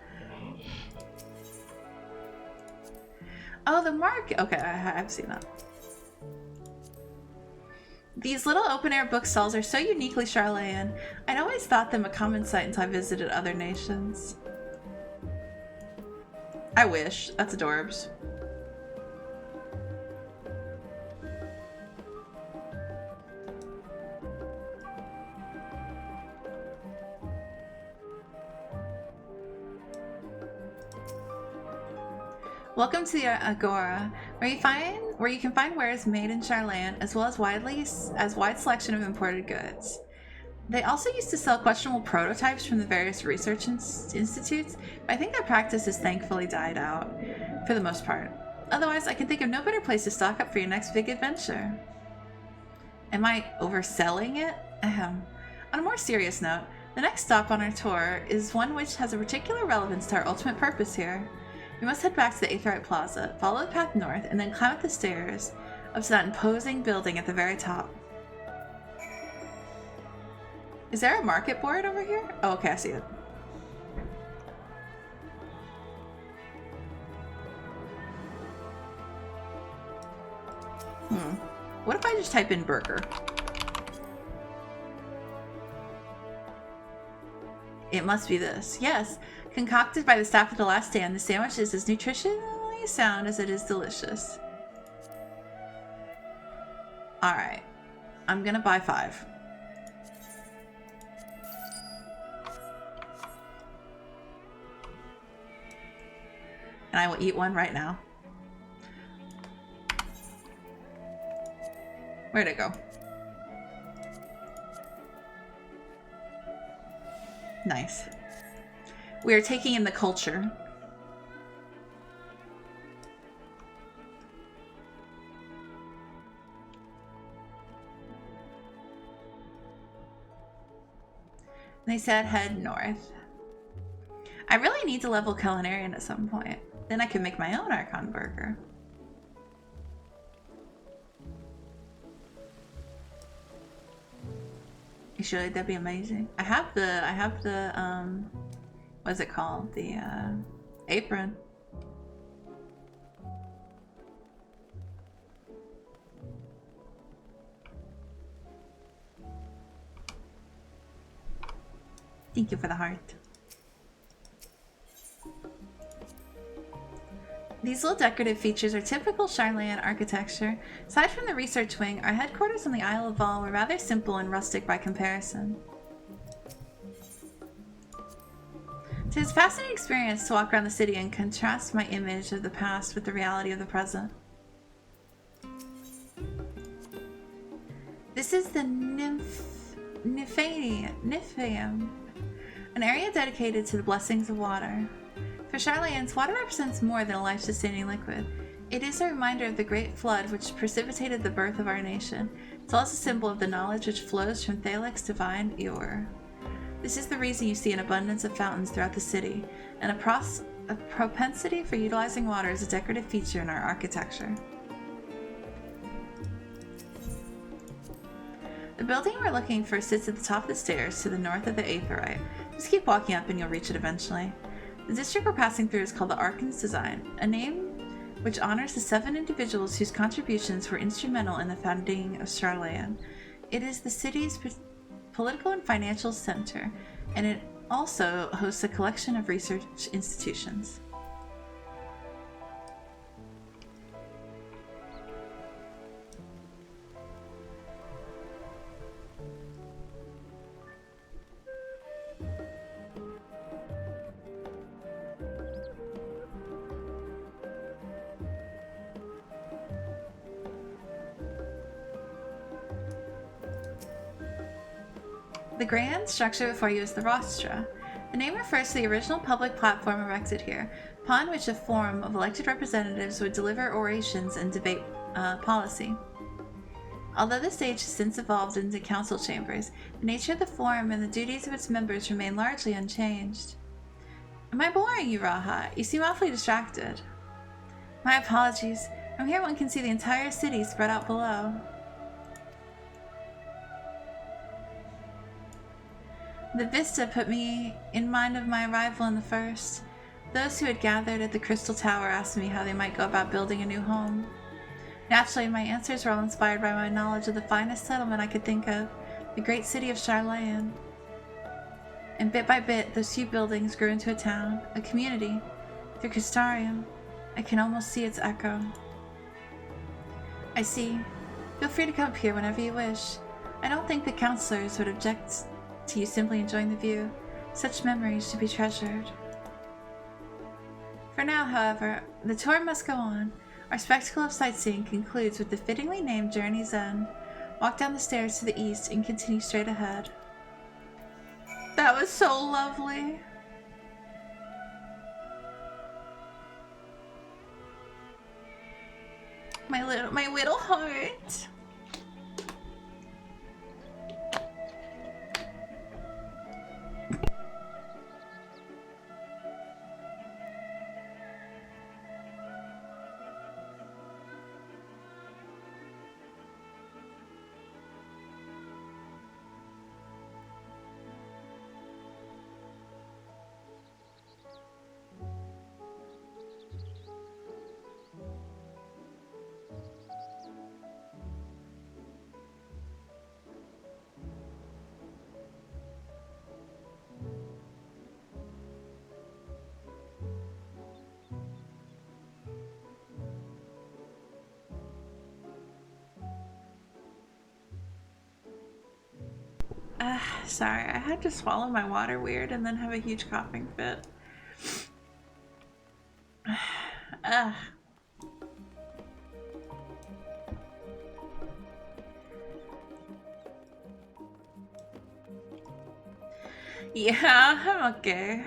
Oh, the market. Okay, I've seen that. These little open-air bookstalls are so uniquely Charlayan. I'd always thought them a common sight until I visited other nations. I wish. That's adorbs. Welcome to the Agora, where you can find wares made in Charlayan, as well as wide selection of imported goods. They also used to sell questionable prototypes from the various research institutes, but I think that practice has thankfully died out, for the most part. Otherwise, I can think of no better place to stock up for your next big adventure. Am I overselling it? Ahem. On a more serious note, the next stop on our tour is one which has a particular relevance to our ultimate purpose here. We must head back to the Aetheryte Plaza, follow the path north, and then climb up the stairs up to that imposing building at the very top. Is there a market board over here? Oh, okay, I see it. What if I just type in burger? It must be this. Yes. Concocted by the staff of the last stand, the sandwich is as nutritionally sound as it is delicious. Alright. I'm gonna buy 5. And I will eat one right now. Where'd it go? Nice. We are taking in the culture. They said head north. I really need to level Culinarian at some point. Then I can make my own Archon burger. You should, that'd be amazing. I have the what's it called? The apron. Thank you for the heart. These little decorative features are typical Charlayan architecture. Aside from the research wing, our headquarters on the Isle of Vol were rather simple and rustic by comparison. It is a fascinating experience to walk around the city and contrast my image of the past with the reality of the present. This is the Nymphaeum, an area dedicated to the blessings of water. For Charlayans, water represents more than a life-sustaining liquid. It is a reminder of the great flood which precipitated the birth of our nation. It's also a symbol of the knowledge which flows from Thalec's divine Eor. This is the reason you see an abundance of fountains throughout the city, and a propensity for utilizing water as a decorative feature in our architecture. The building we're looking for sits at the top of the stairs to the north of the Aetheryte. Just keep walking up and you'll reach it eventually. The district we're passing through is called the Archon's Design, a name which honors the 7 individuals whose contributions were instrumental in the founding of Charlayan. It is the city's political and financial center, and it also hosts a collection of research institutions. The grand structure before you is the rostra. The name refers to the original public platform erected here, upon which a forum of elected representatives would deliver orations and debate policy. Although the stage has since evolved into council chambers, the nature of the forum and the duties of its members remain largely unchanged. Am I boring you, Raha? You seem awfully distracted. My apologies. From here one can see the entire city spread out below. The vista put me in mind of my arrival in the first. Those who had gathered at the Crystal Tower asked me how they might go about building a new home. Naturally, my answers were all inspired by my knowledge of the finest settlement I could think of, the great city of Charlayan. And bit by bit, those few buildings grew into a town, a community. Through Crystarium, I can almost see its echo. I see. Feel free to come up here whenever you wish. I don't think the counselors would object to you simply enjoying the view. Such memories should be treasured. For now, however, the tour must go on. Our spectacle of sightseeing concludes with the fittingly named Journey's End. Walk down the stairs to the east and continue straight ahead. That was so lovely. My little heart. Sorry, I had to swallow my water weird and then have a huge coughing fit. Yeah, I'm okay.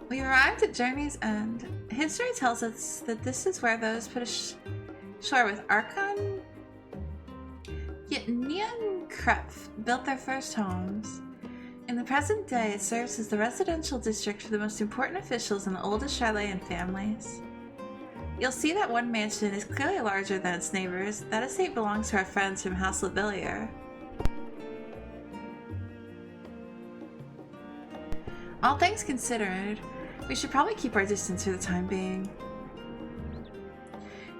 We arrived at Journey's End. History tells us that this is where those put ashore with Archon Ytnian Krepf built their first homes. In the present day, it serves as the residential district for the most important officials and the oldest Charlayan families. You'll see that one mansion is clearly larger than its neighbors. That estate belongs to our friends from House Lavillier. All things considered, we should probably keep our distance for the time being.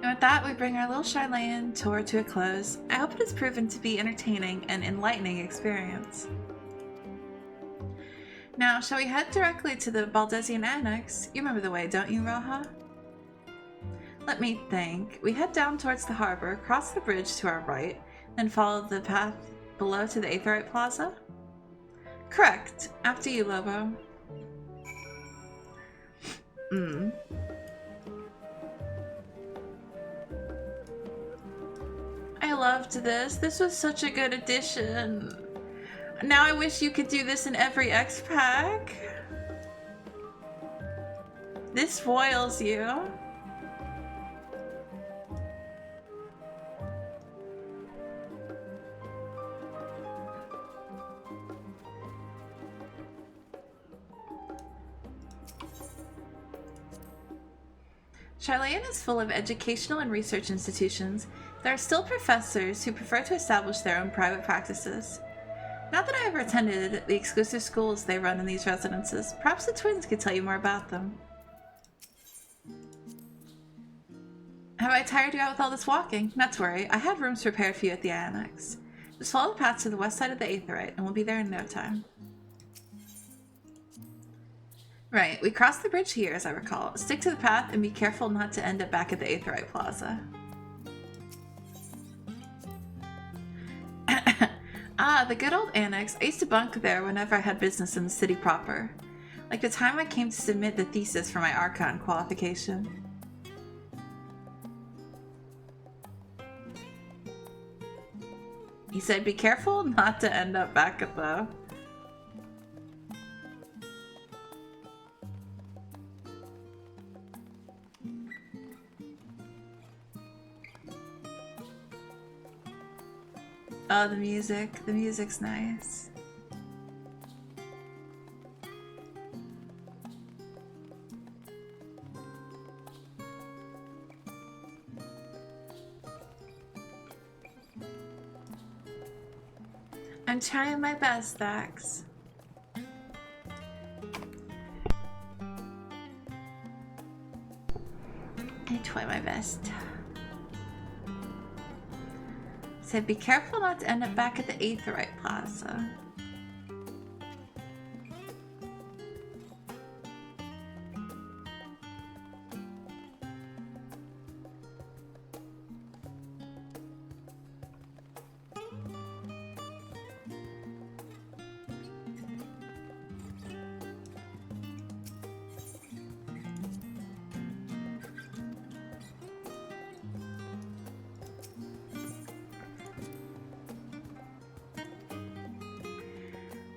And with that, we bring our little Charlayan tour to a close. I hope it has proven to be entertaining and enlightening experience. Now, shall we head directly to the Baldesian Annex? You remember the way, don't you, Raha? Let me think. We head down towards the harbor, cross the bridge to our right, then follow the path below to the Aetherite Plaza? Correct. After you, Lobo. I loved this. This was such a good addition. Now I wish you could do this in every X-Pack. This foils you. Charlayan is full of educational and research institutions. There are still professors who prefer to establish their own private practices. Not that I ever attended the exclusive schools they run in these residences. Perhaps the twins could tell you more about them. Have I tired you out with all this walking? Not to worry, I have rooms prepared for you at the Annex. Just follow the path to the west side of the Aetherite, and we'll be there in no time. Right, we crossed the bridge here, as I recall. Stick to the path and be careful not to end up back at the Aetherite Plaza. Ah, the good old annex. I used to bunk there whenever I had business in the city proper. Like the time I came to submit the thesis for my Archon qualification. He said, be careful not to end up back at the... Oh, the music. The music's nice. I'm trying my best, Dax. I try my best. Said be careful not to end up back at the Aetherite Plaza.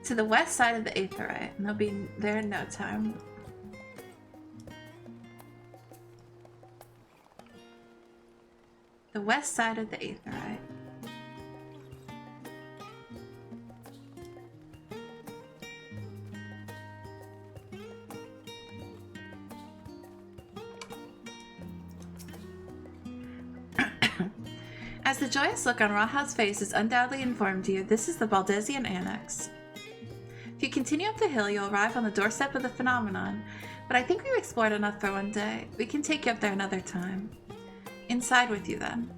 To the west side of the Aetherite, and they'll be there in no time. The west side of the Aetherite. As the joyous look on Raha's face has undoubtedly informed you, this is the Baldesian Annex. If you continue up the hill, you'll arrive on the doorstep of the phenomenon, but I think we've explored enough for one day. We can take you up there another time. Inside with you, then.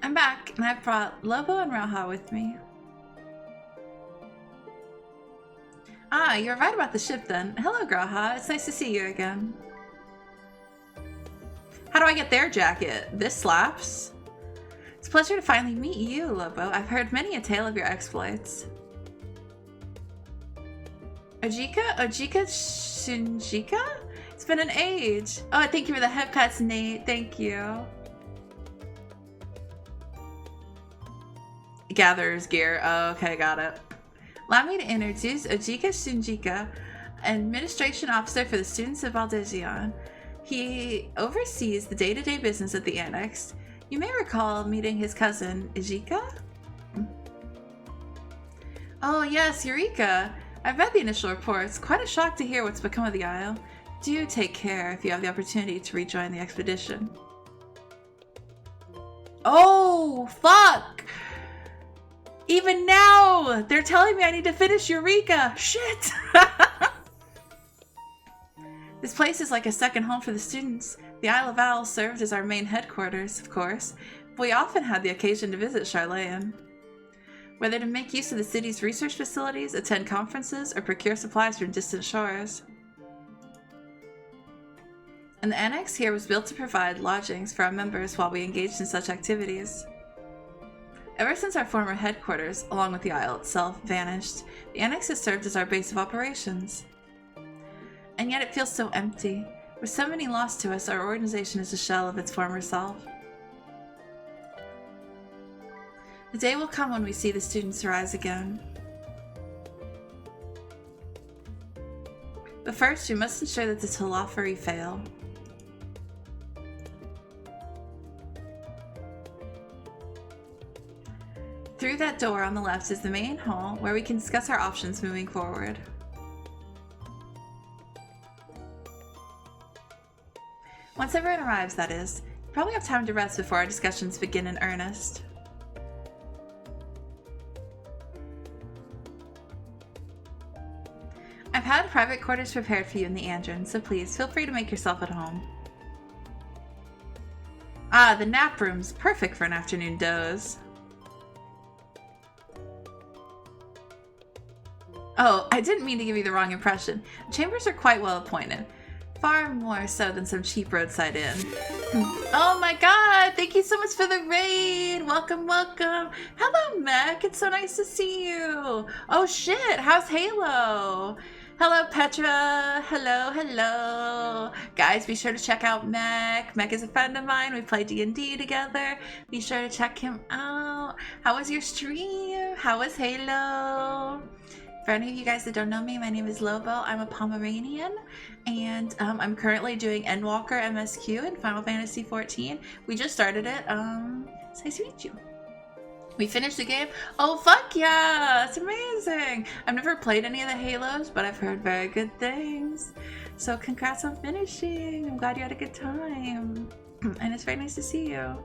I'm back, and I've brought Lobo and Raha with me. Ah, you're right about the ship then. Hello, Graha. It's nice to see you again. How do I get their jacket? This slaps. It's a pleasure to finally meet you, Lobo. I've heard many a tale of your exploits. Ojika? Ojika Shinjika? It's been an age. Oh, thank you for the head pats, Nate. Thank you. Gatherer's gear. Oh, okay, got it. Allow me to introduce Ojika Shinjika, Administration Officer for the students of Baldesion. He oversees the day-to-day business at the Annex. You may recall meeting his cousin, Ijika? Oh yes, Eureka! I've read the initial reports. Quite a shock to hear what's become of the Isle. Do take care if you have the opportunity to rejoin the expedition. Oh, fuck! Even now, they're telling me I need to finish Eureka. Shit. This place is like a second home for the students. The Isle of Owls served as our main headquarters, of course, but we often had the occasion to visit Charlayan. Whether to make use of the city's research facilities, attend conferences, or procure supplies from distant shores. And the annex here was built to provide lodgings for our members while we engaged in such activities. Ever since our former headquarters, along with the Isle itself, vanished, the Annex has served as our base of operations. And yet it feels so empty. With so many lost to us, our organization is a shell of its former self. The day will come when we see the students rise again. But first, we must ensure that the Telophari fail. Through that door on the left is the main hall, where we can discuss our options moving forward. Once everyone arrives, that is. We probably have time to rest before our discussions begin in earnest. I've had private quarters prepared for you in the Andron, so please feel free to make yourself at home. Ah, the nap room's perfect for an afternoon doze. Oh, I didn't mean to give you the wrong impression. Chambers are quite well appointed. Far more so than some cheap roadside inn. Oh my god, thank you so much for the raid. Welcome, welcome. Hello, Mech. It's so nice to see you. Oh shit, how's Halo? Hello, Petra. Hello, hello. Guys, be sure to check out Mech. Mech is a friend of mine. We play D&D together. Be sure to check him out. How was your stream? How was Halo? For any of you guys that don't know me, my name is Lobo. I'm a Pomeranian, and I'm currently doing Endwalker MSQ in Final Fantasy XIV. We just started it. It's nice to meet you. We finished the game. Oh, fuck yeah! It's amazing! I've never played any of the Halos, but I've heard very good things. So congrats on finishing. I'm glad you had a good time. And it's very nice to see you.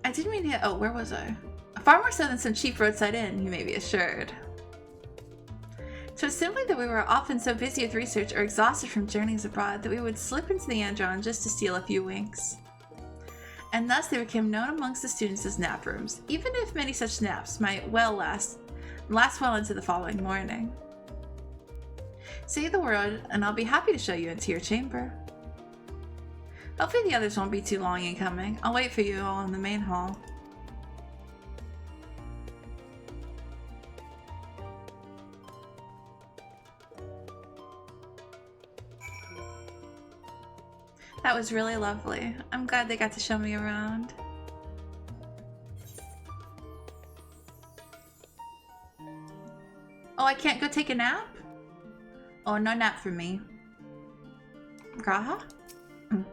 I didn't mean to... Oh, where was I? Far more so than some cheap roadside inn, you may be assured. So it's simply that we were often so busy with research or exhausted from journeys abroad that we would slip into the Andron just to steal a few winks. And thus they became known amongst the students as nap rooms, even if many such naps might well last well into the following morning. Say the word, and I'll be happy to show you into your chamber. Hopefully the others won't be too long in coming. I'll wait for you all in the main hall. That was really lovely. I'm glad they got to show me around. Oh, I can't go take a nap? Oh, no nap for me. Graha? Do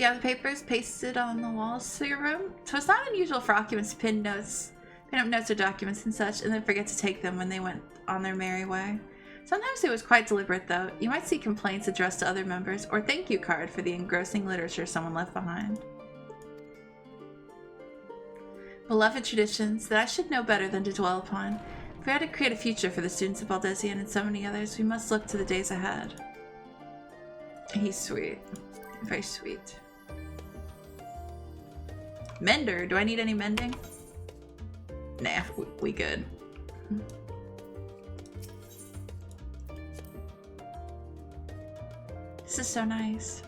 you have the papers pasted on the walls to your room? So it's not unusual for occupants to pin up notes or documents and such, and then forget to take them when they went on their merry way. Sometimes it was quite deliberate, though. You might see complaints addressed to other members, or thank you card for the engrossing literature someone left behind. Beloved traditions that I should know better than to dwell upon. If we had to create a future for the students of Baldesion and so many others, we must look to the days ahead. He's sweet. Very sweet. Mender? Do I need any mending? Nah, we good. This is so nice.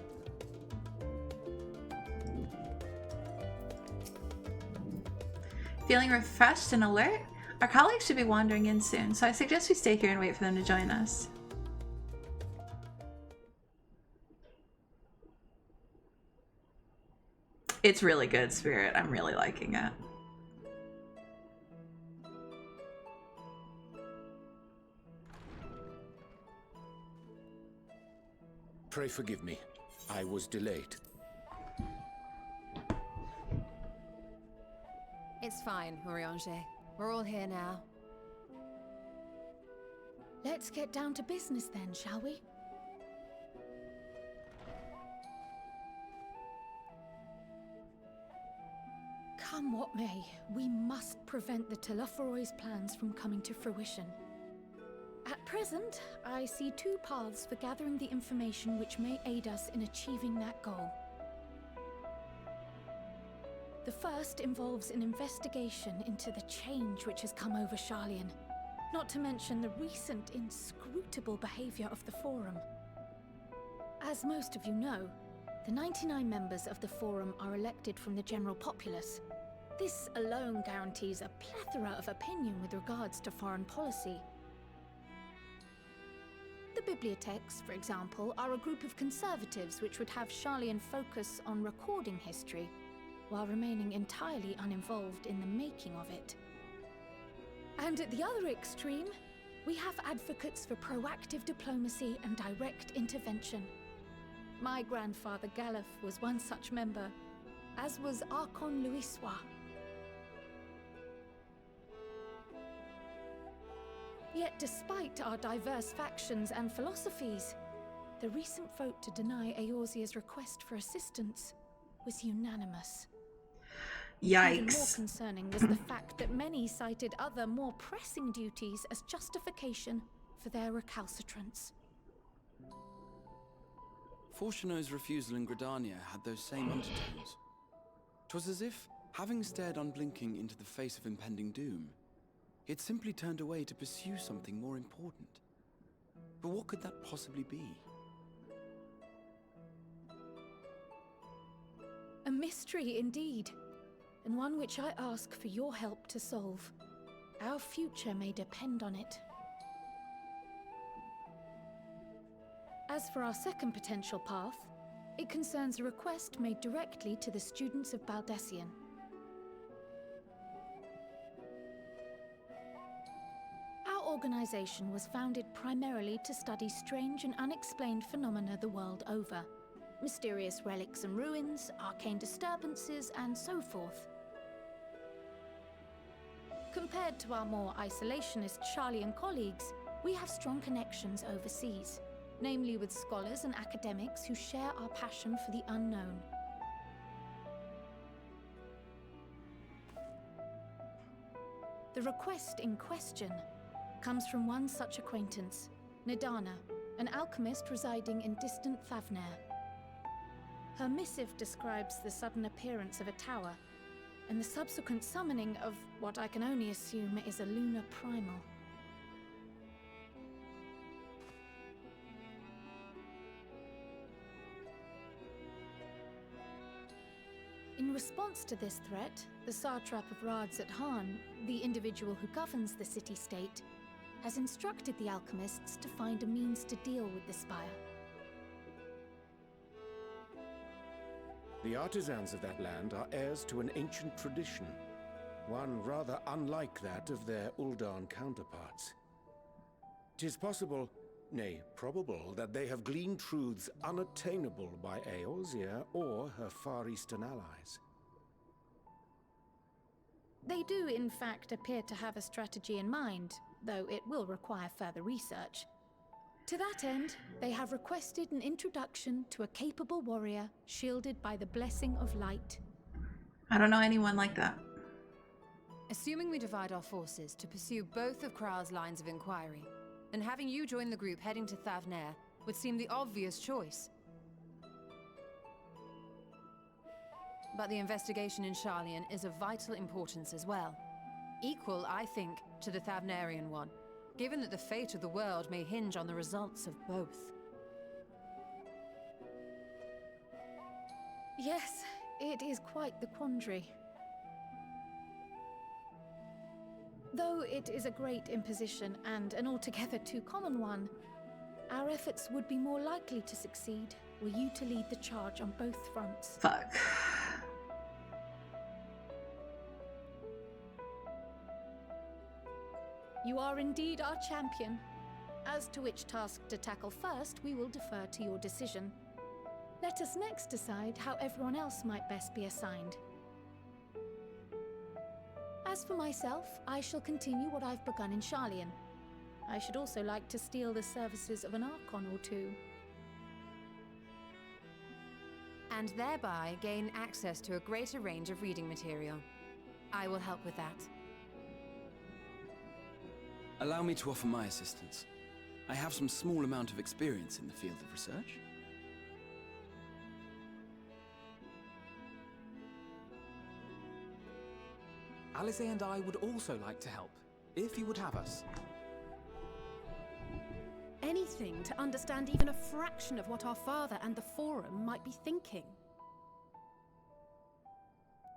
Feeling refreshed and alert? Our colleagues should be wandering in soon, so I suggest we stay here and wait for them to join us. It's really good, Spirit. I'm really liking it. Pray forgive me. I was delayed. It's fine, Oriange. We're all here now. Let's get down to business then, shall we? Come what may, we must prevent the Telophoroi's plans from coming to fruition. At present, I see two paths for gathering the information which may aid us in achieving that goal. The first involves an investigation into the change which has come over Sharlayan, not to mention the recent inscrutable behavior of the Forum. As most of you know, the 99 members of the Forum are elected from the general populace. This alone guarantees a plethora of opinion with regards to foreign policy. The bibliotheques, for example, are a group of conservatives which would have Sharlayan focus on recording history, while remaining entirely uninvolved in the making of it. And at the other extreme, we have advocates for proactive diplomacy and direct intervention. My grandfather Galef was one such member, as was Archon Louisois. Yet despite our diverse factions and philosophies, the recent vote to deny Eorzea's request for assistance was unanimous. Yikes. Even more concerning was the fact that many cited other, more pressing duties as justification for their recalcitrance. Fortuno's refusal in Gridania had those same undertones. 'Twas as if, having stared unblinking into the face of impending doom, He had simply turned away to pursue something more important. But what could that possibly be? A mystery indeed, and one which I ask for your help to solve. Our future may depend on it. As for our second potential path, it concerns a request made directly to the students of Baldessian. Our organization was founded primarily to study strange and unexplained phenomena the world over. Mysterious relics and ruins, arcane disturbances, and so forth. Compared to our more isolationist Charlian colleagues, we have strong connections overseas, namely with scholars and academics who share our passion for the unknown. The request in question comes from one such acquaintance, Nadana, an alchemist residing in distant Thavner. Her missive describes the sudden appearance of a tower, and the subsequent summoning of what I can only assume is a lunar primal. In response to this threat, the Satrap of Radzat-Han, the individual who governs the city-state, has instructed the alchemists to find a means to deal with the spire. The artisans of that land are heirs to an ancient tradition, one rather unlike that of their Uldan counterparts. 'Tis possible, nay, probable, that they have gleaned truths unattainable by Eorzea or her Far Eastern allies. They do, in fact, appear to have a strategy in mind, though it will require further research. To that end, they have requested an introduction to a capable warrior shielded by the blessing of light. I don't know anyone like that. Assuming we divide our forces to pursue both of Kral's lines of inquiry, then having you join the group heading to Thavner would seem the obvious choice. But the investigation in Charlian is of vital importance as well. Equal, I think, to the Thavnerian one, given that the fate of the world may hinge on the results of both. Yes, it is quite the quandary. Though it is a great imposition and an altogether too common one, our efforts would be more likely to succeed were you to lead the charge on both fronts. Fuck. You are indeed our champion. As to which task to tackle first, we will defer to your decision. Let us next decide how everyone else might best be assigned. As for myself, I shall continue what I've begun in Charlian. I should also like to steal the services of an Archon or two. And thereby gain access to a greater range of reading material. I will help with that. Allow me to offer my assistance. I have some small amount of experience in the field of research. Alize and I would also like to help, if you would have us. Anything to understand even a fraction of what our father and the Forum might be thinking.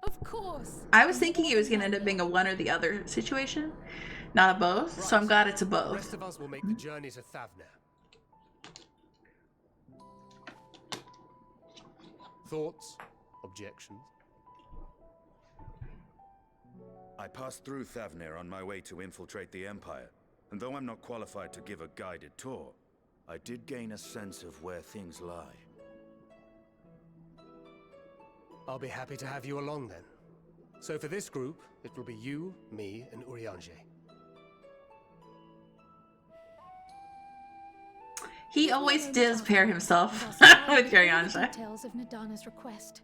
Of course! I was thinking it was going to end up being a one or the other situation, not a both, so I'm glad it's a The both. rest of us will make the journey to Thavner. Thoughts? Objections? I passed through Thavner on my way to infiltrate the Empire, and though I'm not qualified to give a guided tour, I did gain a sense of where things lie. I'll be happy to have you along then. So for this group, it will be you, me, and Urianger. He always does pair himself with Urianger. Details of Nadana's request.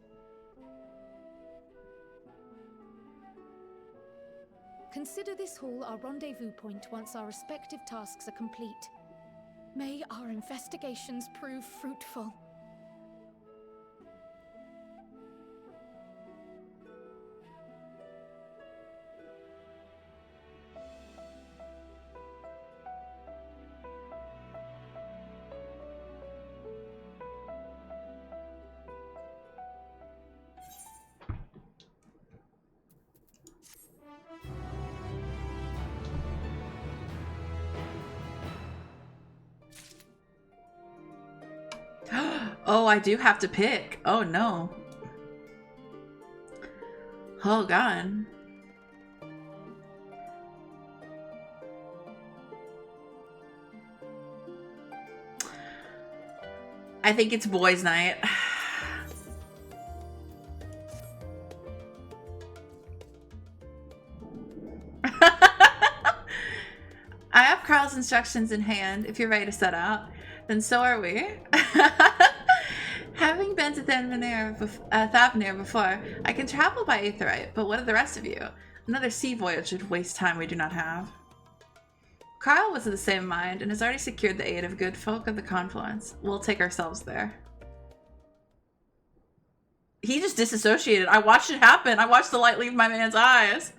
Consider this hall our rendezvous point once our respective tasks are complete. May our investigations prove fruitful. Oh, I do have to pick. Oh, no. Oh, God. I think it's boys' night. I have Carl's instructions in hand. If you're ready to set out, then so are we. Having been to Thavnir before, I can travel by Aetheryte, but what of the rest of you? Another sea voyage would waste time we do not have. Carl was of the same mind and has already secured the aid of good folk of the Confluence. We'll take ourselves there. He just disassociated. I watched it happen. I watched the light leave my man's eyes.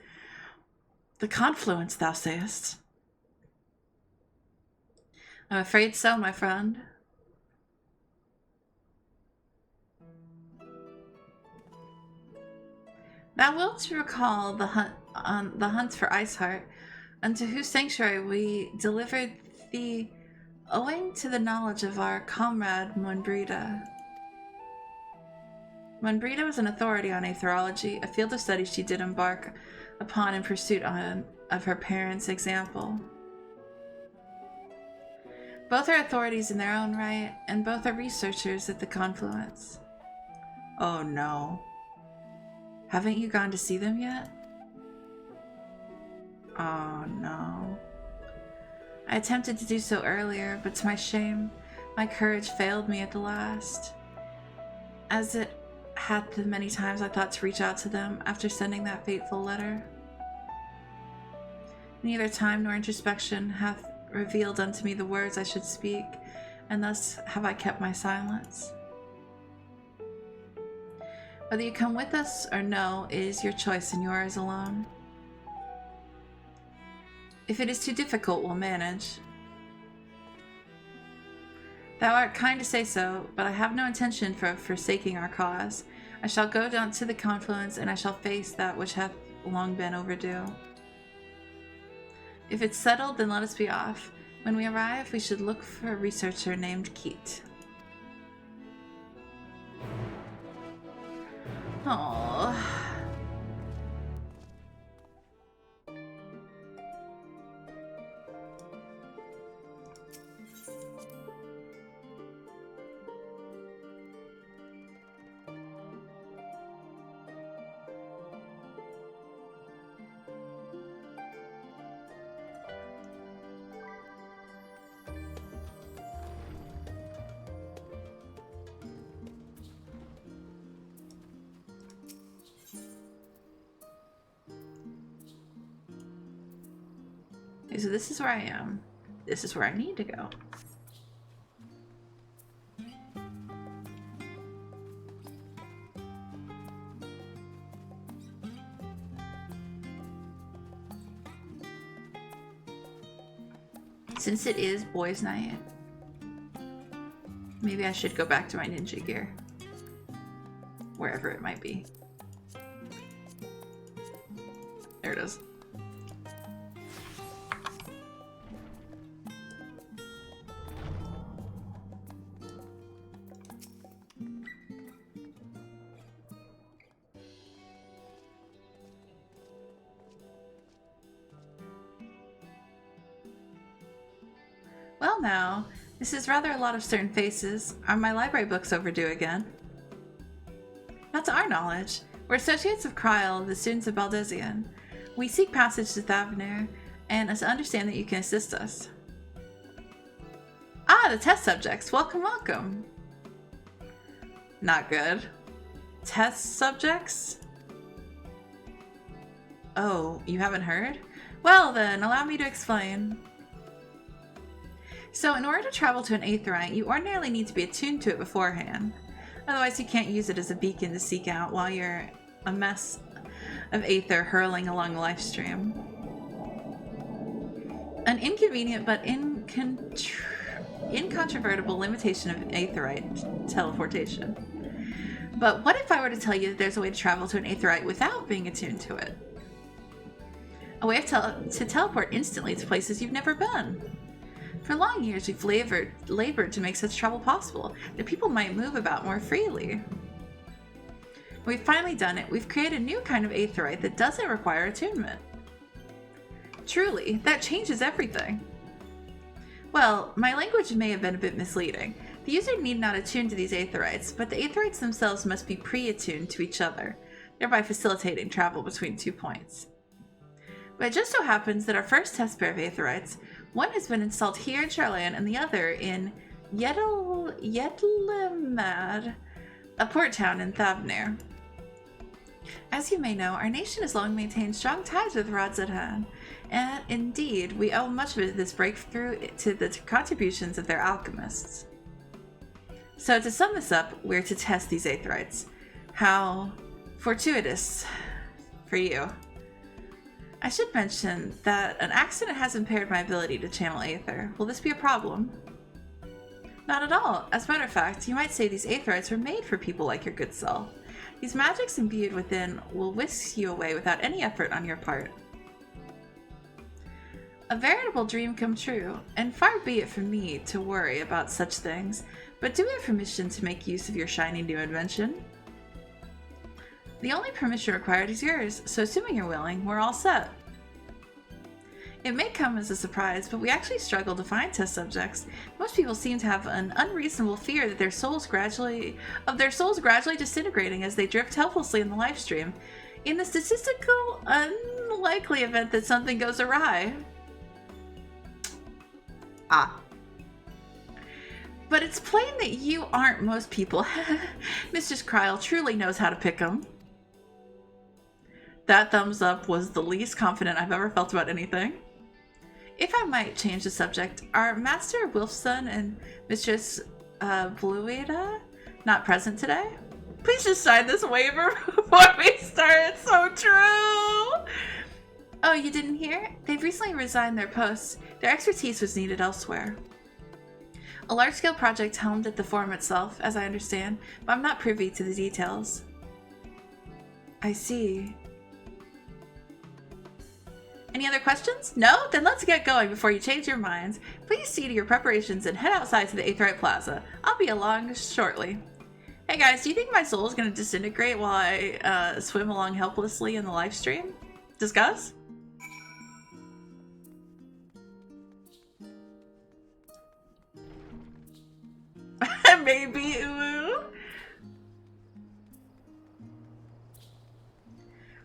The Confluence, thou sayest? I'm afraid so, my friend. Thou wilt recall the hunt for Iceheart, unto whose sanctuary we delivered thee, owing to the knowledge of our comrade Monbrita. Monbrita was an authority on aetherology, a field of study she did embark upon in pursuit of her parents' example. Both are authorities in their own right, and both are researchers at the Confluence. Oh no. Haven't you gone to see them yet? Oh no. I attempted to do so earlier, but to my shame, my courage failed me at the last. As it had the many times I thought to reach out to them after sending that fateful letter. Neither time nor introspection hath revealed unto me the words I should speak, and thus have I kept my silence. Whether you come with us or no is your choice and yours alone. If it is too difficult, we'll manage. Thou art kind to say so, but I have no intention for forsaking our cause. I shall go down to the Confluence, and I shall face that which hath long been overdue. If it's settled, then let us be off. When we arrive, we should look for a researcher named Keat. Aww. Okay, so this is where I am. This is where I need to go. Since it is boys' night, maybe I should go back to my ninja gear. Wherever it might be. There it is. Well now, this is rather a lot of certain faces. Are my library books overdue again? Not to our knowledge. We're associates of Kryl, the students of Baldesion. We seek passage to Thavnir, and understand that you can assist us. Ah, the test subjects. Welcome, welcome. Not good. Test subjects? Oh, you haven't heard? Well then, allow me to explain. So in order to travel to an Aetheryte, you ordinarily need to be attuned to it beforehand. Otherwise you can't use it as a beacon to seek out while you're a mess of aether hurling along the life stream. An inconvenient but incontrovertible limitation of Aetheryte teleportation. But what if I were to tell you that there's a way to travel to an Aetheryte without being attuned to it? A way to teleport instantly to places you've never been. For long years, we've labored to make such travel possible, that people might move about more freely. We've finally done it. We've created a new kind of aetheryte that doesn't require attunement. Truly, that changes everything. Well, my language may have been a bit misleading. The user need not attune to these aetherites, but the aetherites themselves must be pre-attuned to each other, thereby facilitating travel between 2 points. But it just so happens that our first test pair of aetherites, one has been installed here in Charlan and the other in Yedlemad, a port town in Thavnir. As you may know, our nation has long maintained strong ties with Radzadhan, and indeed, we owe much of this breakthrough to the contributions of their alchemists. So to sum this up, we're to test these aetherites. How fortuitous for you. I should mention that an accident has impaired my ability to channel aether. Will this be a problem? Not at all. As a matter of fact, you might say these aetherites were made for people like your good self. These magics imbued within will whisk you away without any effort on your part. A veritable dream come true, and far be it from me to worry about such things, but do we have permission to make use of your shiny new invention? The only permission required is yours, so assuming you're willing, we're all set. It may come as a surprise, but we actually struggle to find test subjects. Most people seem to have an unreasonable fear that their souls gradually disintegrating as they drift helplessly in the live stream, in the statistical unlikely event that something goes awry. Ah. But it's plain that you aren't most people. Mistress Kryl truly knows how to pick 'em. That thumbs up was the least confident I've ever felt about anything. If I might change the subject, are Master Wilfson and Mistress Bluida not present today? Please just sign this waiver before we start. It's so true! Oh, you didn't hear? They've recently resigned their posts. Their expertise was needed elsewhere. A large-scale project helmed at the forum itself, as I understand, but I'm not privy to the details. I see. Any other questions? No? Then let's get going before you change your minds. Please see to your preparations and head outside to the Aetherite Plaza. I'll be along shortly. Hey guys, do you think my soul is going to disintegrate while I swim along helplessly in the live stream? Discuss? Maybe. Ooh.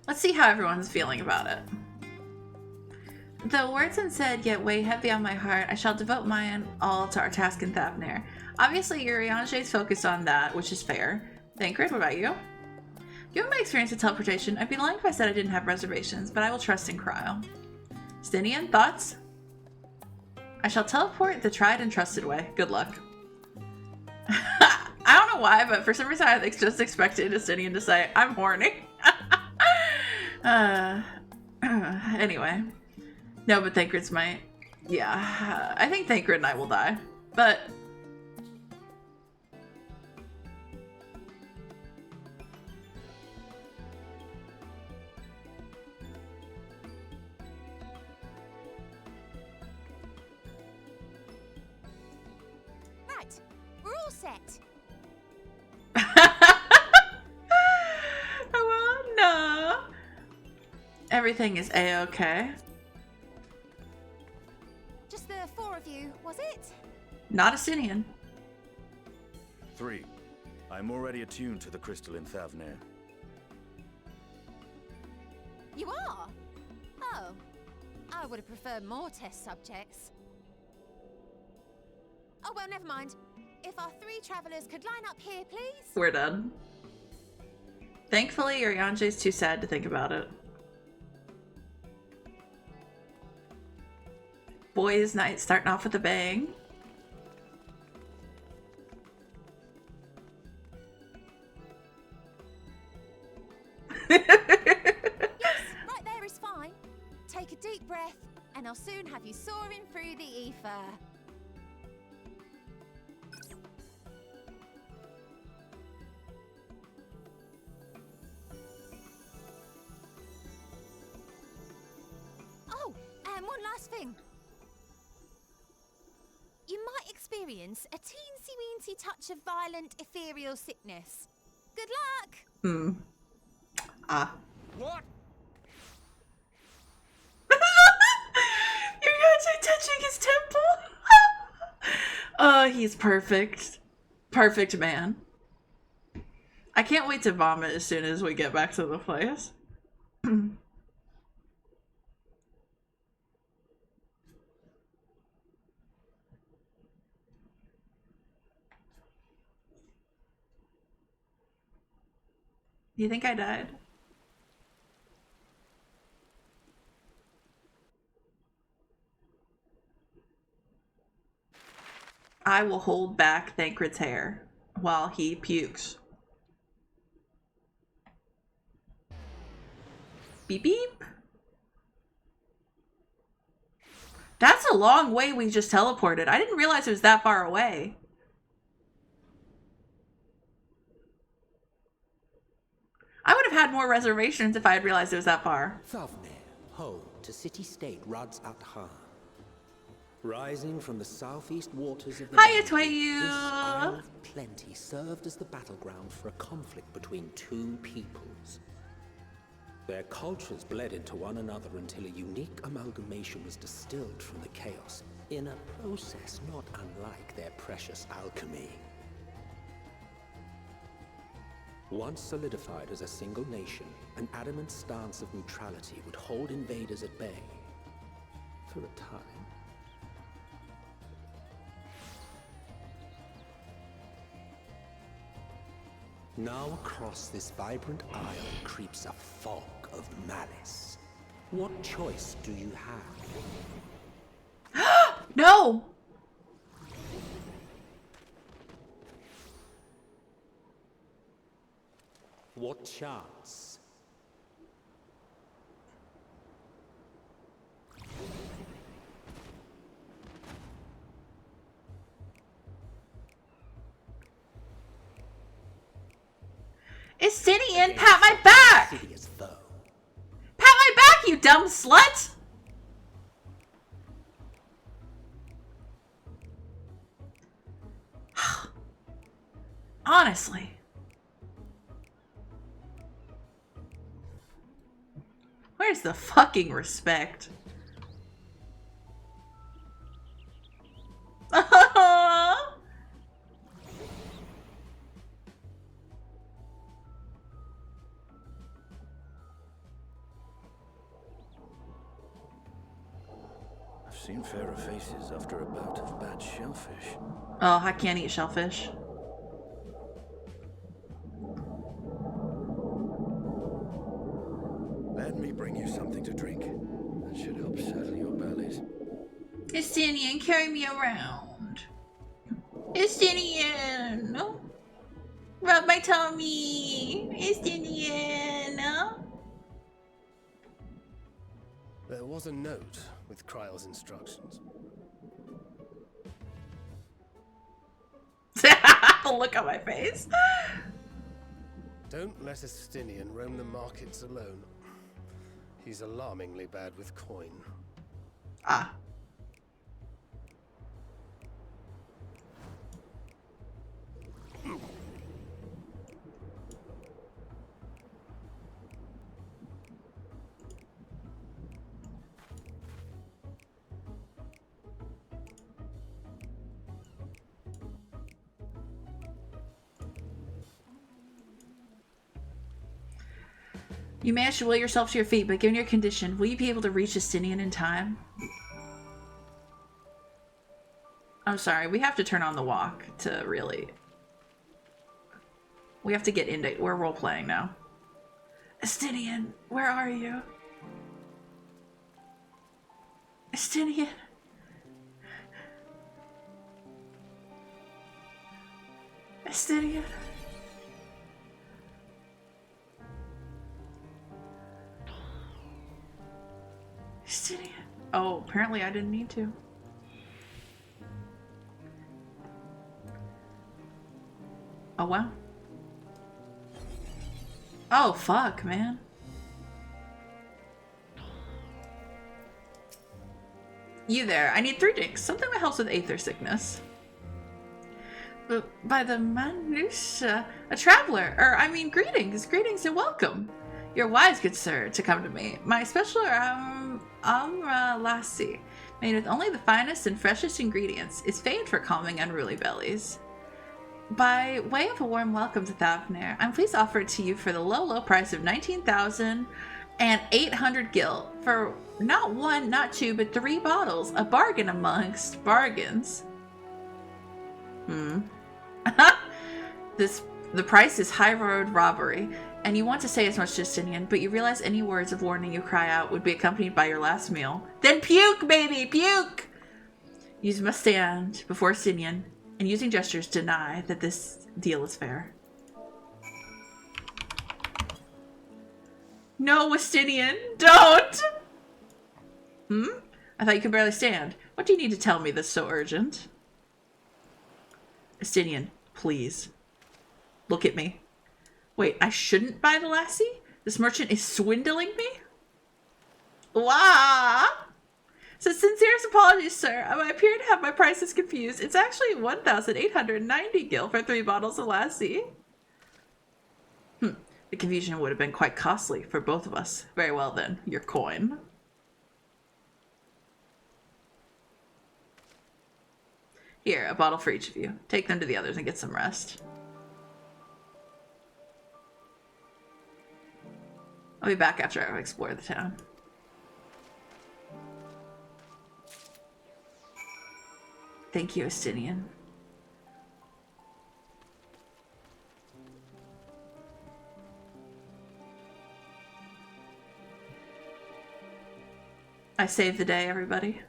Let's see how everyone's feeling about it. The words unsaid yet weigh heavy on my heart. I shall devote mine all to our task in Thavnir. Obviously, Uriange's focused on that, which is fair. Thancred, what about you? Given my experience with teleportation, I'd be lying if I said I didn't have reservations, but I will trust in Kryl. Stinian, thoughts? I shall teleport the tried and trusted way. Good luck. I don't know why, but for some reason I just expected Justinian to say, I'm horny. Anyway. No, but Thancred's might. Yeah, I think Thancred and I will die. But... Right, we're all set. Well, no. Everything is A-okay. Just the 4 of you, was it? Not a Sinian. 3. I'm already attuned to the crystal in Thavnir. You are? Oh. I would have preferred more test subjects. Oh, well, never mind. If our 3 travelers could line up here, please. We're done. Thankfully, Uriange's too sad to think about it. Boys' night starting off with a bang. Yes, right there is fine. Take a deep breath, and I'll soon have you soaring through the ether. Oh, and one last thing. you might experience a teensy-weensy touch of violent ethereal sickness. Good luck! Hmm. Ah. What? You're actually touching his temple? He's perfect. Perfect man. I can't wait to vomit as soon as we get back to the place. You think I died? I will hold back Thancred's hair while he pukes. Beep beep. That's a long way we just teleported. I didn't realize it was that far away. I would have had more reservations if I had realized it was that far. Thavnir, home to city-state Rads at Han. Rising from the southeast waters of the Hiya, Boundary, Twayu! this Isle of Plenty served as the battleground for a conflict between two peoples. Their cultures bled into one another until a unique amalgamation was distilled from the chaos, in a process not unlike their precious alchemy. Once solidified as a single nation, an adamant stance of neutrality would hold invaders at bay for a time. Now across this vibrant isle creeps a fog of malice. What choice do you have? No! What chance? Estinian, pat my back! Pat my back, you dumb slut! Honestly. Where's the fucking respect? I've seen fairer faces after a bout of bad shellfish. Oh, I can't eat shellfish. Let me bring you something to drink. That should help settle your bellies. Estinian, carry me around. Estinian! Rub my tummy! Estinian! There was a note with Kryle's instructions. The look on my face. Don't let Estinian roam the markets alone. He's alarmingly bad with coin. Ah. You managed to will yourself to your feet, but given your condition, will you be able to reach Estinian in time? I'm sorry, we have to turn on the walk to really... We have to get into... We're role-playing now. Estinian, where are you? Estinian. Estinian. Estinian. Oh, apparently I didn't need to. Oh, wow. Oh, fuck, man. You there. I need 3 drinks. Something that helps with aether sickness. But by the Manusha, a traveler. Greetings. Greetings and welcome. You're wise, good sir, to come to me. My special Amra Lassi, made with only the finest and freshest ingredients, is famed for calming unruly bellies. By way of a warm welcome to Thavnair, I'm pleased to offer it to you for the low price of 19,800 gil for not 1, not 2, but 3 bottles. A bargain amongst bargains. The price is high road robbery, and you want to say as much to Justinian, but you realize any words of warning you cry out would be accompanied by your last meal. Then puke, baby, puke! You must stand before Justinian and using gestures deny that this deal is fair. No, Justinian, don't! I thought you could barely stand. What do you need to tell me that's so urgent? Justinian, please. Look at me. Wait, I shouldn't buy the lassie? This merchant is swindling me? Wah! So sincerest apologies, sir. I appear to have my prices confused. It's actually 1,890 gil for 3 bottles of lassie. The confusion would have been quite costly for both of us. Very well then, your coin. Here, a bottle for each of you. Take them to the others and get some rest. I'll be back after I've explored the town. Thank you, Justinian. I saved the day, everybody.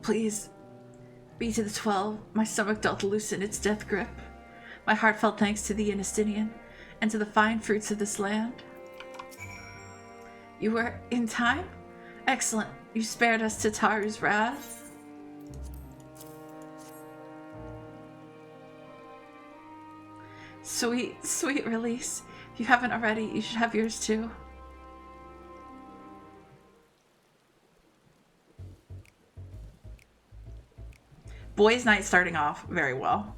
Please, be to the 12. My stomach doth loosen its death grip. My heartfelt thanks to thee and Justinian, and to the fine fruits of this land. You were in time? Excellent. You spared us to Taru's wrath. Sweet, sweet release. If you haven't already, you should have yours too. Boys' night starting off very well.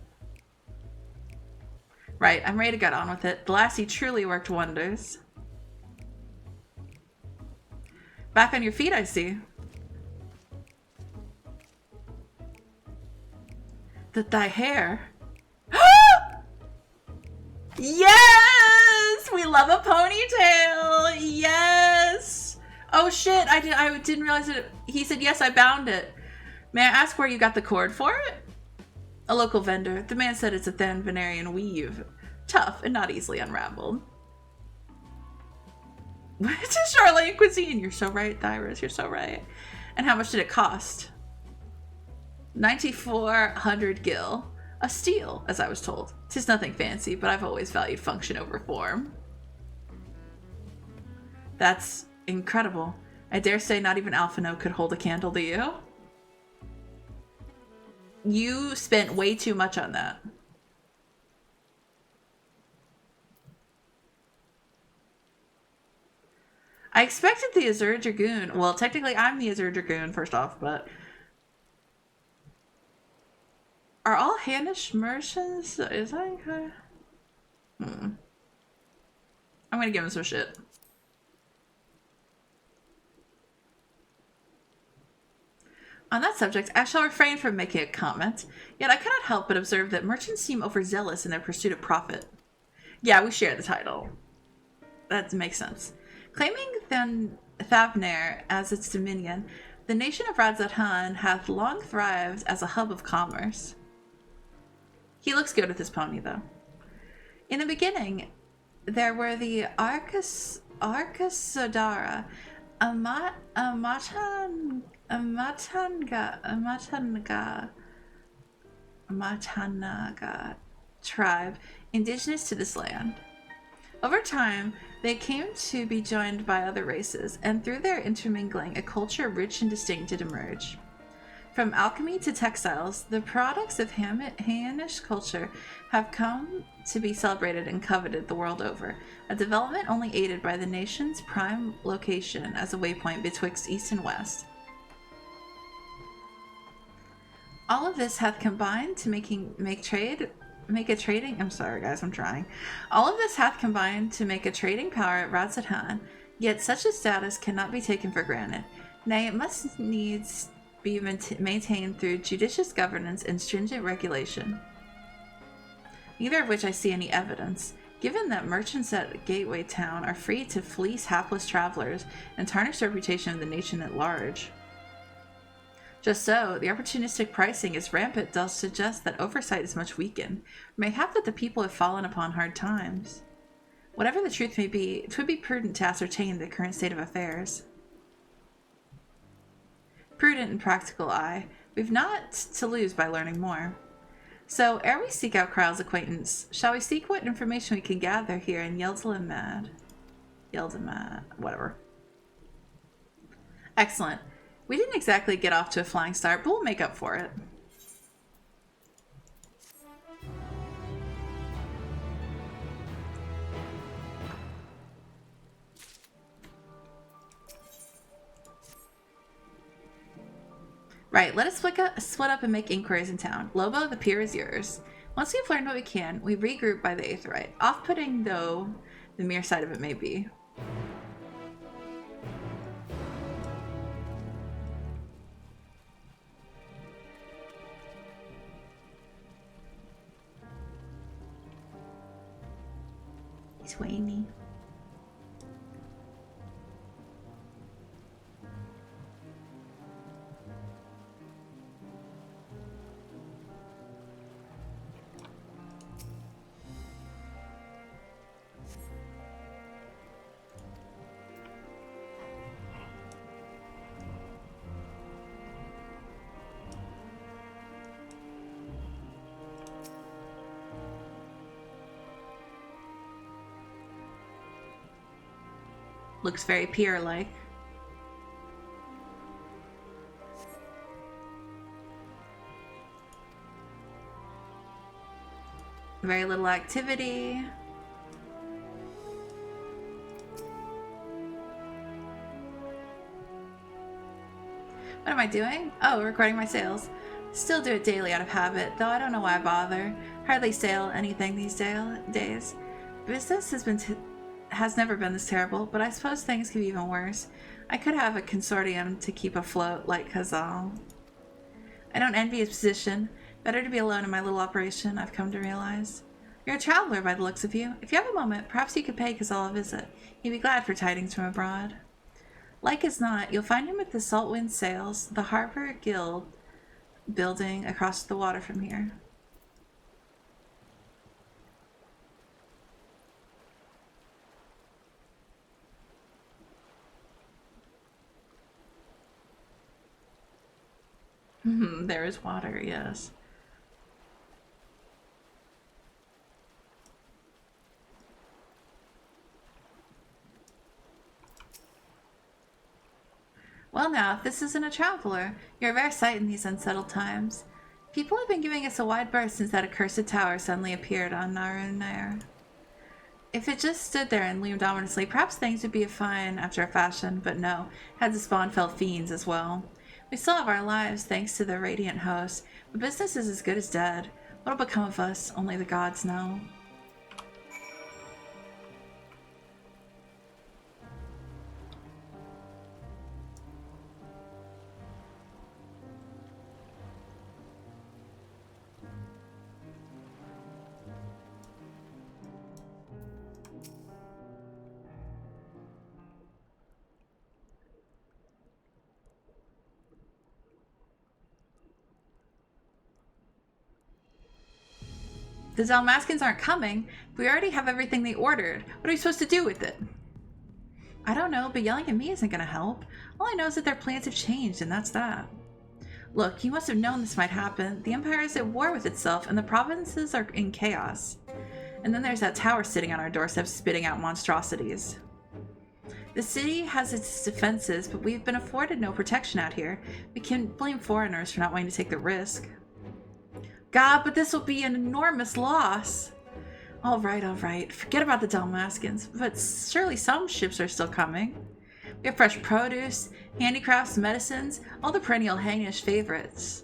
Right, I'm ready to get on with it. The lassie truly worked wonders. Back on your feet, I see. Thy hair. Yes! We love a ponytail! Yes! Oh shit, I didn't realize it. He said yes, I bound it. May I ask where you got the cord for it? A local vendor. The man said it's a thin Venerian weave. Tough and not easily unraveled. It's a Charlatan cuisine. You're so right, Thyrus. You're so right. And how much did it cost? 9,400 gil. A steal, as I was told. 'Tis nothing fancy, but I've always valued function over form. That's incredible. I dare say not even Alphino could hold a candle to you. You spent way too much on that. I expected the Azure Dragoon. Well, technically I'm the Azure Dragoon, first off, but... Are all Hanish merchants? Is that okay? I'm gonna give him some shit. On that subject, I shall refrain from making a comment, yet I cannot help but observe that merchants seem overzealous in their pursuit of profit. Yeah, we share the title. That makes sense. Claiming then Thavnair as its dominion, the nation of Radzatan hath long thrived as a hub of commerce. He looks good with his pony, though. In the beginning, there were the Arkasodara, Matanaga tribe indigenous to this land. Over time, they came to be joined by other races, and through their intermingling, a culture rich and distinct did emerge. From alchemy to textiles, the products of Hainish culture have come to be celebrated and coveted the world over, a development only aided by the nation's prime location as a waypoint betwixt east and west. All of this hath combined to make a trading power at Radzahan, yet such a status cannot be taken for granted. Nay, it must needs be maintained through judicious governance and stringent regulation, neither of which I see any evidence, given that merchants at Gateway Town are free to fleece hapless travelers and tarnish the reputation of the nation at large. Just so, the opportunistic pricing is rampant does suggest that oversight is much weakened, mayhap that the people have fallen upon hard times. Whatever the truth may be, it would be prudent to ascertain the current state of affairs. Prudent and practical eye, we've not to lose by learning more. So, ere we seek out Kryle's acquaintance, shall we seek what information we can gather here in Yeldalamad? Whatever. Excellent. We didn't exactly get off to a flying start, but we'll make up for it. Right, let us split up and make inquiries in town. Lobo, the pier is yours. Once we've learned what we can, we regroup by the Aetheryte. Off-putting, though the mere sight of it may be. He's whiny. Looks very pier-like. Very little activity. What am I doing? Oh, recording my sales. Still do it daily out of habit, though I don't know why I bother. Hardly sell anything these days. Business has never been this terrible, but I suppose things could be even worse. I could have a consortium to keep afloat like Khazal. I don't envy his position. Better to be alone in my little operation, I've come to realize. You're a traveler by the looks of you. If you have a moment, perhaps you could pay Khazal a visit. He'd be glad for tidings from abroad. Like as not, you'll find him at the Saltwind Sails, the Harbor Guild building across the water from here. There is water, yes. Well now, if this isn't a traveler, you're a rare sight in these unsettled times. People have been giving us a wide berth since that accursed tower suddenly appeared on Narunair. If it just stood there and loomed ominously, perhaps things would be fine after a fashion, but no, it had the spawn fell fiends as well. We still have our lives, thanks to the Radiant Host, but business is as good as dead. What'll become of us, only the gods know. The Dalmaskins aren't coming. We already have everything they ordered. What are we supposed to do with it? I don't know, but yelling at me isn't going to help. All I know is that their plans have changed, and that's that. Look, you must have known this might happen. The Empire is at war with itself, and the provinces are in chaos. And then there's that tower sitting on our doorstep spitting out monstrosities. The city has its defenses, but we've been afforded no protection out here. We can blame foreigners for not wanting to take the risk. God, but this will be an enormous loss. All right. Forget about the Dalmascans, but surely some ships are still coming. We have fresh produce, handicrafts, medicines, all the perennial Hangish favorites.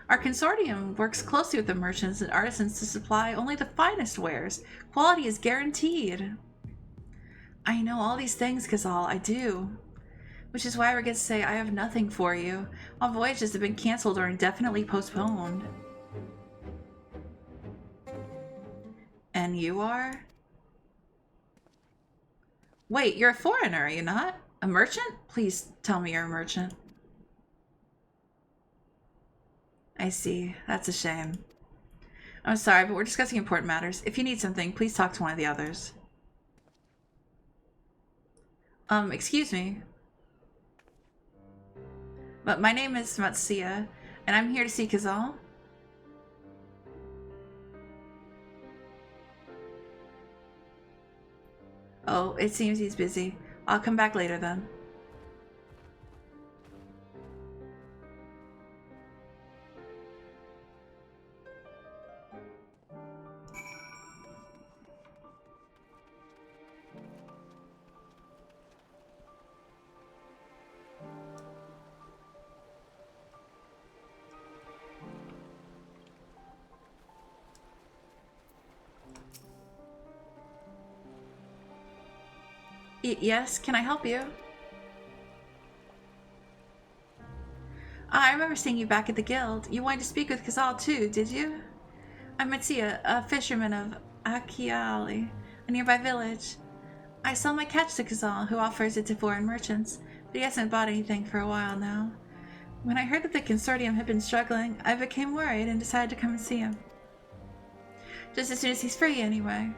Our consortium works closely with the merchants and artisans to supply only the finest wares. Quality is guaranteed. I know all these things, Kazal, I do. Which is why I get to say I have nothing for you. All voyages have been cancelled or indefinitely postponed. And you are? Wait, you're a foreigner, are you not? A merchant? Please tell me you're a merchant. I see. That's a shame. I'm sorry, but we're discussing important matters. If you need something, please talk to one of the others. Excuse me. But my name is Matsuya, and I'm here to see Kazal. Oh, it seems he's busy. I'll come back later then. Yes, can I help you? I remember seeing you back at the guild. You wanted to speak with Kazal too, did you? I'm Matsuya, a fisherman of Akiali, a nearby village. I sell my catch to Kazal, who offers it to foreign merchants, but he hasn't bought anything for a while now. When I heard that the consortium had been struggling, I became worried and decided to come and see him. Just as soon as he's free, anyway.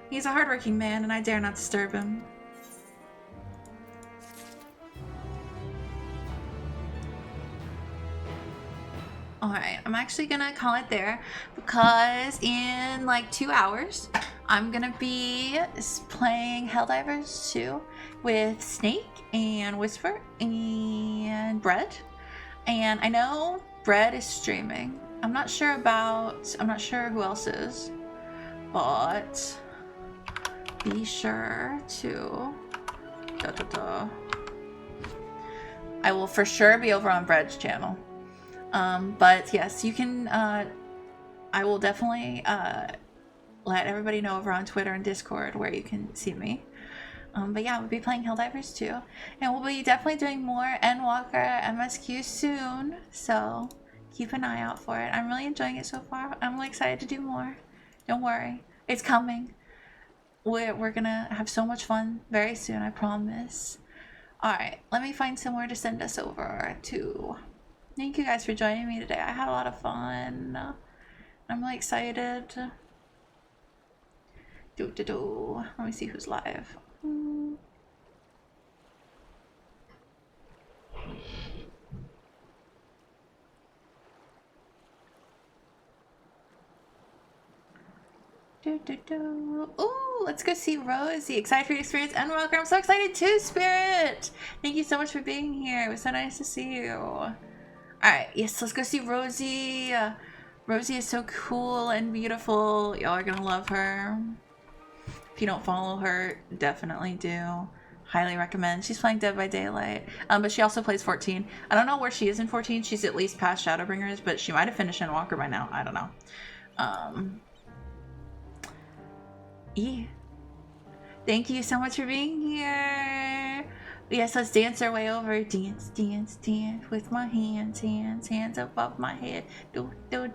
He's a hardworking man, and I dare not disturb him. Alright, I'm actually gonna call it there because in like 2 hours I'm gonna be playing Helldivers 2 with Snake and Whisper and Bread. And I know Bread is streaming. I'm not sure who else is, but be sure to I will for sure be over on Bread's channel. But yes, you can, I will definitely, let everybody know over on Twitter and Discord where you can see me. But yeah, we'll be playing Helldivers 2, and we'll be definitely doing more Endwalker MSQ soon, so keep an eye out for it. I'm really enjoying it so far. I'm really excited to do more. Don't worry, it's coming. We're gonna have so much fun very soon, I promise. Alright, let me find somewhere to send us over to. Thank you guys for joining me today. I had a lot of fun. I'm really excited. Let me see who's live. Ooh, let's go see Rosie. Excited for your experience and welcome. I'm so excited too, Spirit. Thank you so much for being here. It was so nice to see you. Alright, yes, let's go see Rosie. Rosie is so cool and beautiful. Y'all are gonna love her. If you don't follow her, definitely do. Highly recommend. She's playing Dead by Daylight. But she also plays 14. I don't know where she is in 14. She's at least past Shadowbringers, but she might have finished Endwalker by now. I don't know. Yeah. Thank you so much for being here. Yes, let's dance our way over. Dance, dance, dance with my hands above my head. Do, do, do.